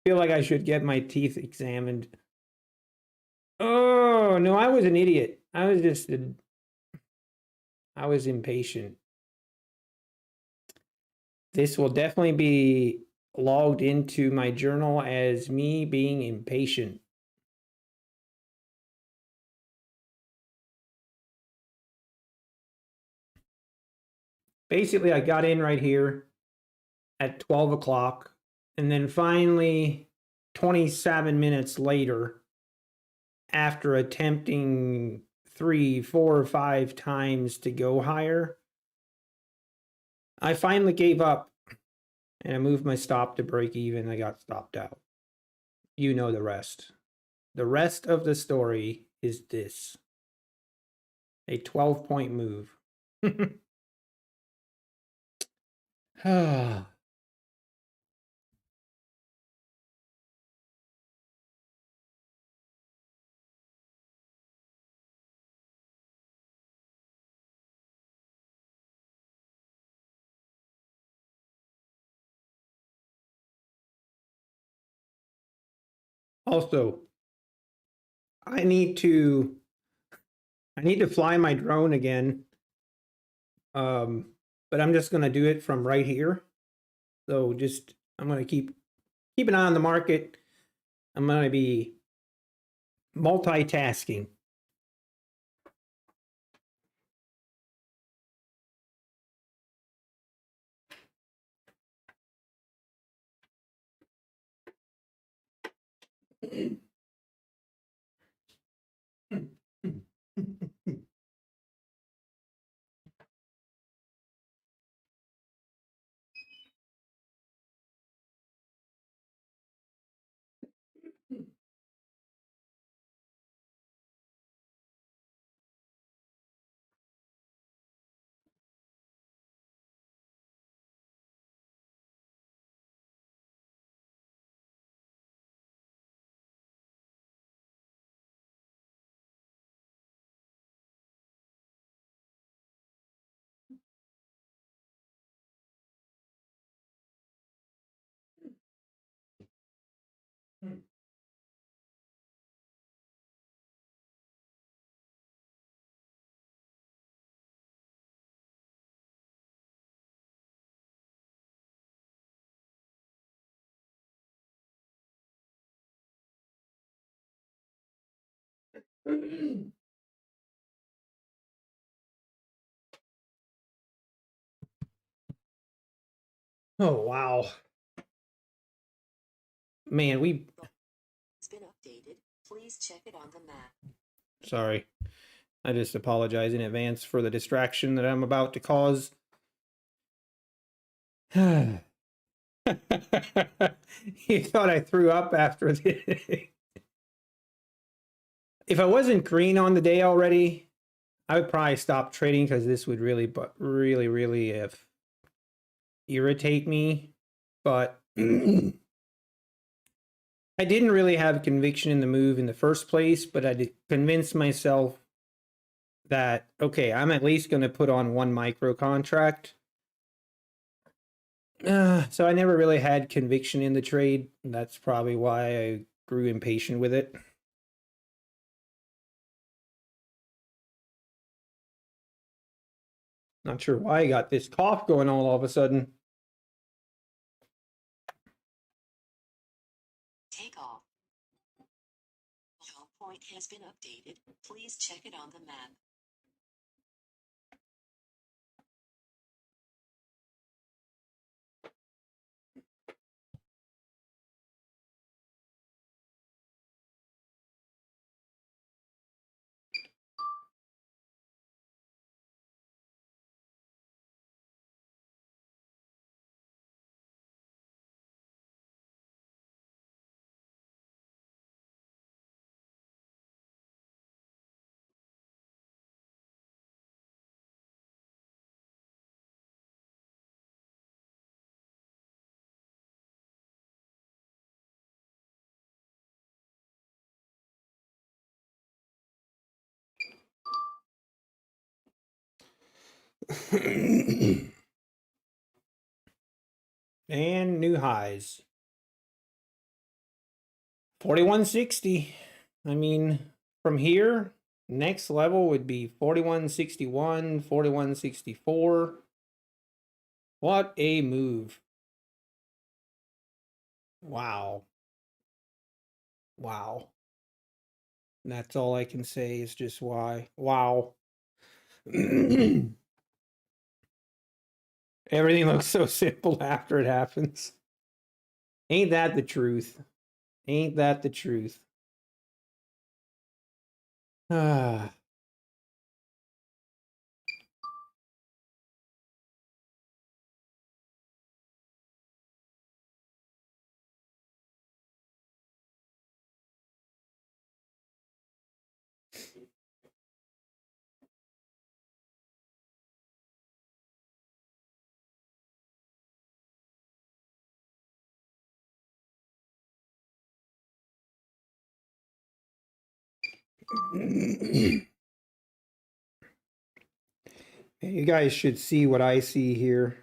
Feel like I should get my teeth examined. Oh, no, I was an idiot. I was impatient. This will definitely be logged into my journal as me being impatient. Basically, I got in right here at 12 o'clock, and then finally 27 minutes later, after attempting 3, 4, or 5 times to go higher, I finally gave up and I moved my stop to break even. I got stopped out. You know the rest. The rest of the story is this: a 12-point move. Also, I need to fly my drone again. But I'm just gonna do it from right here. So just I'm gonna keep an eye on the market. I'm gonna be multitasking. Oh wow. Man, It's been updated. Please check it on the map. sorry. I just apologize in advance for the distraction that I'm about to cause. You thought I threw up after the If I wasn't green on the day already, I would probably stop trading because this would really, but really irritate me. But I didn't really have conviction in the move in the first place, but I did convince myself that, okay, I'm at least going to put on one micro contract. So I never really had conviction in the trade. That's probably why I grew impatient with it. Not sure why I got this cough going on all of a sudden. Take off. Home point has been updated. Please check it on the map. And new highs. 4160. I mean, from here, next level would be 4161, 4164. What a move. Wow. Wow. And that's all I can say is just why. Wow. Everything looks so simple after it happens. Ain't that the truth? Ain't that the truth? Ah. You guys should see what I see here.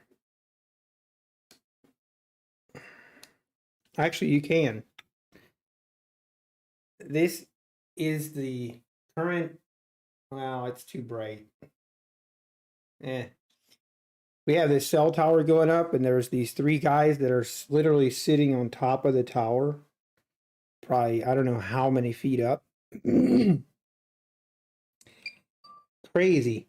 Actually, you can. this is the current. Wow, it's too bright. We have this cell tower going up, and there's these three guys that are literally sitting on top of the tower. Probably, I don't know how many feet up. Crazy.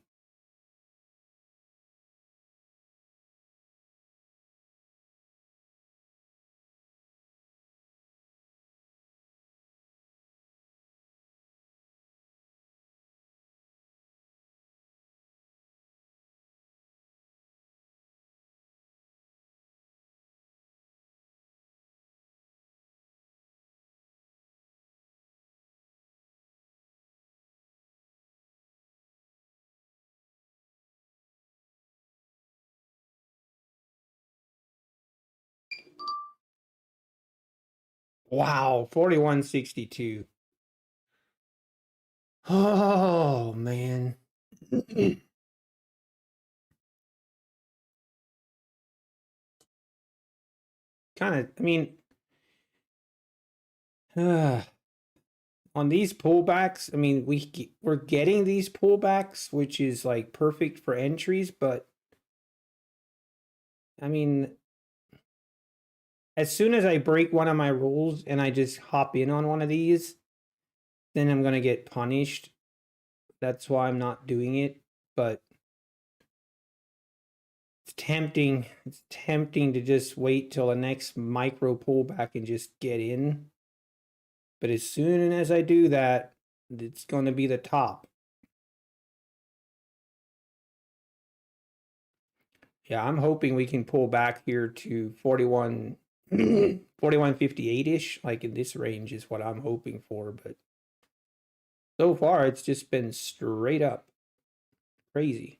Wow, 4162. Oh man. Kind of, I mean, on these pullbacks, I mean, we're getting these pullbacks, which is like perfect for entries, but I mean, as soon as I break one of my rules and I just hop in on one of these, then I'm gonna get punished. That's why I'm not doing it, but it's tempting. It's tempting to just wait till the next micro pullback and just get in. But as soon as I do that, it's going to be the top. Yeah, I'm hoping we can pull back here to 41 4158-ish, like in this range is what I'm hoping for, but so far it's just been straight up crazy.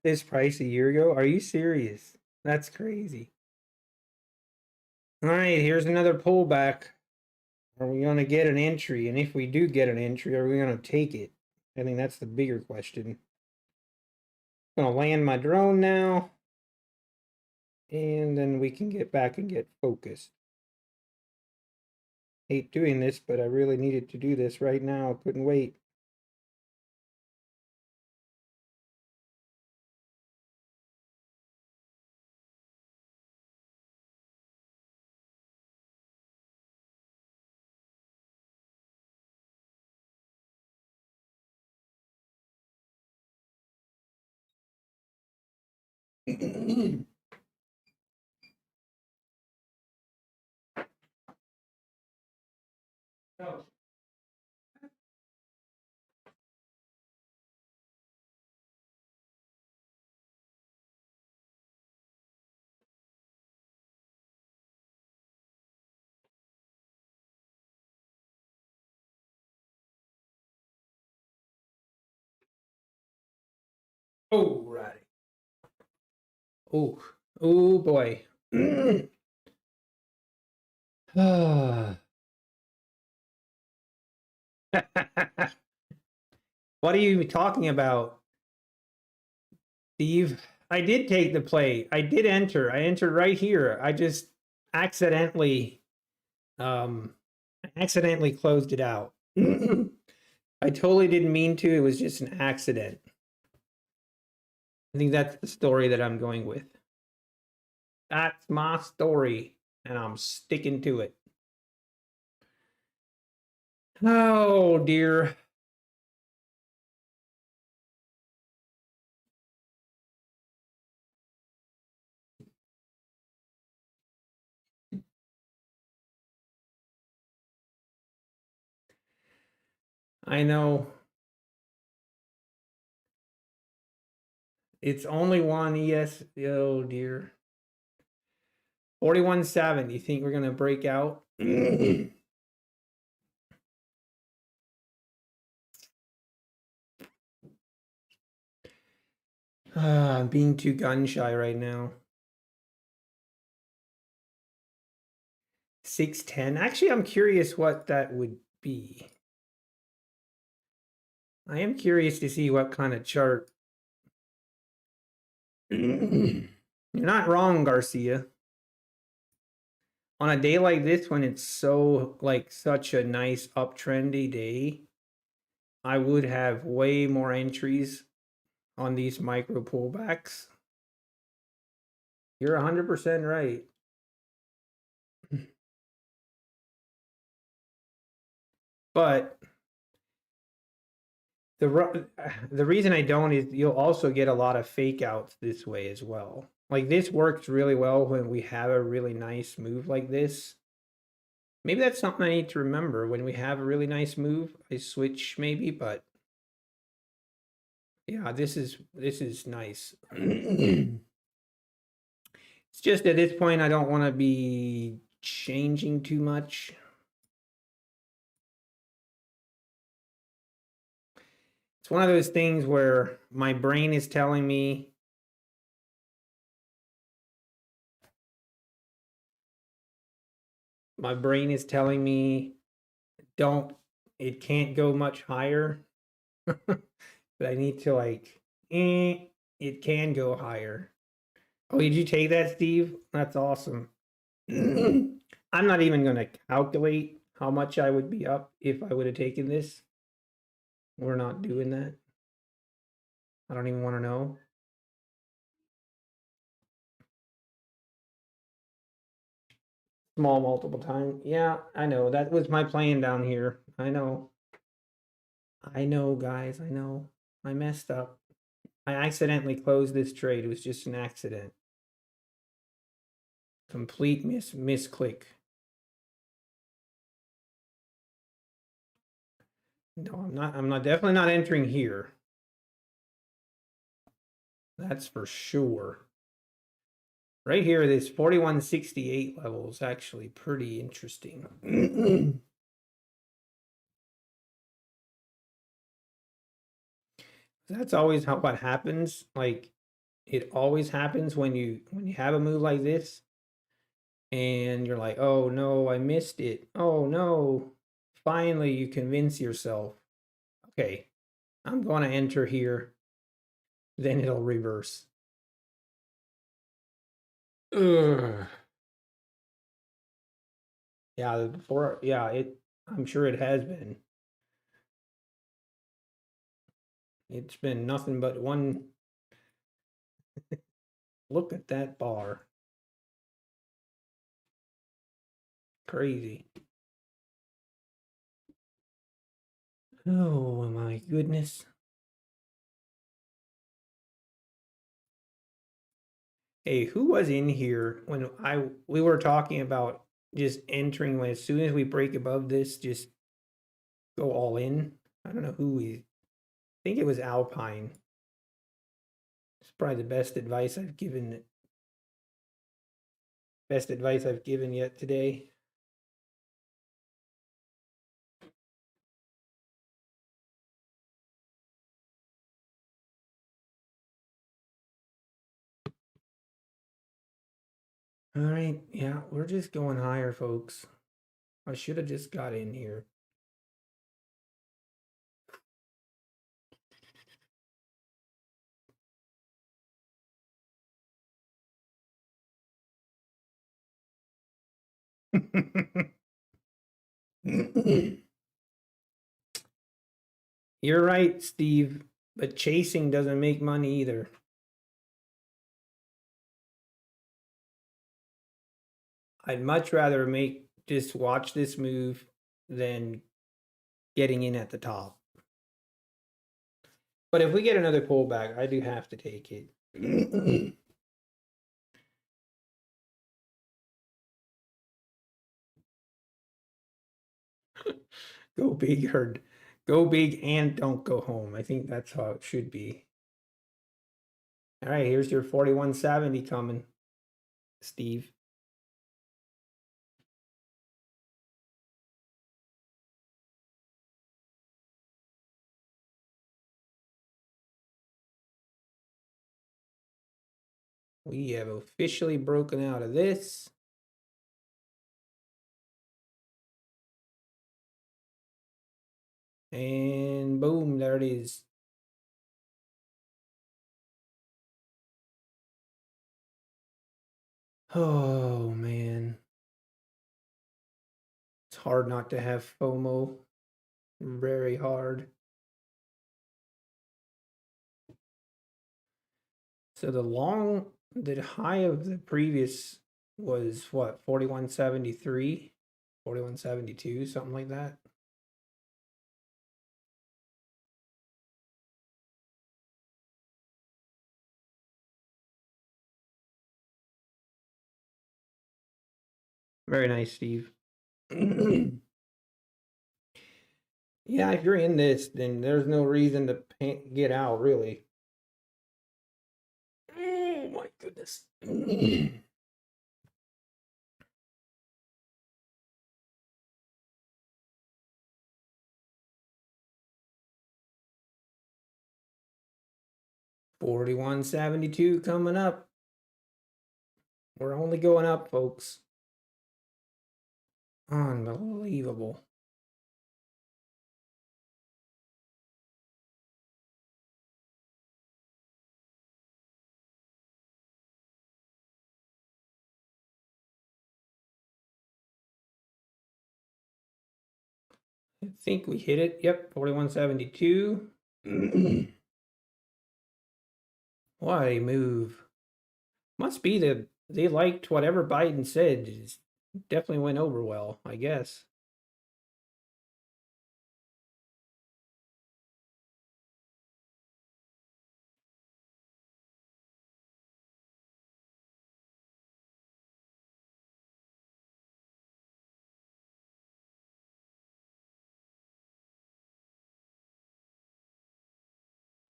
This price a year ago? Are you serious? That's crazy. All right, here's another pullback. Are we going to get an entry? And if we do get an entry, are we going to take it? I think that's the bigger question. I'm going to land my drone now. And then we can get back and get focused. Hate doing this, but I really needed to do this right now. I couldn't wait. Oh. Oh, right. Oh, oh boy. What are you talking about, Steve? I did take the play. I did enter. I entered right here. I just accidentally closed it out. I totally didn't mean to. It was just an accident. I think that's the story that I'm going with. That's my story, and I'm sticking to it. Oh, dear. I know. It's only one ES. Oh, dear. 41.7. You think we're going to break out? I'm being too gun shy right now. 610. Actually, I'm curious what that would be. I am curious to see what kind of chart. You're not wrong, Garcia. On a day like this, when it's so like such a nice uptrendy day, I would have way more entries on these micro pullbacks. You're 100% right. But the reason I don't is you'll also get a lot of fake outs this way as well. Like this works really well when we have a really nice move like this. Maybe that's something I need to remember when we have a really nice move. I switch maybe, but yeah, this is nice. It's just at this point I don't want to be changing too much. It's one of those things where my brain is telling me it can't go much higher. But I need to like, it can go higher. Oh, did you take that, Steve? That's awesome. I'm not even going to calculate how much I would be up if I would have taken this. We're not doing that. I don't even want to know. Small multiple time. Yeah, I know. That was my plan down here. I know. I know, guys. I know. I messed up. I accidentally closed this trade. It was just an accident. Complete misclick. No, I'm not definitely not entering here. That's for sure. Right here, this 41.68 level is actually pretty interesting. That's always what happens. Like it always happens when you have a move like this and you're like, oh no, I missed it. Oh no. Finally, you convince yourself, okay, I'm going to enter here. Then it'll reverse. Ugh. Yeah, before, yeah, I'm sure it has been. It's been nothing but one. Look at that bar. Crazy. Oh my goodness. Hey, who was in here when we were talking about just entering when as soon as we break above this, just go all in? I don't know who I think it was Alpine. It's probably the best advice I've given. Best advice I've given yet today. All right, yeah, we're just going higher, folks. I should have just got in here. You're right, Steve, but chasing doesn't make money either. I'd much rather just watch this move than getting in at the top. But if we get another pullback, I do have to take it. Go big or go big and don't go home. I think that's how it should be. All right, here's your 4170 coming, Steve. We have officially broken out of this. And boom, there it is. Oh, man. It's hard not to have FOMO. Very hard. So the high of the previous was what, 4173, 4172, something like that. Very nice, Steve. Yeah, if you're in this, then there's no reason to get out, really. Oh my goodness. 4172 coming up. We're only going up, folks. Unbelievable. I think we hit it. Yep, 4172. What a move. Must be they liked whatever Biden said. It definitely went over well, I guess.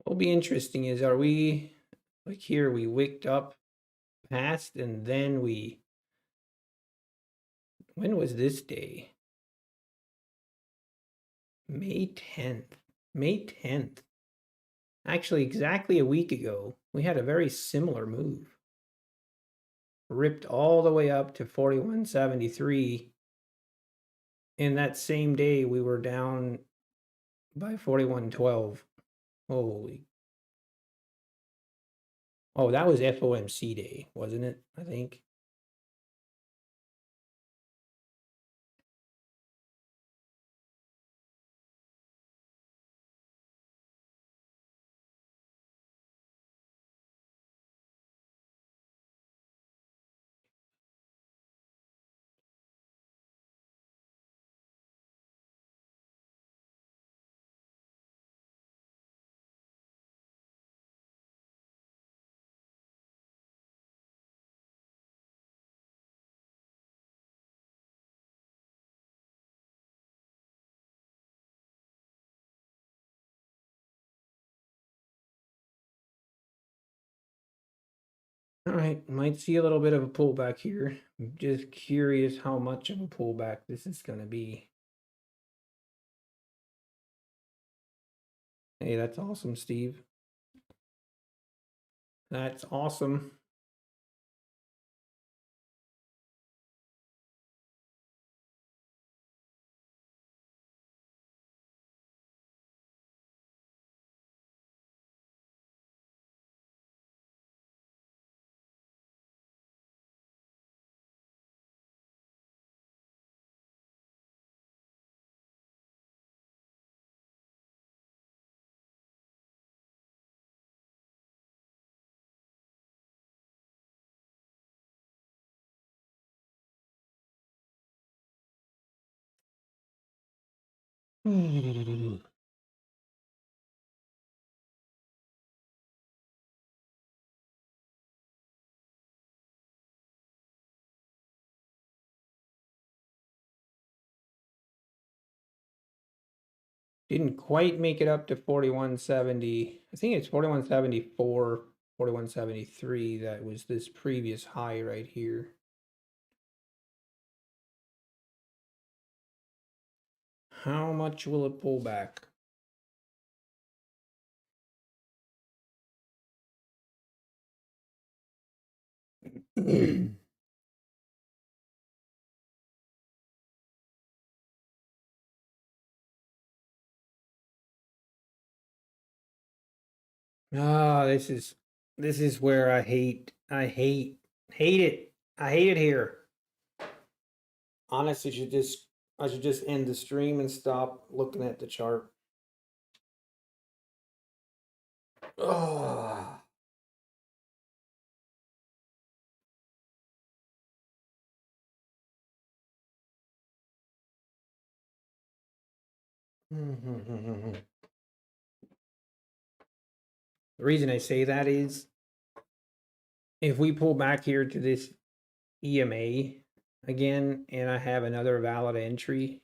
What'll be interesting is, are we, like here, we wicked up past and then when was this day? May 10th. May 10th. Actually, exactly a week ago, we had a very similar move. Ripped all the way up to 41.73. And that same day, we were down by 41.12. Holy. Oh, that was FOMC day, wasn't it? I think. All right, might see a little bit of a pullback here. I'm just curious how much of a pullback this is going to be. Hey, that's awesome, Steve. That's awesome. Didn't quite make it up to 41.70. I think it's 41.74, 41.73. That was this previous high right here. How much will it pull back? Ah, this is where I hate it. I hate it here. Honestly, I should just end the stream and stop looking at the chart. Oh. The reason I say that is if we pull back here to this EMA again and I have another valid entry,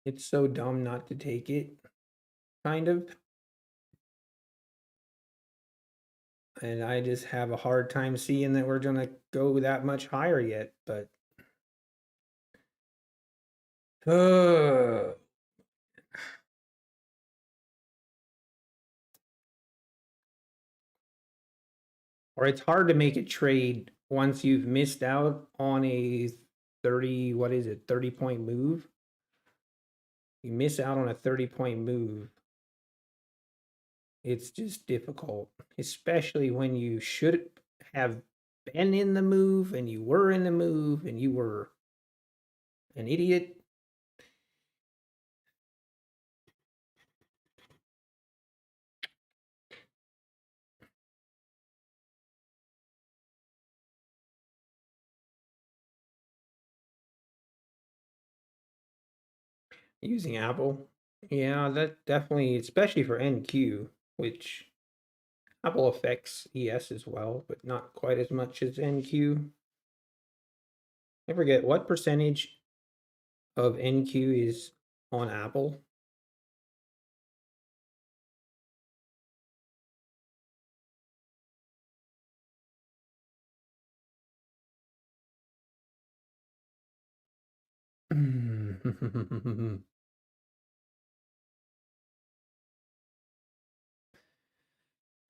it's so dumb not to take it, kind of. And I just have a hard time seeing that we're gonna go that much higher yet, but uh, or it's hard to make a trade once you've missed out on a 30, what is it, 30-point move. You miss out on a 30-point move, it's just difficult, especially when you should have been in the move and you were in the move and you were an idiot. Using Apple, yeah, that definitely, especially for NQ, which Apple affects ES as well, but not quite as much as NQ. I forget what percentage of NQ is on Apple.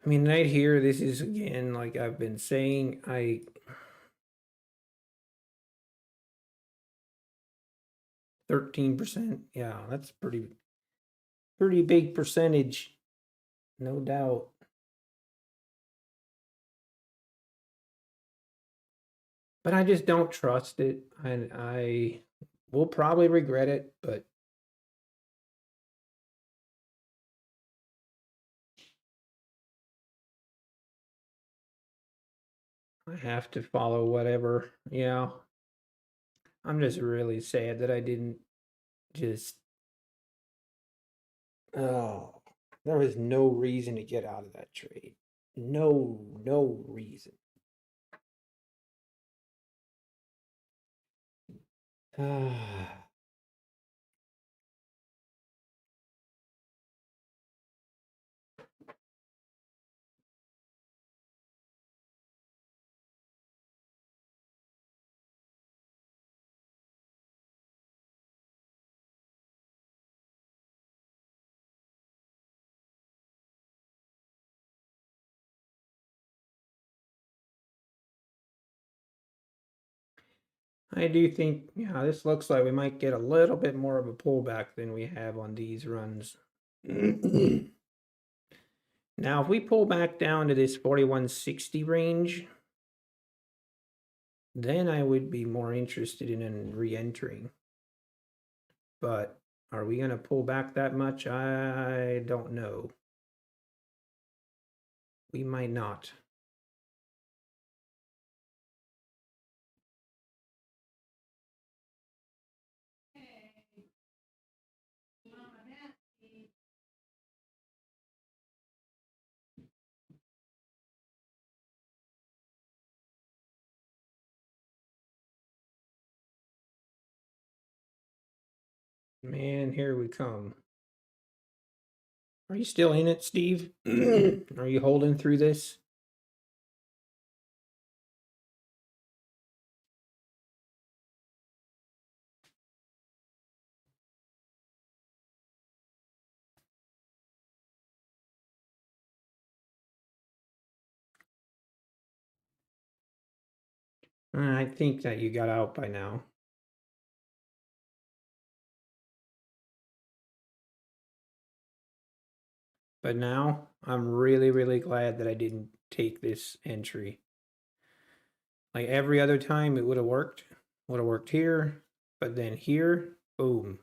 I mean, right here, this is again, like I've been saying, 13%. Yeah, that's pretty big percentage, no doubt. But I just don't trust it. And I will probably regret it, but I have to follow whatever. Yeah. I'm just really sad that I didn't just oh, there was no reason to get out of that trade. No reason. Ah. I do think, yeah, this looks like we might get a little bit more of a pullback than we have on these runs. Now, if we pull back down to this 4160 range, then I would be more interested in re-entering. But are we going to pull back that much? I don't know. We might not. Man, here we come. Are you still in it, Steve? Are you holding through this? I think that you got out by now. But now I'm really glad that I didn't take this entry. Like every other time it would have worked here, but then here, boom.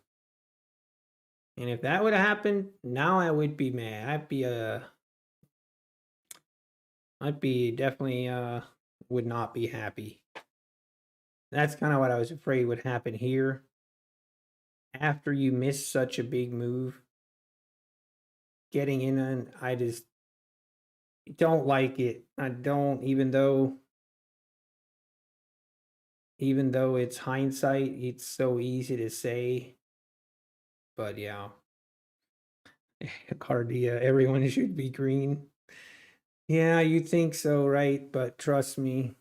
And if that would have happened, now I would be mad. I'd be definitely would not be happy. That's kind of what I was afraid would happen here. After you miss such a big move, getting in on, I just don't like it. I don't, even though it's hindsight, it's so easy to say. But yeah, Cardia, everyone should be green. Yeah, you think so, right? But trust me,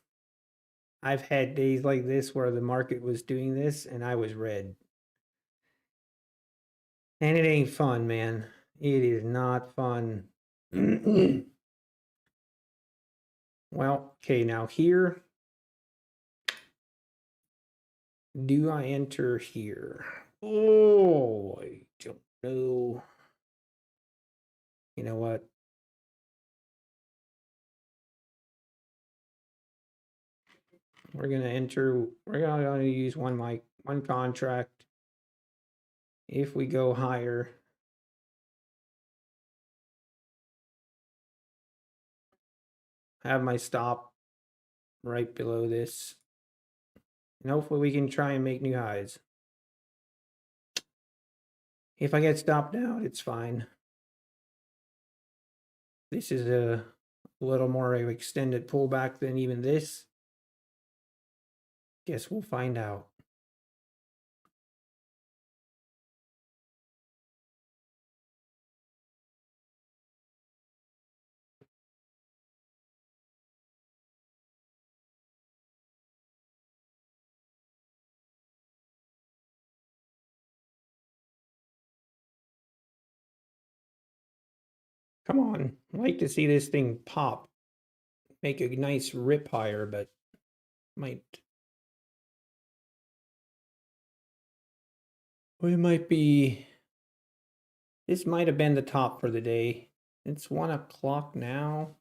I've had days like this where the market was doing this and I was red. And it ain't fun, man. It is not fun. Well, okay, now here, do I enter here? Oh, I don't know. You know what? We're gonna enter. We're gonna use one contract. If we go higher, have my stop right below this, and hopefully we can try and make new highs. If I get stopped out, it's fine. This is a little more of an extended pullback than even this. Guess we'll find out. Come on. I'd like to see this thing pop. Make a nice rip higher, but might. We might be. This might have been the top for the day. It's 1 o'clock now.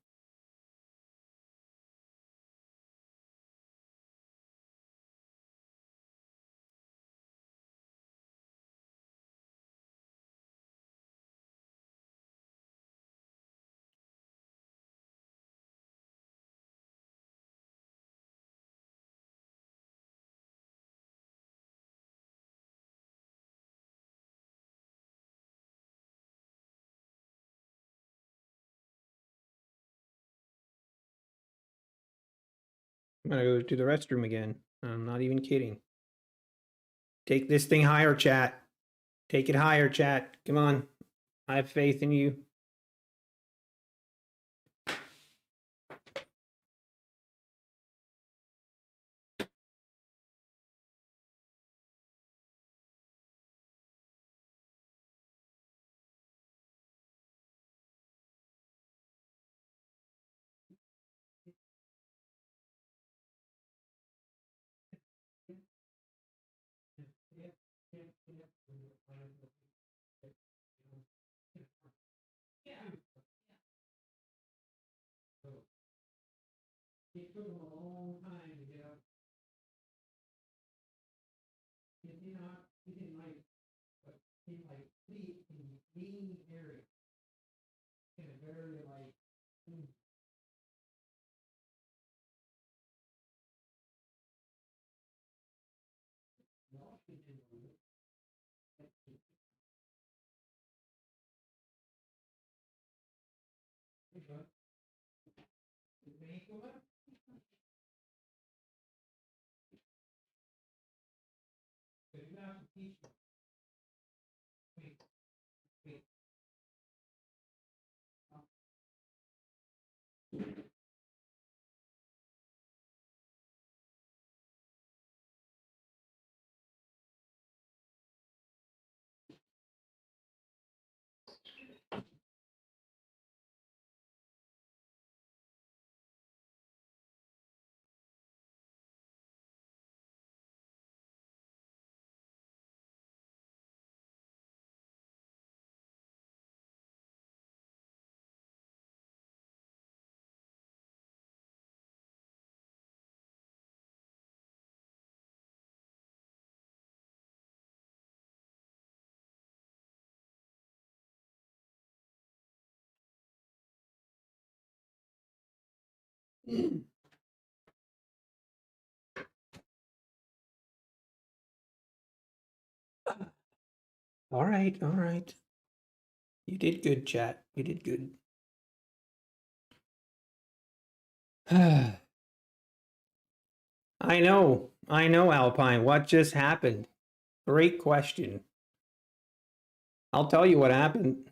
I'm gonna go to the restroom again. I'm not even kidding. Take this thing higher, chat. Take it higher, chat. Come on. I have faith in you. It took them a long time to get up. It didn't like, but in like sleep in lean area. In a very like. All right, all right. You did good, chat. You did good. I know, Alpine. What just happened? Great question. I'll tell you what happened.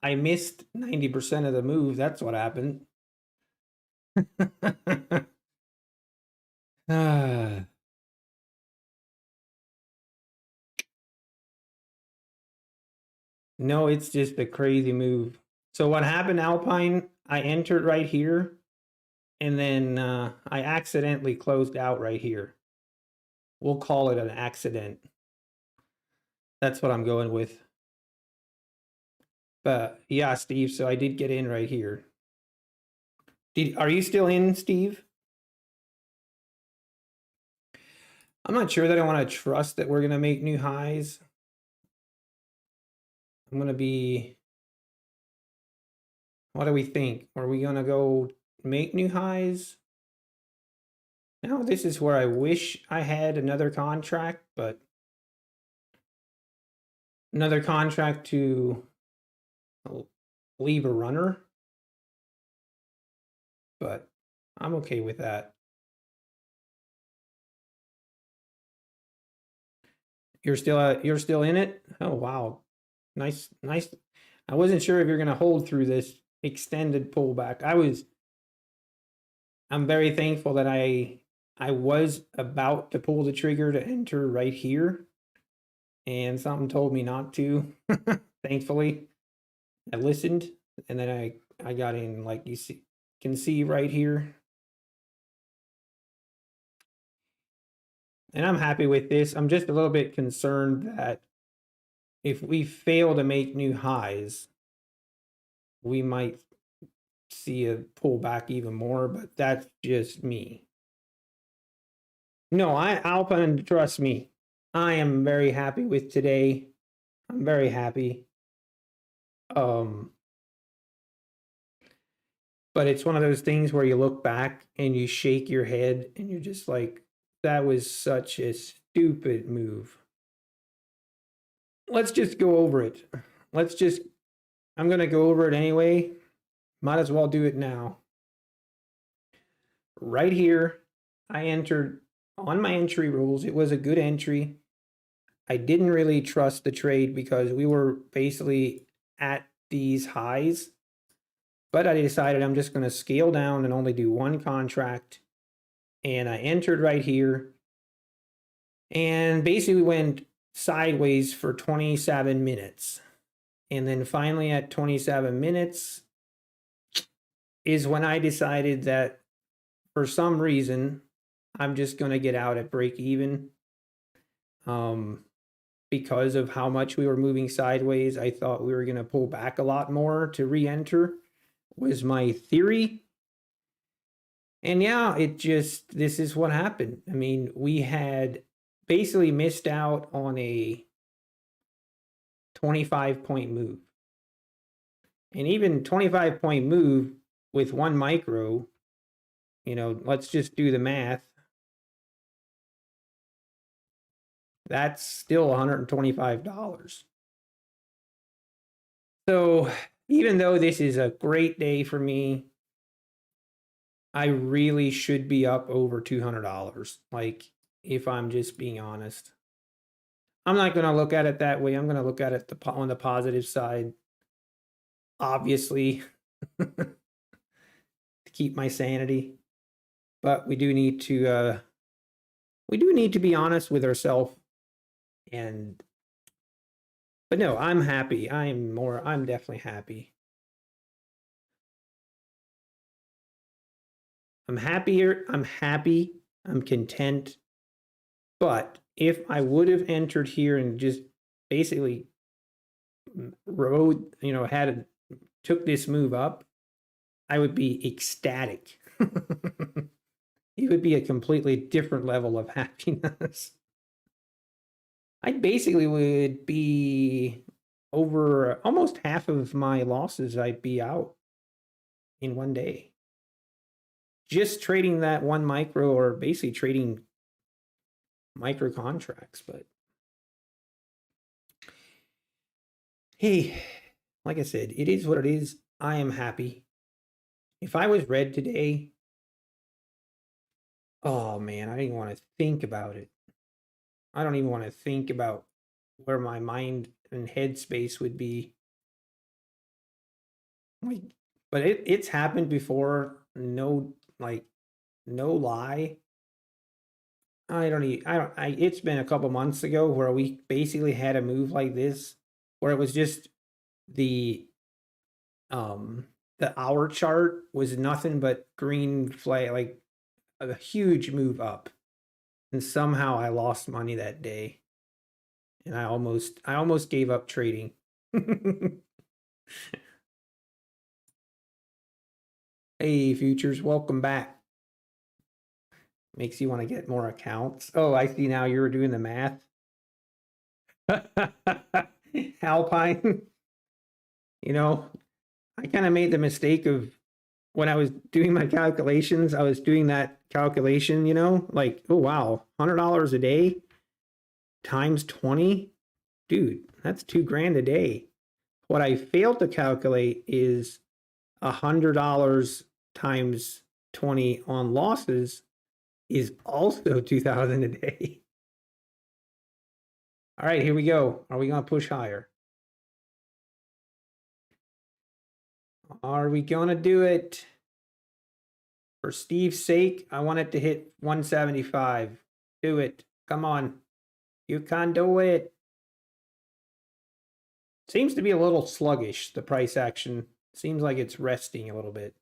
I missed 90% of the move. That's what happened. No, it's just a crazy move. So what happened, Alpine? I entered right here, and then I accidentally closed out right here. We'll call it an accident. That's what I'm going with. But yeah, Steve, so I did get in right here. Are you still in, Steve? I'm not sure that I want to trust that we're going to make new highs. I'm going to be... What do we think? Are we going to go make new highs? Now, this is where I wish I had another contract, but another contract to leave a runner. But I'm okay with that. You're still in it? Oh, wow. Nice. I wasn't sure if you're going to hold through this extended pullback. I'm very thankful that I was about to pull the trigger to enter right here, and something told me not to, thankfully. I listened, and then I got in, like you can see right here. And I'm happy with this. I'm just a little bit concerned that if we fail to make new highs, we might see a pullback even more, but that's just me. No, Alpine, trust me, I am very happy with today. I'm very happy. But it's one of those things where you look back and you shake your head and you're just like, that was such a stupid move. Let's just go over it. I'm going to go over it anyway. Might as well do it now. Right here, I entered on my entry rules. It was a good entry. I didn't really trust the trade because we were basically at these highs. But I decided I'm just going to scale down and only do one contract. And I entered right here. And basically went sideways for 27 minutes. And then finally at 27 minutes is when I decided that for some reason, I'm just going to get out at break even. Because of how much we were moving sideways, I thought we were going to pull back a lot more to re-enter, was my theory. And yeah, this is what happened. I mean, we had basically missed out on a 25-point move. And even 25-point move with one micro, let's just do the math. That's still $125. So even though this is a great day for me, I really should be up over $200. Like, if I'm just being honest. I'm not going to look at it that way. I'm going to look at it on the positive side. Obviously, to keep my sanity. But we do need to be honest with ourselves. But no, I'm happy. I'm definitely happy. I'm happier. I'm happy. I'm content. But if I would have entered here and just basically took this move up, I would be ecstatic. It would be a completely different level of happiness. I basically would be over almost half of my losses. I'd be out in one day. Just trading that one micro, or basically trading micro contracts. But hey, like I said, it is what it is. I am happy. If I was red today, oh man, I didn't want to think about it. I don't even want to think about where my mind and headspace would be. But it's happened before. No lie. It's been a couple months ago where we basically had a move like this, where it was just the hour chart was nothing but green flag, like a huge move up. And somehow I lost money that day. And I almost gave up trading. Hey, futures, welcome back. Makes you want to get more accounts. Oh, I see now you're doing the math. Alpine. I kind of made the mistake of, when I was doing my calculations, I was doing that calculation, like, oh wow, $100 a day times 20. Dude, that's $2,000 a day. What I failed to calculate is $100 times 20 on losses is also 2,000 a day. All right, here we go. Are we going to push higher? Are we going to do it? For Steve's sake, I want it to hit 175. Do it. Come on. You can do it. Seems to be a little sluggish, the price action. Seems like it's resting a little bit.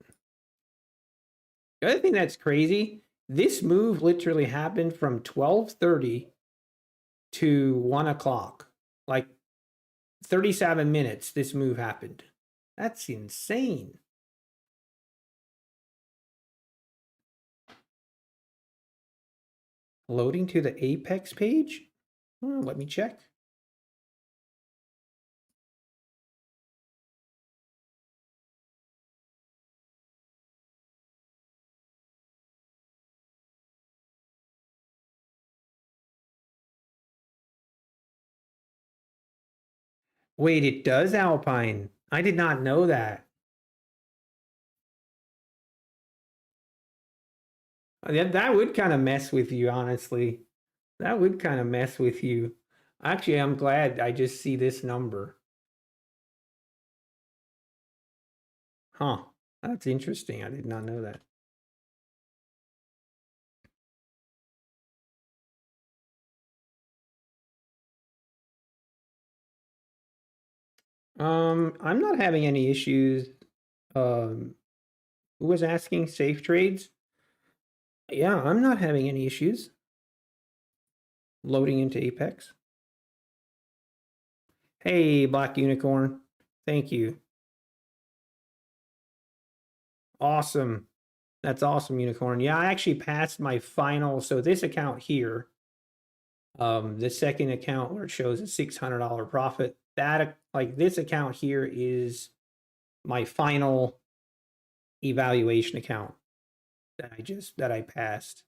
The other thing that's crazy, this move literally happened from 12:30 to 1 o'clock. Like 37 minutes, this move happened. That's insane. Loading to the Apex page? Let me check. Wait, it does Alpine. I did not know that. That would kind of mess with you, honestly. That would kind of mess with you. Actually, I'm glad I just see this number. Huh. That's interesting. I did not know that. I'm not having any issues. Who was asking safe trades? Yeah, I'm not having any issues loading into Apex. Hey, Black Unicorn. Thank you. Awesome. That's awesome, Unicorn. Yeah, I actually passed my final. So this account here, the second account where it shows a $600 profit, that like this account here is my final evaluation account that I passed.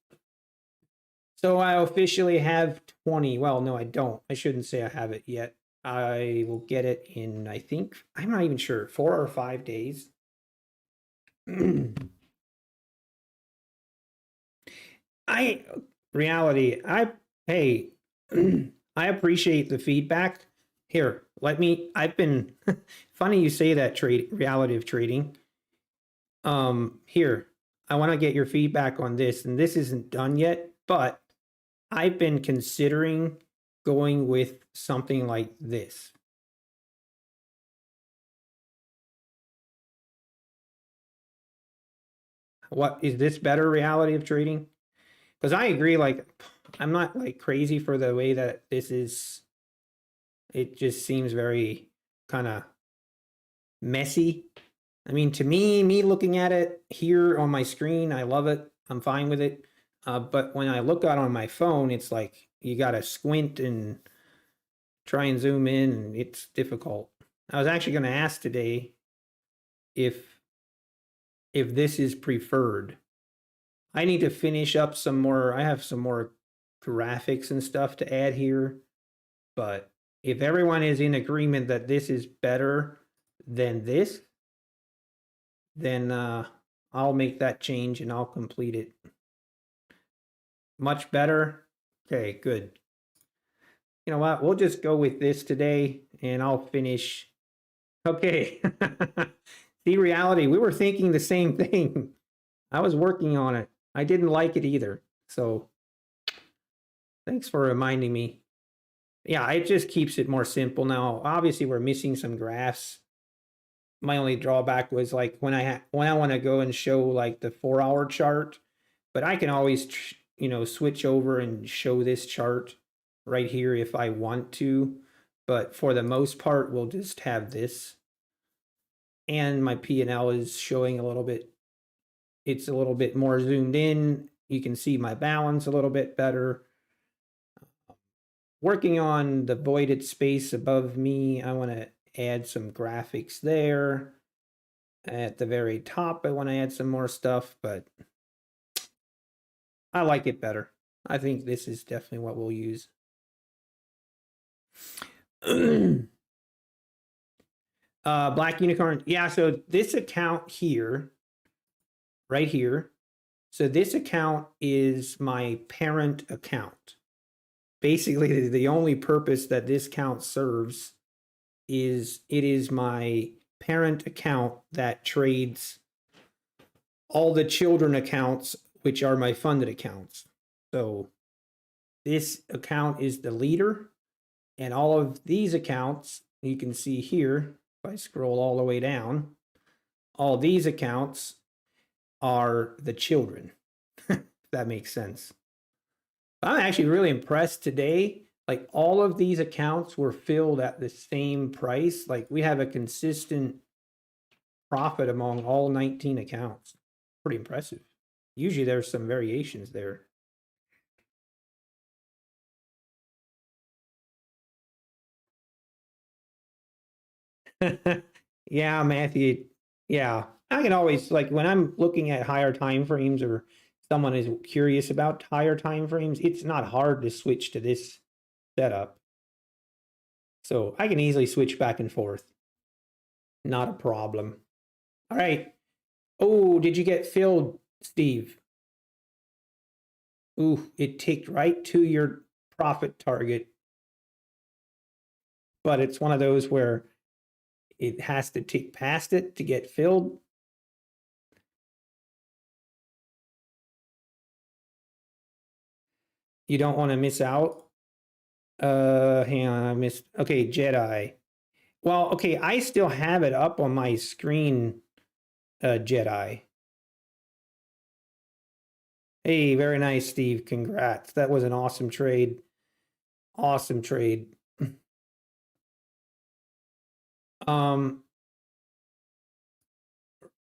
So I officially have 20. Well, no, I don't. I shouldn't say I have it yet. I will get it in, I think, I'm not even sure, 4 or 5 days. Hey, I appreciate the feedback. Here, I've been, funny you say that, reality of trading. Here, I want to get your feedback on this, and this isn't done yet, but I've been considering going with something like this. What is this better, reality of trading? Because I agree, like, I'm not like crazy for the way that this is. It just seems very kind of messy. I mean, to me looking at it here on my screen, I love it. I'm fine with it. But when I look out on my phone, it's like you got to squint and try and zoom in, and it's difficult. I was actually going to ask today if this is preferred. I need to finish up some more. I have some more graphics and stuff to add here, but if everyone is in agreement that this is better than this, then I'll make that change and I'll complete it. Much better. Okay, good. You know what? We'll just go with this today and I'll finish. Okay. See, reality, we were thinking the same thing. I was working on it. I didn't like it either. So thanks for reminding me. Yeah, it just keeps it more simple now. Obviously, we're missing some graphs. My only drawback was like when I want to go and show like the 4-hour chart, but I can always switch over and show this chart right here if I want to. But for the most part, we'll just have this. And my P&L is showing a little bit. It's a little bit more zoomed in. You can see my balance a little bit better. Working on the voided space above me, I want to add some graphics there. At the very top, I want to add some more stuff, but I like it better. I think this is definitely what we'll use. Black Unicorn. Yeah, so this account here, right here. So this account is my parent account. Basically, the only purpose that this account serves is it is my parent account that trades all the children accounts, which are my funded accounts. So this account is the leader, and all of these accounts you can see here, if I scroll all the way down, all these accounts are the children, if that makes sense. I'm actually really impressed today. Like all of these accounts were filled at the same price. Like we have a consistent profit among all 19 accounts. Pretty impressive. Usually there's some variations there. Yeah, Matthew. Yeah, I can always like when I'm looking at higher time frames or someone is curious about higher time frames, it's not hard to switch to this setup. So I can easily switch back and forth. Not a problem. All right. Oh, did you get filled, Steve? Ooh, it ticked right to your profit target. But it's one of those where it has to tick past it to get filled. You don't want to miss out. Hang on, I missed. Okay, Jedi. Well, okay, I still have it up on my screen, Jedi. Hey, very nice, Steve. Congrats. That was an awesome trade. Awesome trade. Um,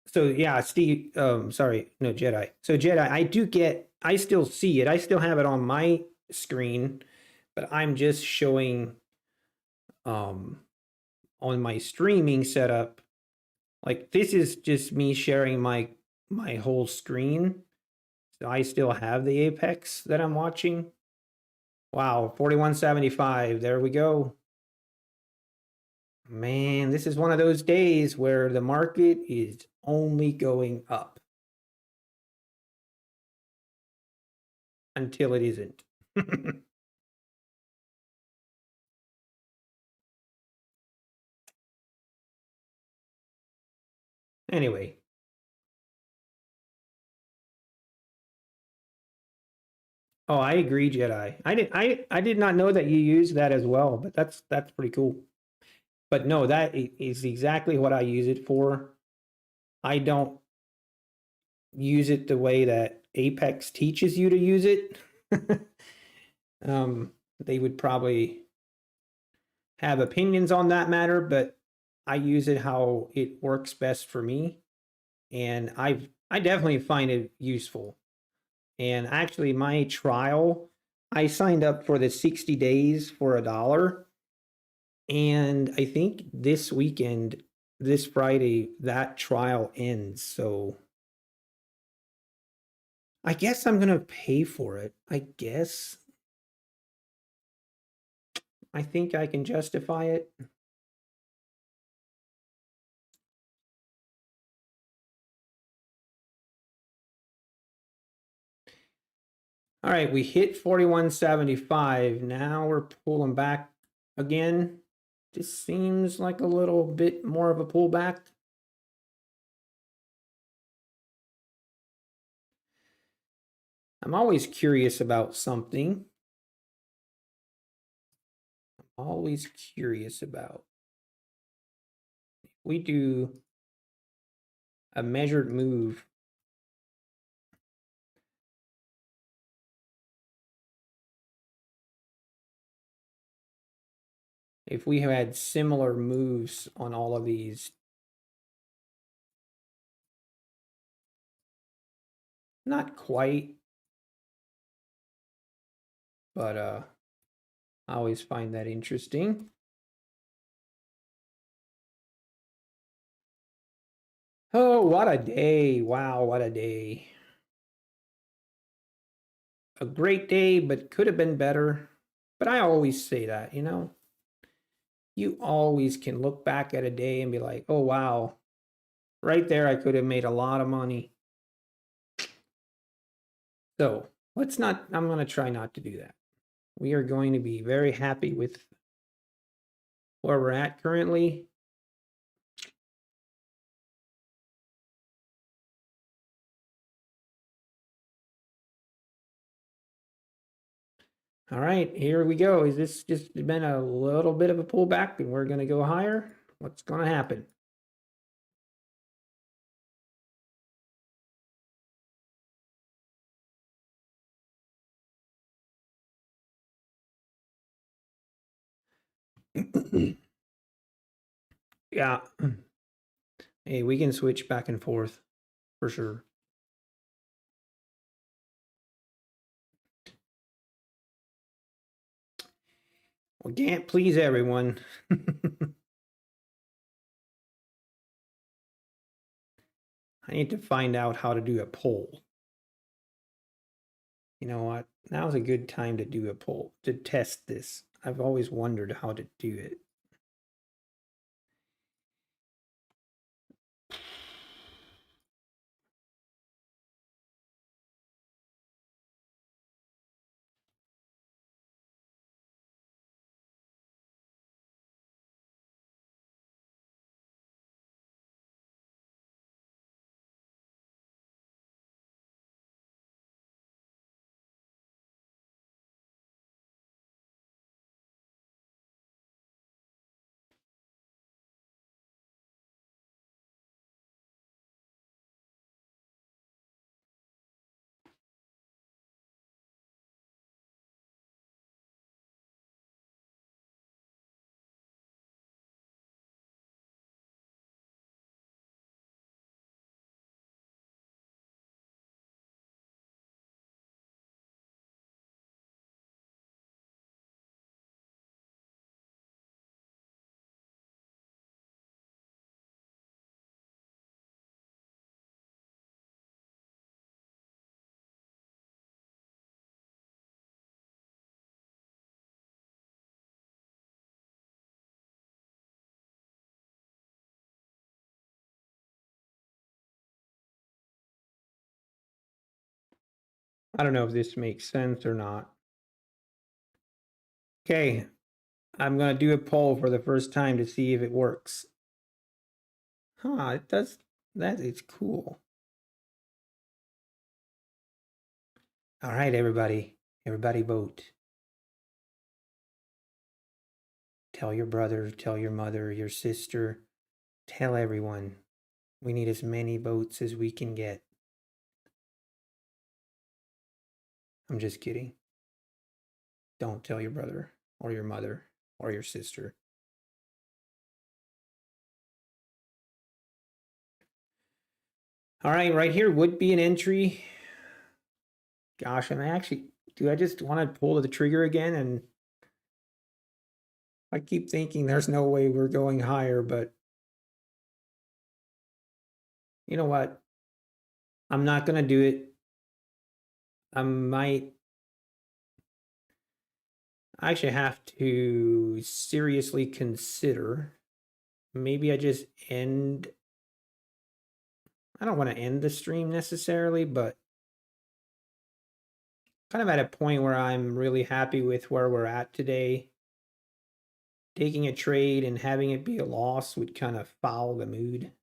so yeah, Steve, sorry, no, Jedi. So Jedi, I still see it. I still have it on my screen, but I'm just showing on my streaming setup. Like this is just me sharing my whole screen. So I still have the Apex that I'm watching. Wow, 41.75. There we go. Man, this is one of those days where the market is only going up until it isn't. Anyway. Oh, I agree, Jedi. I did not know that you used that as well, but that's pretty cool. But no, that is exactly what I use it for. I don't use it the way that Apex teaches you to use it. They would probably have opinions on that matter, but I use it how it works best for me, and I definitely find it useful. And actually, my trial, I signed up for the 60 days for $1, and I think this weekend, this Friday, that trial ends. So I guess I'm gonna pay for it. I guess I think I can justify it. All right, we hit 41.75. Now we're pulling back again. This seems like a little bit more of a pullback. I'm always curious about something. I'm always curious about. We do a measured move. If we had similar moves on all of these, not quite, but I always find that interesting. Oh, what a day. Wow, what a day. A great day, but could have been better. But I always say that, you know, you always can look back at a day and be like, oh, wow, right there, I could have made a lot of money. So let's not, I'm going to try not to do that. We are going to be very happy with where we're at currently. All right, here we go. Is this just been a little bit of a pullback and we're going to go higher? What's going to happen? Yeah. Hey, we can switch back and forth for sure. We can't please everyone. I need to find out how to do a poll. You know what? Now's a good time to do a poll, to test this. I've always wondered how to do it. I don't know if this makes sense or not. Okay, I'm going to do a poll for the first time to see if it works. Huh, it does. That is cool. All right, everybody. Everybody vote. Tell your brother, tell your mother, your sister, tell everyone. We need as many votes as we can get. I'm just kidding. Don't tell your brother or your mother or your sister. All right here would be an entry. Gosh, and do I just want to pull the trigger again? And I keep thinking there's no way we're going higher, but you know what? I'm not going to do it. I might actually have to seriously consider. Maybe I just end. I don't want to end the stream necessarily, but kind of at a point where I'm really happy with where we're at today. Taking a trade and having it be a loss would kind of foul the mood.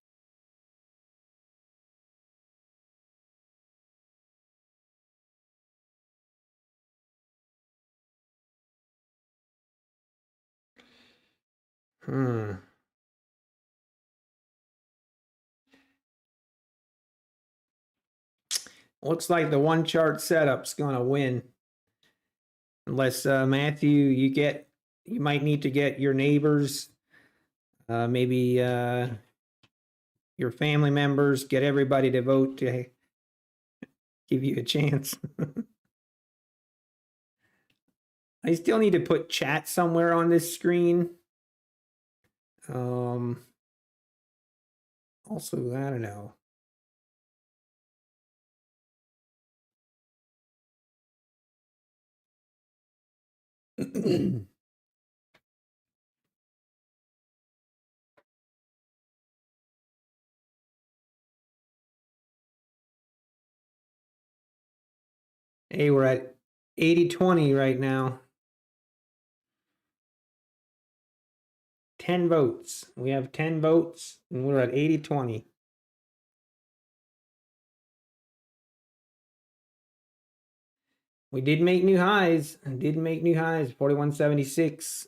Looks like the one chart setup's going to win. Unless Matthew, you might need to get your neighbors, maybe your family members, get everybody to vote to give you a chance. I still need to put chat somewhere on this screen. Also, I don't know. Hey, we're at 80-20 right now. 10 votes. We have 10 votes and we're at 80-20. We did make new highs. 41.76.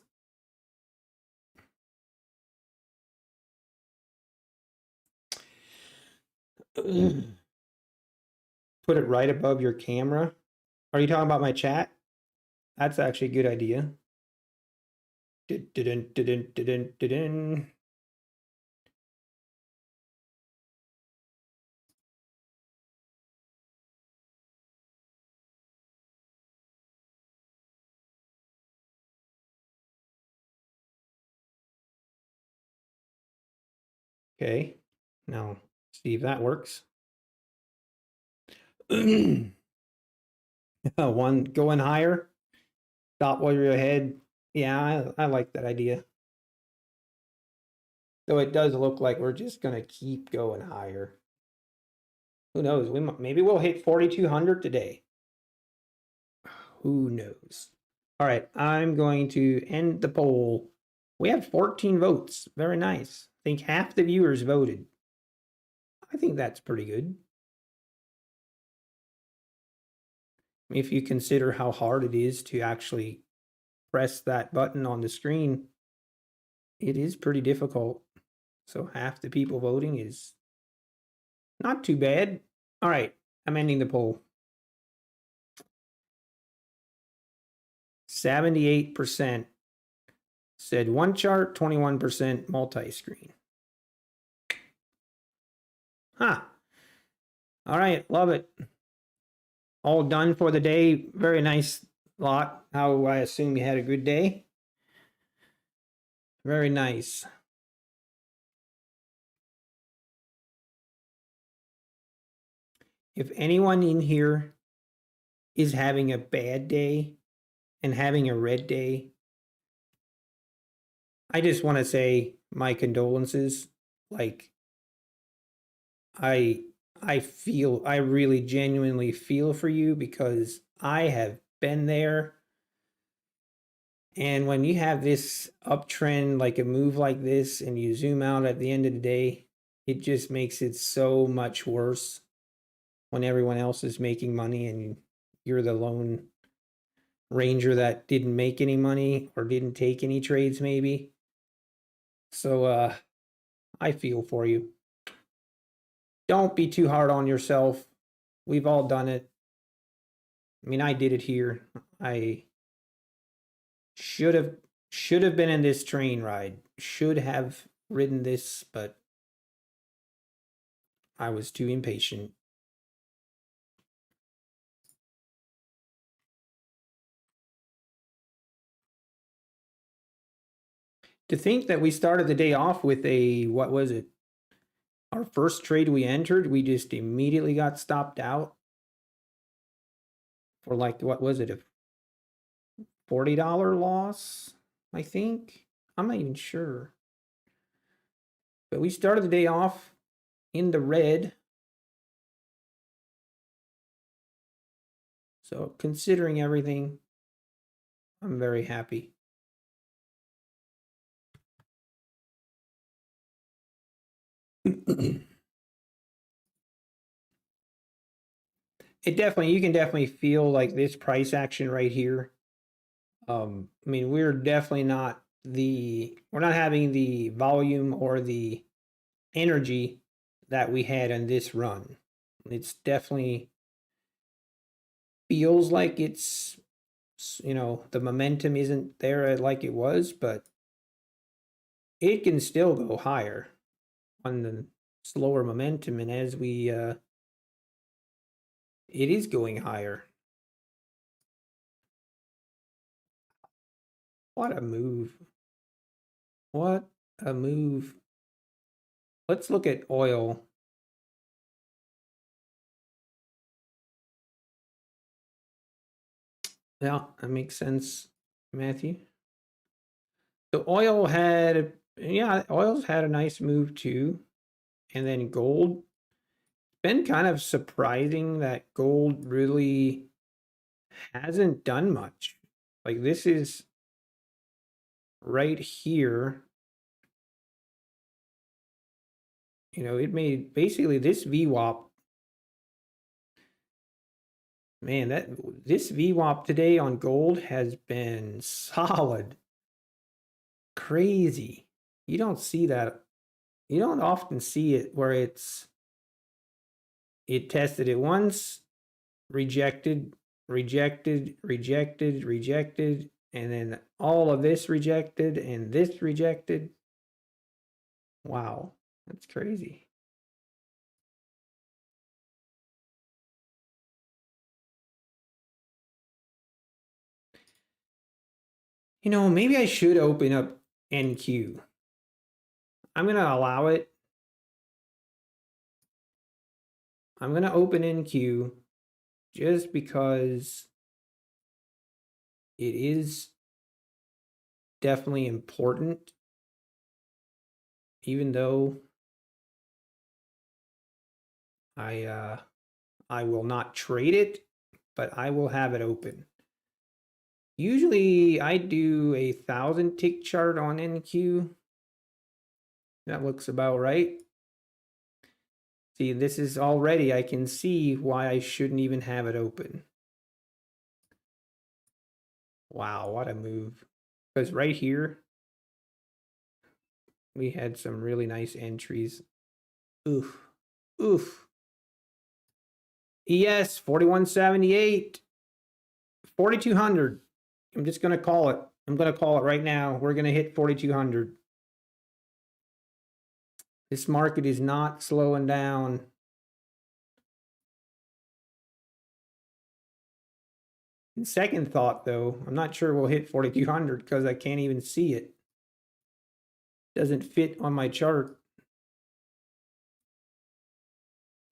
Put it right above your camera. Are you talking about my chat? That's actually a good idea. Okay, now see if that works. One going higher, stop while you're ahead. Yeah, I like that idea. Though it does look like we're just gonna keep going higher. Who knows? Maybe we'll hit 4,200 today. Who knows? All right, I'm going to end the poll. We have 14 votes. Very nice. I think half the viewers voted. I think that's pretty good. If you consider how hard it is to actually press that button on the screen, it is pretty difficult. So half the people voting is not too bad. All right, I'm ending the poll. 78% said one chart, 21% multi-screen. Huh. All right, love it. All done for the day. Very nice lot. How I assume you had a good day. Very nice. If anyone in here is having a bad day and having a red day, I just want to say my condolences. Like, I really genuinely feel for you because I have been there. And when you have this uptrend, like a move like this, and you zoom out at the end of the day, it just makes it so much worse when everyone else is making money and you're the lone ranger that didn't make any money or didn't take any trades maybe. So I feel for you. Don't be too hard on yourself. We've all done it. I mean, I did it here. I should have been in this train ride. Should have ridden this, but I was too impatient. To think that we started the day off with a, what was it? Our first trade we entered, we just immediately got stopped out for like, what was it? A $40 loss, I think. I'm not even sure. But we started the day off in the red. So considering everything, I'm very happy. It definitely, you can definitely feel like this price action right here. I mean, we're definitely not we're not having the volume or the energy that we had in this run. It's definitely feels like it's, the momentum isn't there like it was, but it can still go higher on the slower momentum. And as we, it is going higher. What a move. What a move. Let's look at oil. Yeah, that makes sense, Matthew. So oil's had a nice move too. And then gold. Been kind of surprising that gold really hasn't done much. Like this is right here. It made basically this VWAP Man, this VWAP today on gold has been solid. Crazy. You don't see that. You don't often see it where it tested it once, rejected, rejected, rejected, rejected, and then all of this rejected and this rejected. Wow, that's crazy. You know, maybe I should open up NQ. I'm going to allow it. I'm going to open NQ just because it is definitely important, even though I will not trade it, but I will have it open. Usually I do 1,000 tick chart on NQ. That looks about right. See, this is already, I can see why I shouldn't even have it open. Wow, what a move. Because right here, we had some really nice entries. Oof. Oof. ES 4178. 4,200. I'm just going to call it. I'm going to call it right now. We're going to hit 4,200. This market is not slowing down. In second thought, though, I'm not sure we'll hit 4,200 because I can't even see it. Doesn't fit on my chart.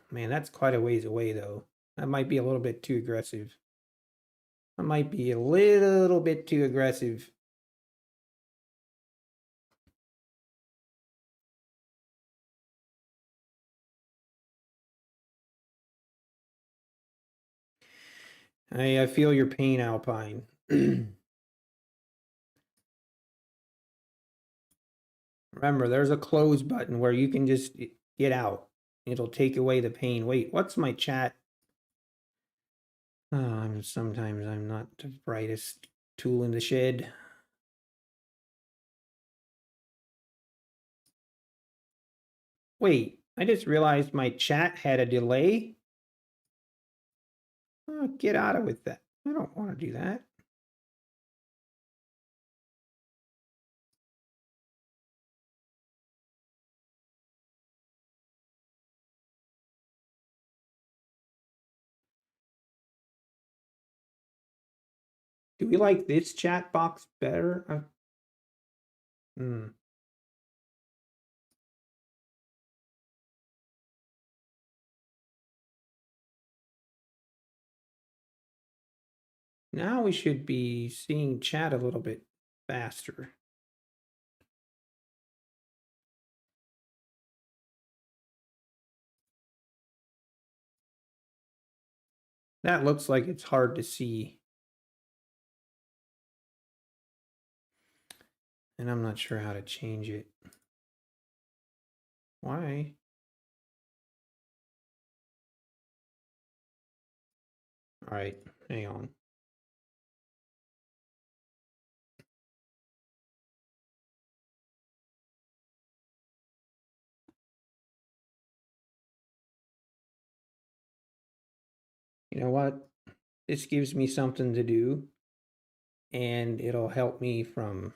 Man, that's quite a ways away, though. That might be a little bit too aggressive. That might be a little bit too aggressive. I feel your pain, Alpine. Remember, there's a close button where you can just get out. It'll take away the pain. Wait, what's my chat? Sometimes I'm not the brightest tool in the shed. Wait, I just realized my chat had a delay. Oh, get out of with that. I don't want to do that. Do we like this chat box better? Now we should be seeing chat a little bit faster. That looks like it's hard to see. And I'm not sure how to change it. Why? All right, hang on. You know what? This gives me something to do, and it'll help me from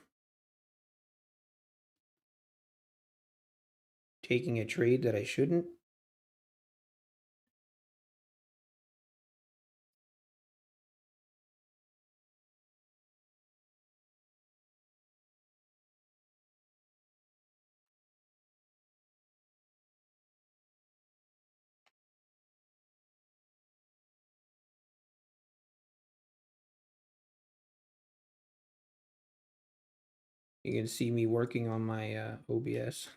taking a trade that I shouldn't. You can see me working on my OBS.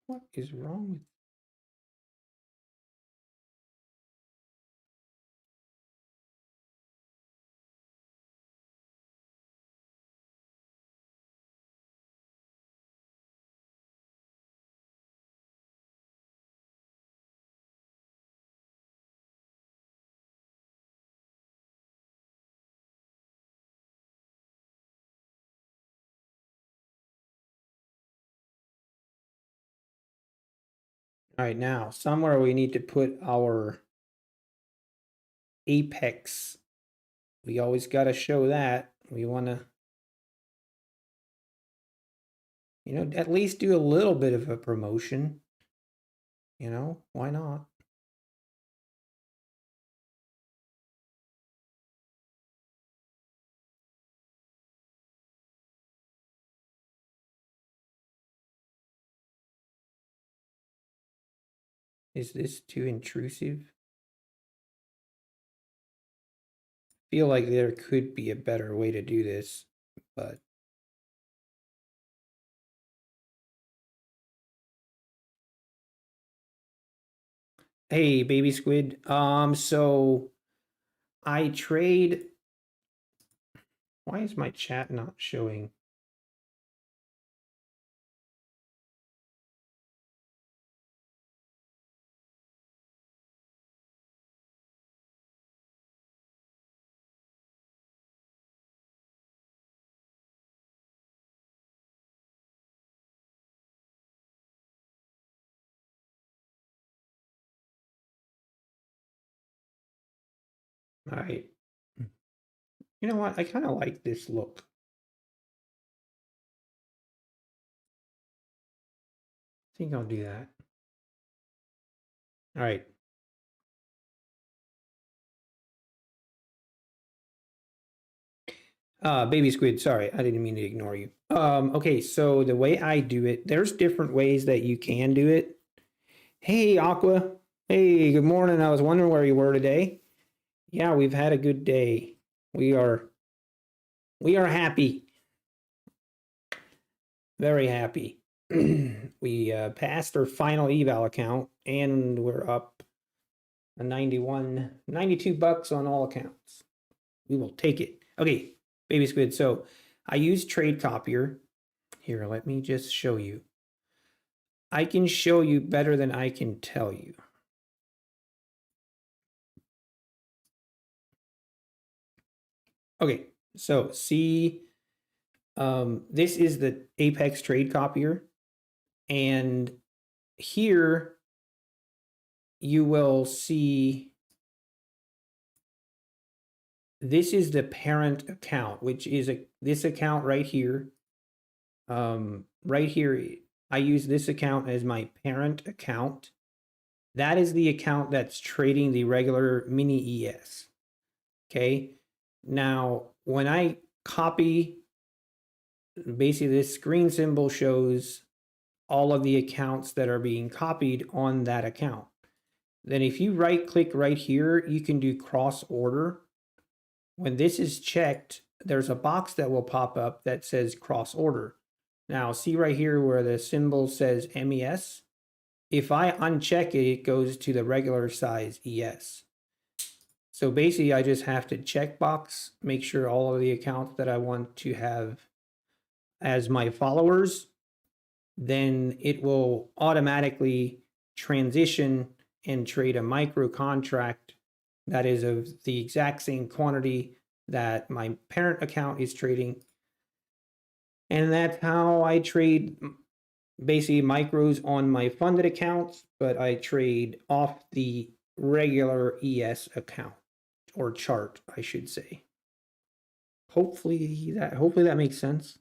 What is wrong with All right, now somewhere we need to put our apex. We always got to show that. We want to, you know, at least do a little bit of a promotion. You know, why not? Is this too intrusive? Feel like there could be a better way to do this, but hey, baby squid. So I trade. Why is my chat not showing? All right. You know what? I kind of like this look. I think I'll do that. All right. Baby squid, sorry, I didn't mean to ignore you. Okay, so the way I do it, there's different ways that you can do it. Hey, Aqua. Hey, good morning. I was wondering where you were today. Yeah, we've had a good day. We are happy. Very happy. We passed our final eval account and we're up a 92 bucks on all accounts. We will take it. Okay, baby squid. So I use Trade Copier. Here, let me just show you. I can show you better than I can tell you. Okay, so see, this is the Apex Trade Copier. And here you will see this is the parent account, which is this account right here. Right here, I use this account as my parent account. That is the account that's trading the regular mini ES. Okay. Now, when I copy, basically this screen symbol shows all of the accounts that are being copied on that account. Then if you right click right here, you can do cross order. When this is checked, there's a box that will pop up that says cross order. Now see right here where the symbol says MES. If I uncheck it, it goes to the regular size ES. So basically I just have to check box, make sure all of the accounts that I want to have as my followers, then it will automatically transition and trade a micro contract that is of the exact same quantity that my parent account is trading. And that's how I trade basically micros on my funded accounts, but I trade off the regular ES account or chart, I should say. Hopefully that makes sense.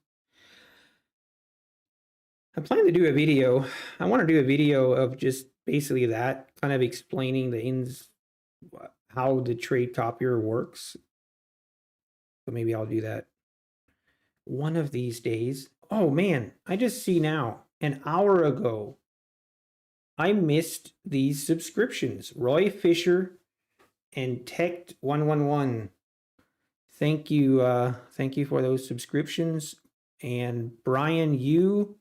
I plan to do a video. I want to do a video of just basically that, kind of explaining how the trade copier works. So maybe I'll do that one of these days. Oh man, I just see now, an hour ago, I missed these subscriptions. Roy Fisher and Tech111. Thank you for those subscriptions. And Brian, you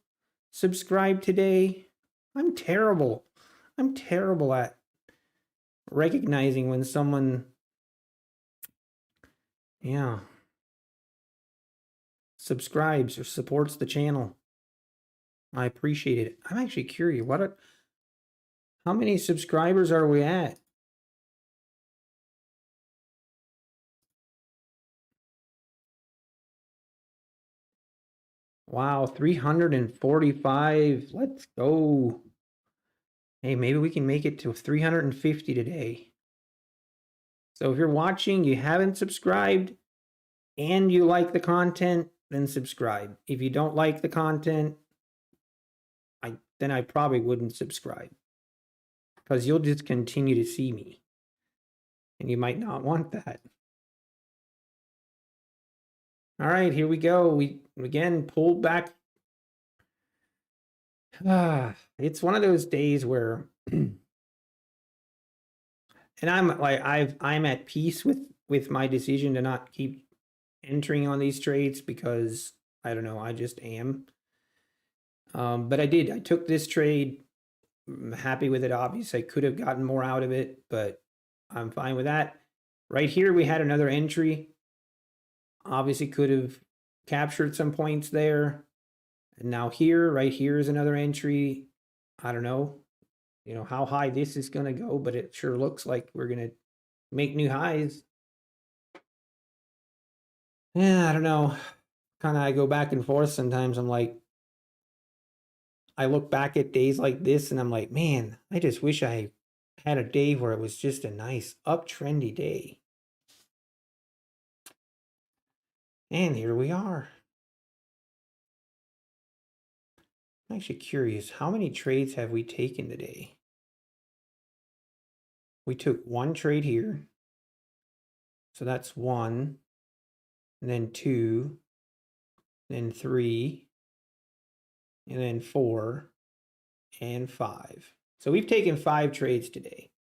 subscribed today. I'm terrible at recognizing when someone, yeah, subscribes or supports the channel. I appreciate it. I'm actually curious, how many subscribers are we at? Wow, 345. Let's go. Hey, maybe we can make it to 350 today. So if you're watching, you haven't subscribed, and you like the content, then subscribe. If you don't like the content, then I probably wouldn't subscribe, because you'll just continue to see me, and you might not want that. All right, here we go. We again pulled back. It's one of those days where, and I'm like I'm at peace with my decision to not keep entering on these trades, because I don't know, I just am. But I took this trade. I'm happy with it. Obviously, I could have gotten more out of it, but I'm fine with that. Right here, we had another entry. Obviously, could have captured some points there. And now here, right here is another entry. I don't know, how high this is going to go, but it sure looks like we're going to make new highs. Yeah, I don't know. Kind of, I go back and forth sometimes. I'm like, I look back at days like this and I'm like, man, I just wish I had a day where it was just a nice uptrendy day. And here we are. I'm actually curious, how many trades have we taken today? We took one trade here. So that's one, and then two, then three, and then four, and five. So we've taken 5 trades today,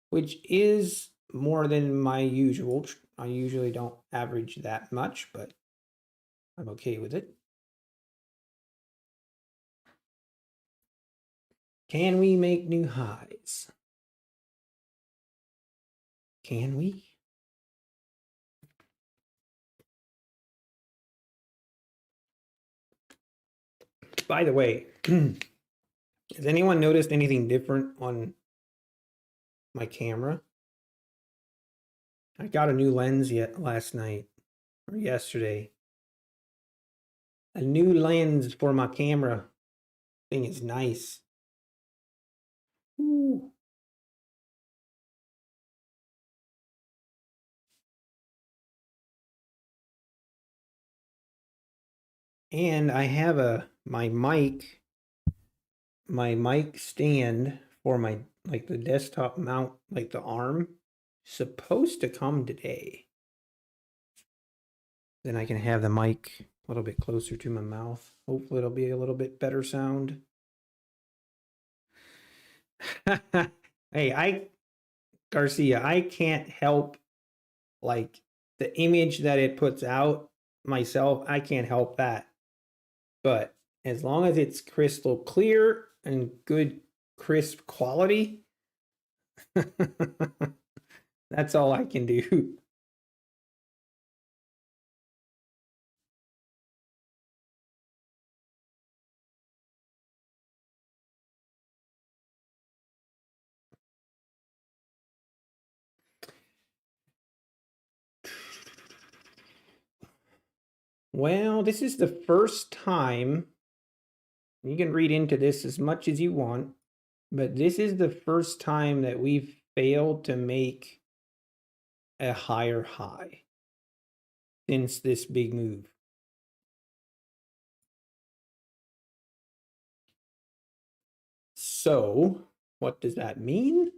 which is more than my usual. I usually don't average that much, but I'm okay with it. Can we make new highs? Can we? By the way, has anyone noticed anything different on my camera? I got a new lens last night or yesterday. A new lens for my camera. Thing is nice. Ooh. And I have my mic stand for my, like, the desktop mount, like the arm, supposed to come today. Then I can have the mic a little bit closer to my mouth. Hopefully it'll be a little bit better sound. Hey, Garcia, I can't help, like, the image that it puts out myself. I can't help that. But as long as it's crystal clear and good crisp quality, that's all I can do. Well, this is the first time, you can read into this as much as you want, but this is the first time that we've failed to make a higher high since this big move. So, what does that mean?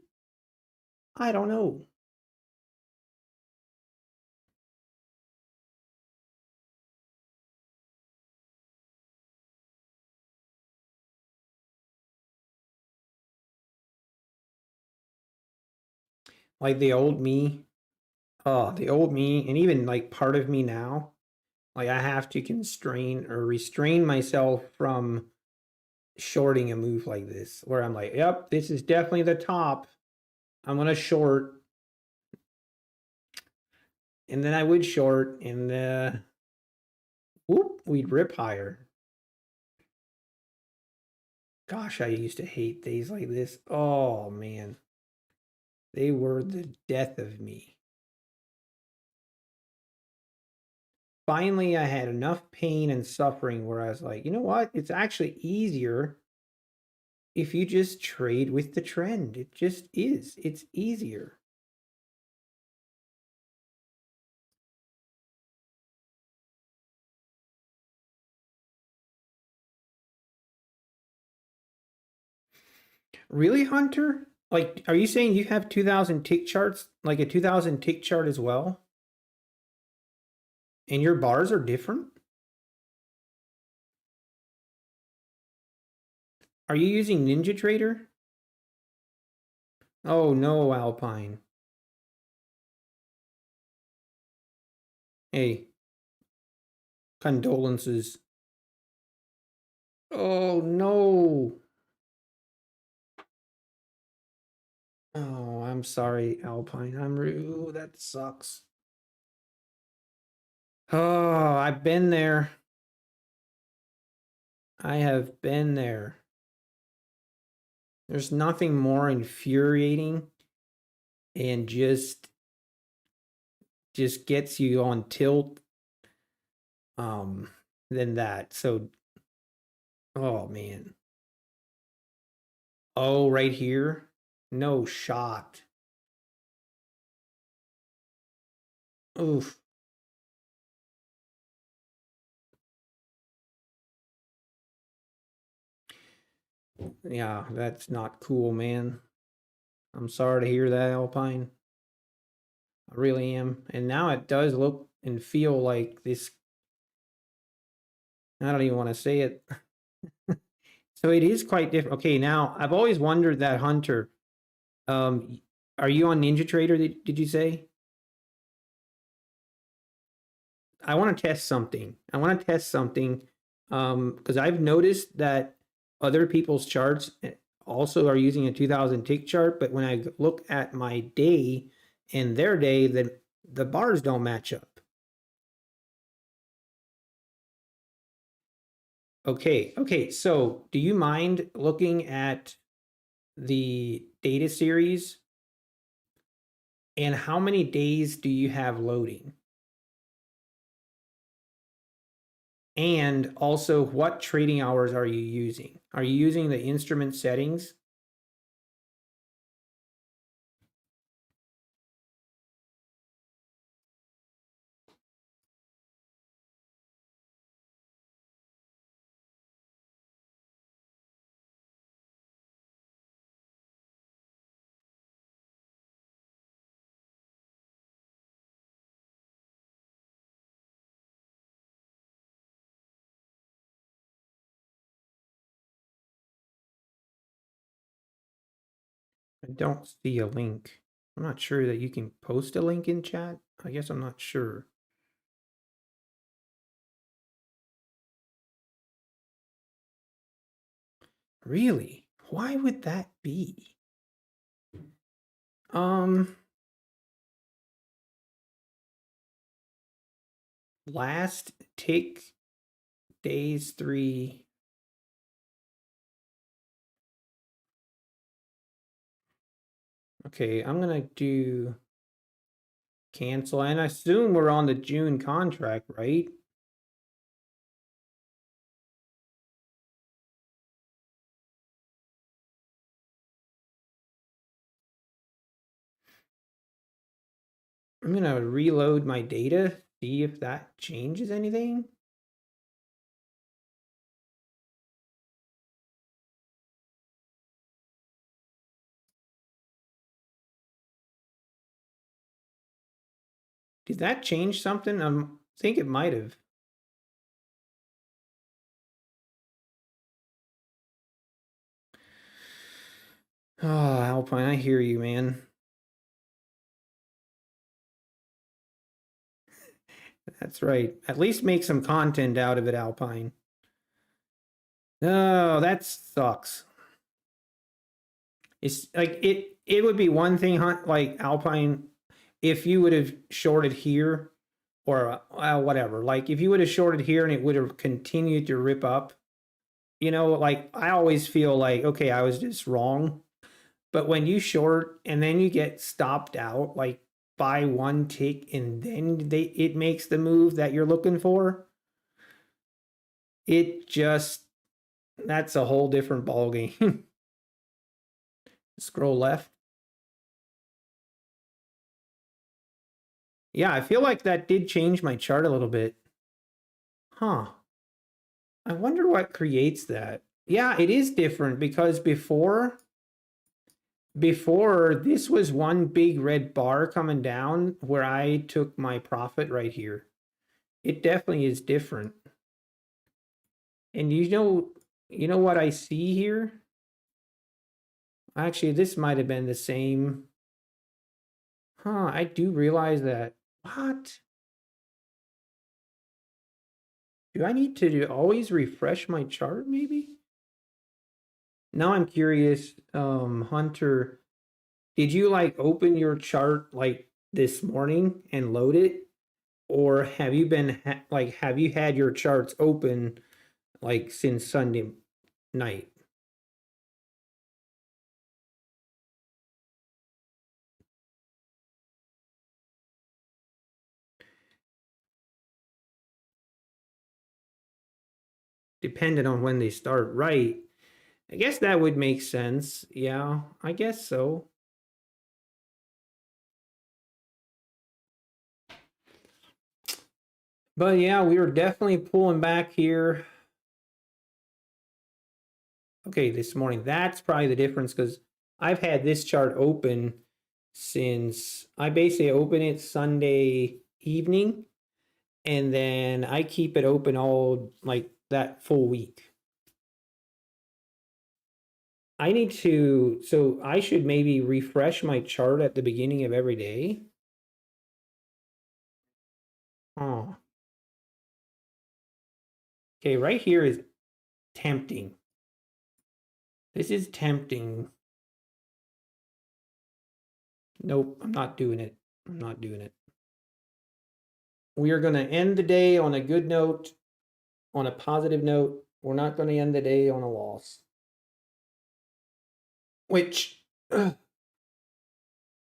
I don't know. Like the old me, the old me, and even like part of me now, like I have to constrain or restrain myself from shorting a move like this, where I'm like, yep, this is definitely the top. I'm gonna short. And then I would short, and whoop, we'd rip higher. Gosh, I used to hate days like this. Oh man. They were the death of me. Finally, I had enough pain and suffering where I was like, you know what? It's actually easier if you just trade with the trend. It just is. It's easier. Really, Hunter? Like, are you saying you have 2000 tick charts, like a 2000 tick chart as well? And your bars are different? Are you using NinjaTrader? Oh no, Alpine. Hey, condolences. Oh no. Oh, I'm sorry, Alpine. Ooh, that sucks. Oh, I've been there. I have been there. There's nothing more infuriating and just gets you on tilt than that. So oh man. Oh, right here. No shot. Oof. Yeah, that's not cool, man. I'm sorry to hear that, Alpine. I really am. And now it does look and feel like this. I don't even want to say it. So it is quite different. Okay, now I've always wondered that, Hunter. Are you on NinjaTrader? Did you say? I want to test something. Because I've noticed that other people's charts also are using a 2000 tick chart, but when I look at my day and their day, the bars don't match up. Okay. So, do you mind looking at the data series and how many days do you have loading? And also, what trading hours are you using? Are you using the instrument settings? I don't see a link. I'm not sure that you can post a link in chat. I guess I'm not sure. Really? Why would that be? Last tick days 3. Okay, I'm gonna do cancel, and I assume we're on the June contract, right? I'm gonna reload my data, see if that changes anything. Did that change something? I think it might have. Oh, Alpine, I hear you, man. That's right. At least make some content out of it, Alpine. No, that sucks. It's like it would be one thing, like Alpine, if you would have shorted here or whatever. Like if you would have shorted here and it would have continued to rip up, like I always feel like, okay, I was just wrong. But when you short and then you get stopped out like by one tick and then it makes the move that you're looking for, it just that's a whole different ballgame. Scroll left. Yeah, I feel like that did change my chart a little bit. Huh. I wonder what creates that. Yeah, it is different because before this was one big red bar coming down where I took my profit right here. It definitely is different. And you know what I see here? Actually, this might have been the same. Huh, I do realize that. What? Do I need to always refresh my chart maybe? Now I'm curious, Hunter, did you like open your chart like this morning and load it? Or have you been like, have you had your charts open like since Sunday night? Depending on when they start, right? I guess that would make sense. Yeah, I guess so. But yeah, we were definitely pulling back here. Okay, this morning. That's probably the difference because I've had this chart open since I basically open it Sunday evening and then I keep it open all like that full week. I need to, so I should maybe refresh my chart at the beginning of every day. Oh, okay, right here is tempting. This is tempting. Nope, I'm not doing it. I'm not doing it. We are going to end the day on a good note, on a positive note. We're not going to end the day on a loss. Which I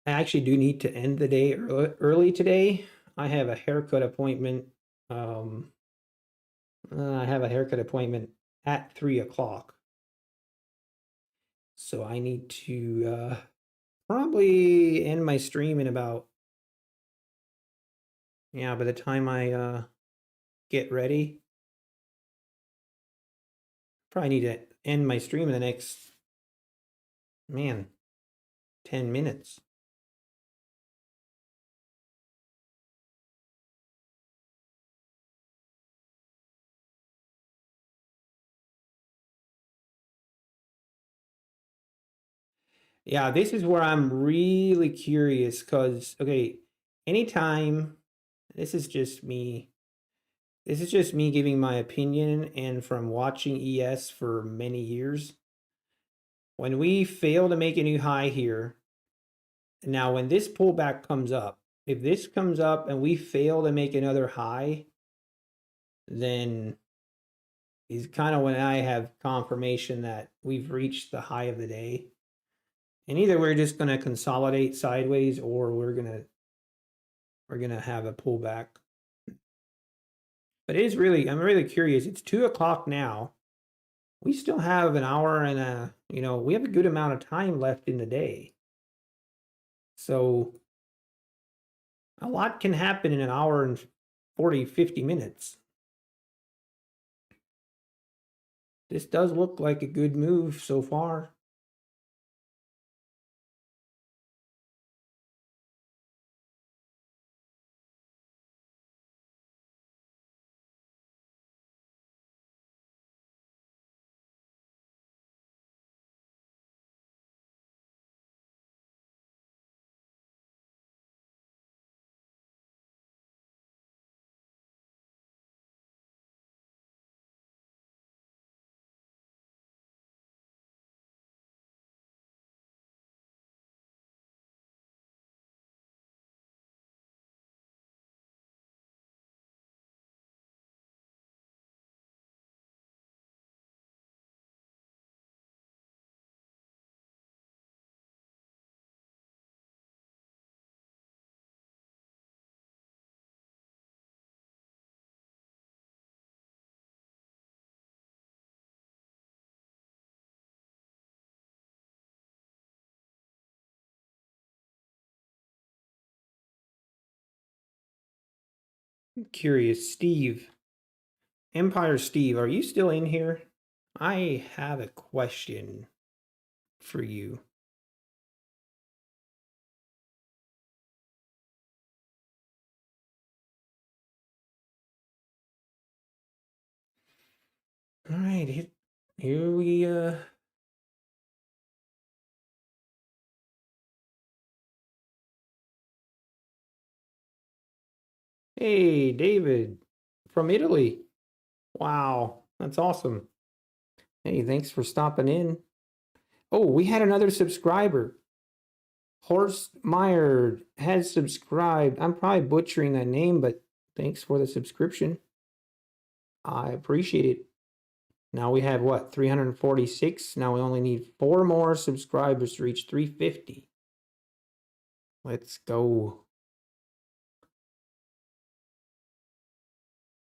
actually do need to end the day early today. I have a haircut appointment. I have a haircut appointment at 3 o'clock. So I need to probably end my stream in about, yeah, by the time I get ready. Probably need to end my stream in the next, man, 10 minutes. Yeah, this is where I'm really curious because, okay, anytime, this is just me. This is just me giving my opinion and from watching ES for many years. When we fail to make a new high here, now when this pullback comes up, if this comes up and we fail to make another high, then is kind of when I have confirmation that we've reached the high of the day. And either we're just going to consolidate sideways or we're going to have a pullback. But it is really, I'm really curious. It's 2 o'clock now. We still have an hour and we have a good amount of time left in the day. So a lot can happen in an hour and 40, 50 minutes. This does look like a good move so far. I'm curious, Steve, Empire Steve, are you still in here? I have a question for you. All right, here we Hey, David from Italy. Wow, that's awesome. Hey, thanks for stopping in. Oh, we had another subscriber. Horst Meyer has subscribed. I'm probably butchering that name, but thanks for the subscription. I appreciate it. Now we have what, 346? Now we only need 4 more subscribers to reach 350. Let's go.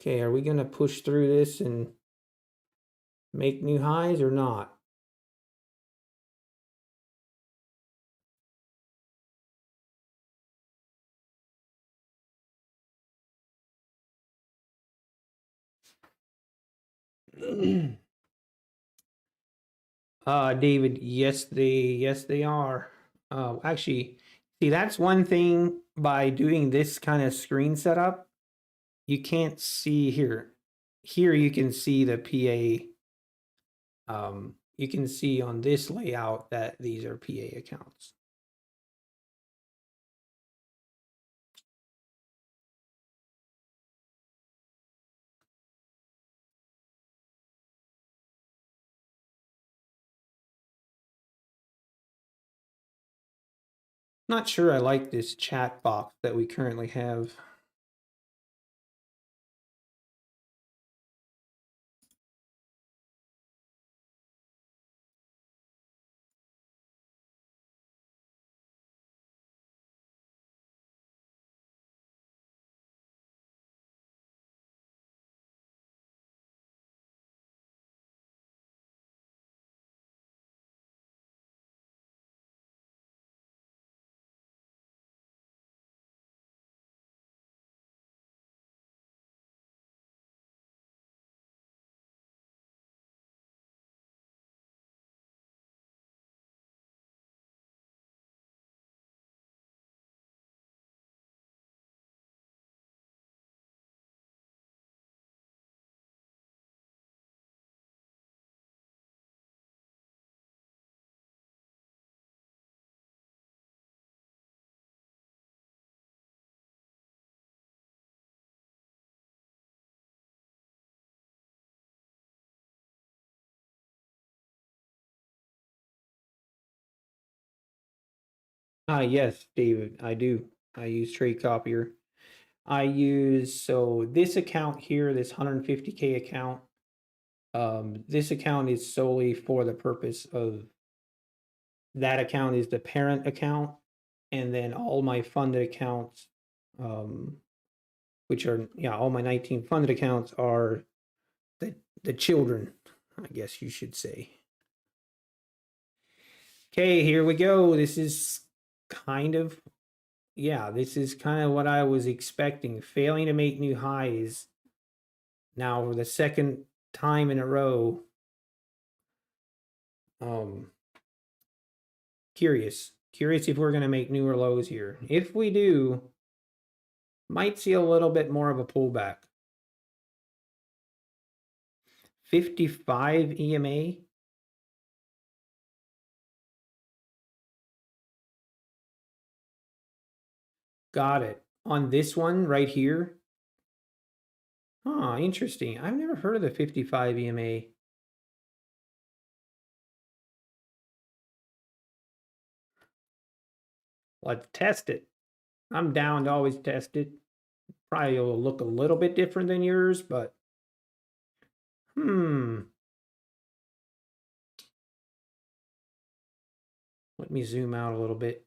Okay, are we going to push through this and make new highs or not? David, yes they are. Actually, see, that's one thing by doing this kind of screen setup, you can't see here. Here you can see the PA. You can see on this layout that these are PA accounts. Not sure I like this chat box that we currently have. Yes, David, I do. I use Trade Copier. I use, so this account here, this 150K account, this account is solely for the purpose of, that account is the parent account, and then all my funded accounts, which are, yeah, all my 19 funded accounts are the children, I guess you should say. Okay, here we go. This is kind of, yeah, this is kind of what I was expecting. Failing to make new highs. Now for the second time in a row. Curious if we're going to make newer lows here. If we do, might see a little bit more of a pullback. 55 EMA. Got it. On this one right here. Huh, interesting. I've never heard of the 55 EMA. Let's test it. I'm down to always test it. Probably will look a little bit different than yours, but let me zoom out a little bit.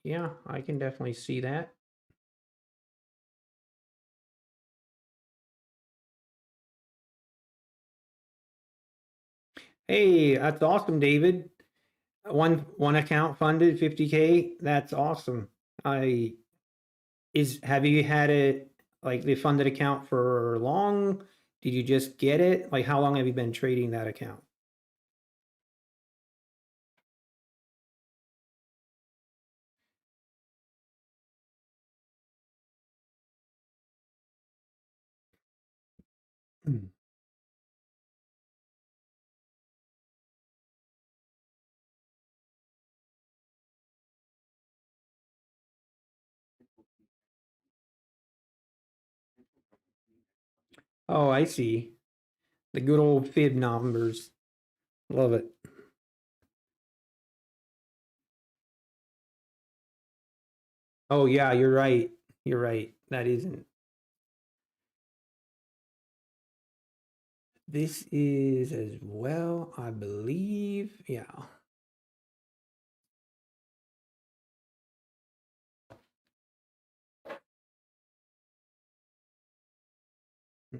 Yeah, I can definitely see that. Hey, that's awesome, David. One account funded 50K. That's awesome. Have you had it like the funded account for long? Did you just get it? Like how long have you been trading that account? Oh, I see. The good old fib numbers. Love it. Oh yeah, you're right. You're right. That isn't. This is as well, I believe. Yeah.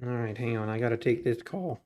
All right, hang on. I got to take this call.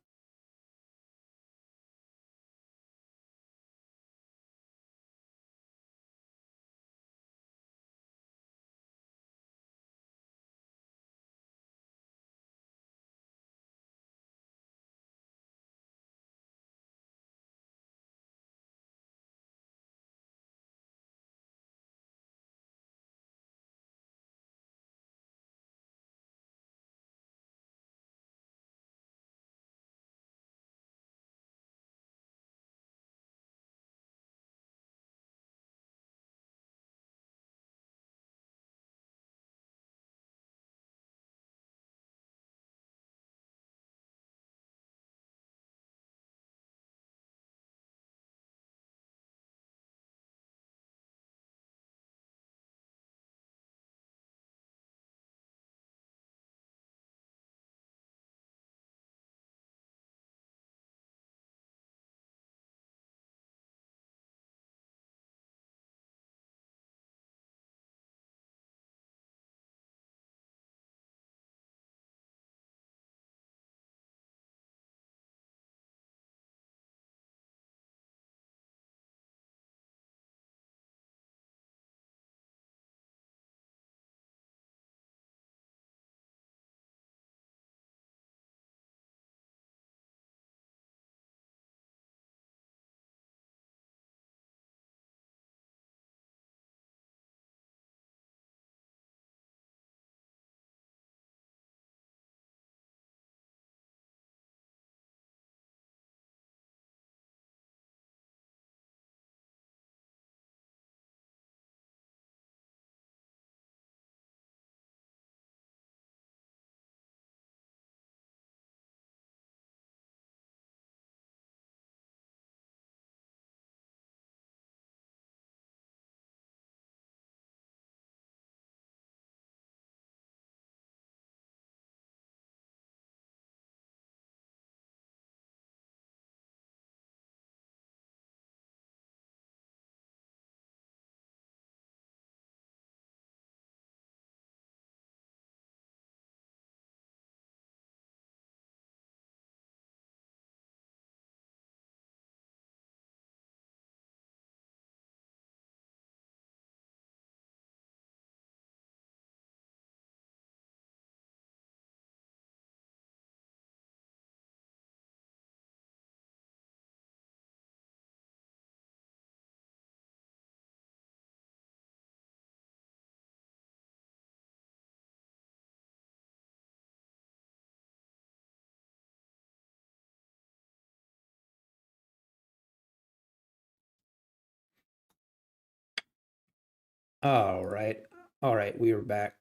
All right. All right, we are back.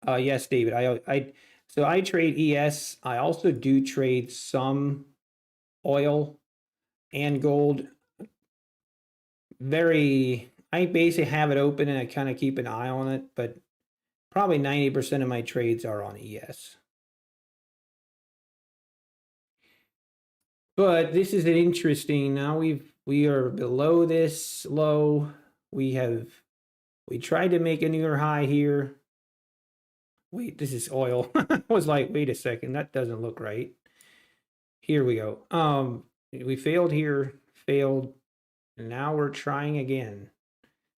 Yes, David. So I trade ES. I also do trade some oil and gold. I basically have it open and I kind of keep an eye on it, but probably 90% of my trades are on ES. But this is an interesting. Now we are below this low. We tried to make a newer high here. Wait, this is oil. I was like, wait a second, that doesn't look right. Here we go. We failed here, failed. And now we're trying again.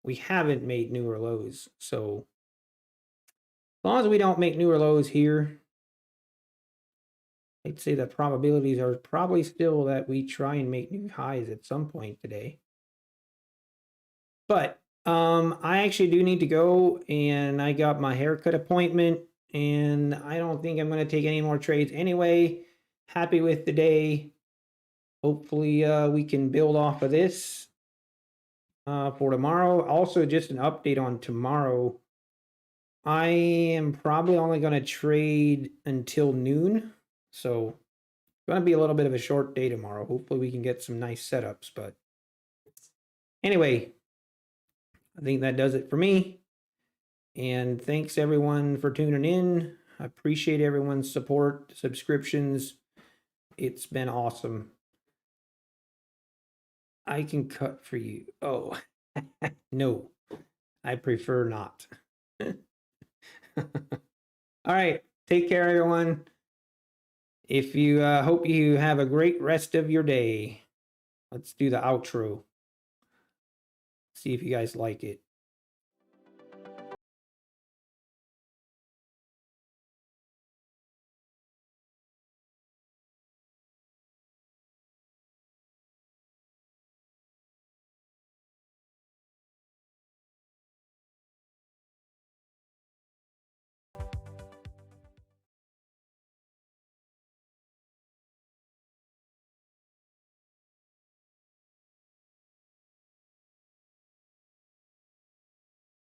We haven't made newer lows, so as long as we don't make newer lows here, I'd say the probabilities are probably still that we try and make new highs at some point today. But I actually do need to go, and I got my haircut appointment, and I don't think I'm going to take any more trades anyway. Happy with the day. Hopefully we can build off of this for tomorrow. Also, just an update on tomorrow. I am probably only going to trade until noon. So it's going to be a little bit of a short day tomorrow. Hopefully we can get some nice setups. But anyway, I think that does it for me. And thanks everyone for tuning in. I appreciate everyone's support, subscriptions. It's been awesome. I can cut for you. Oh, no, I prefer not. All right. Take care, everyone. If you hope you have a great rest of your day. Let's do the outro. See if you guys like it.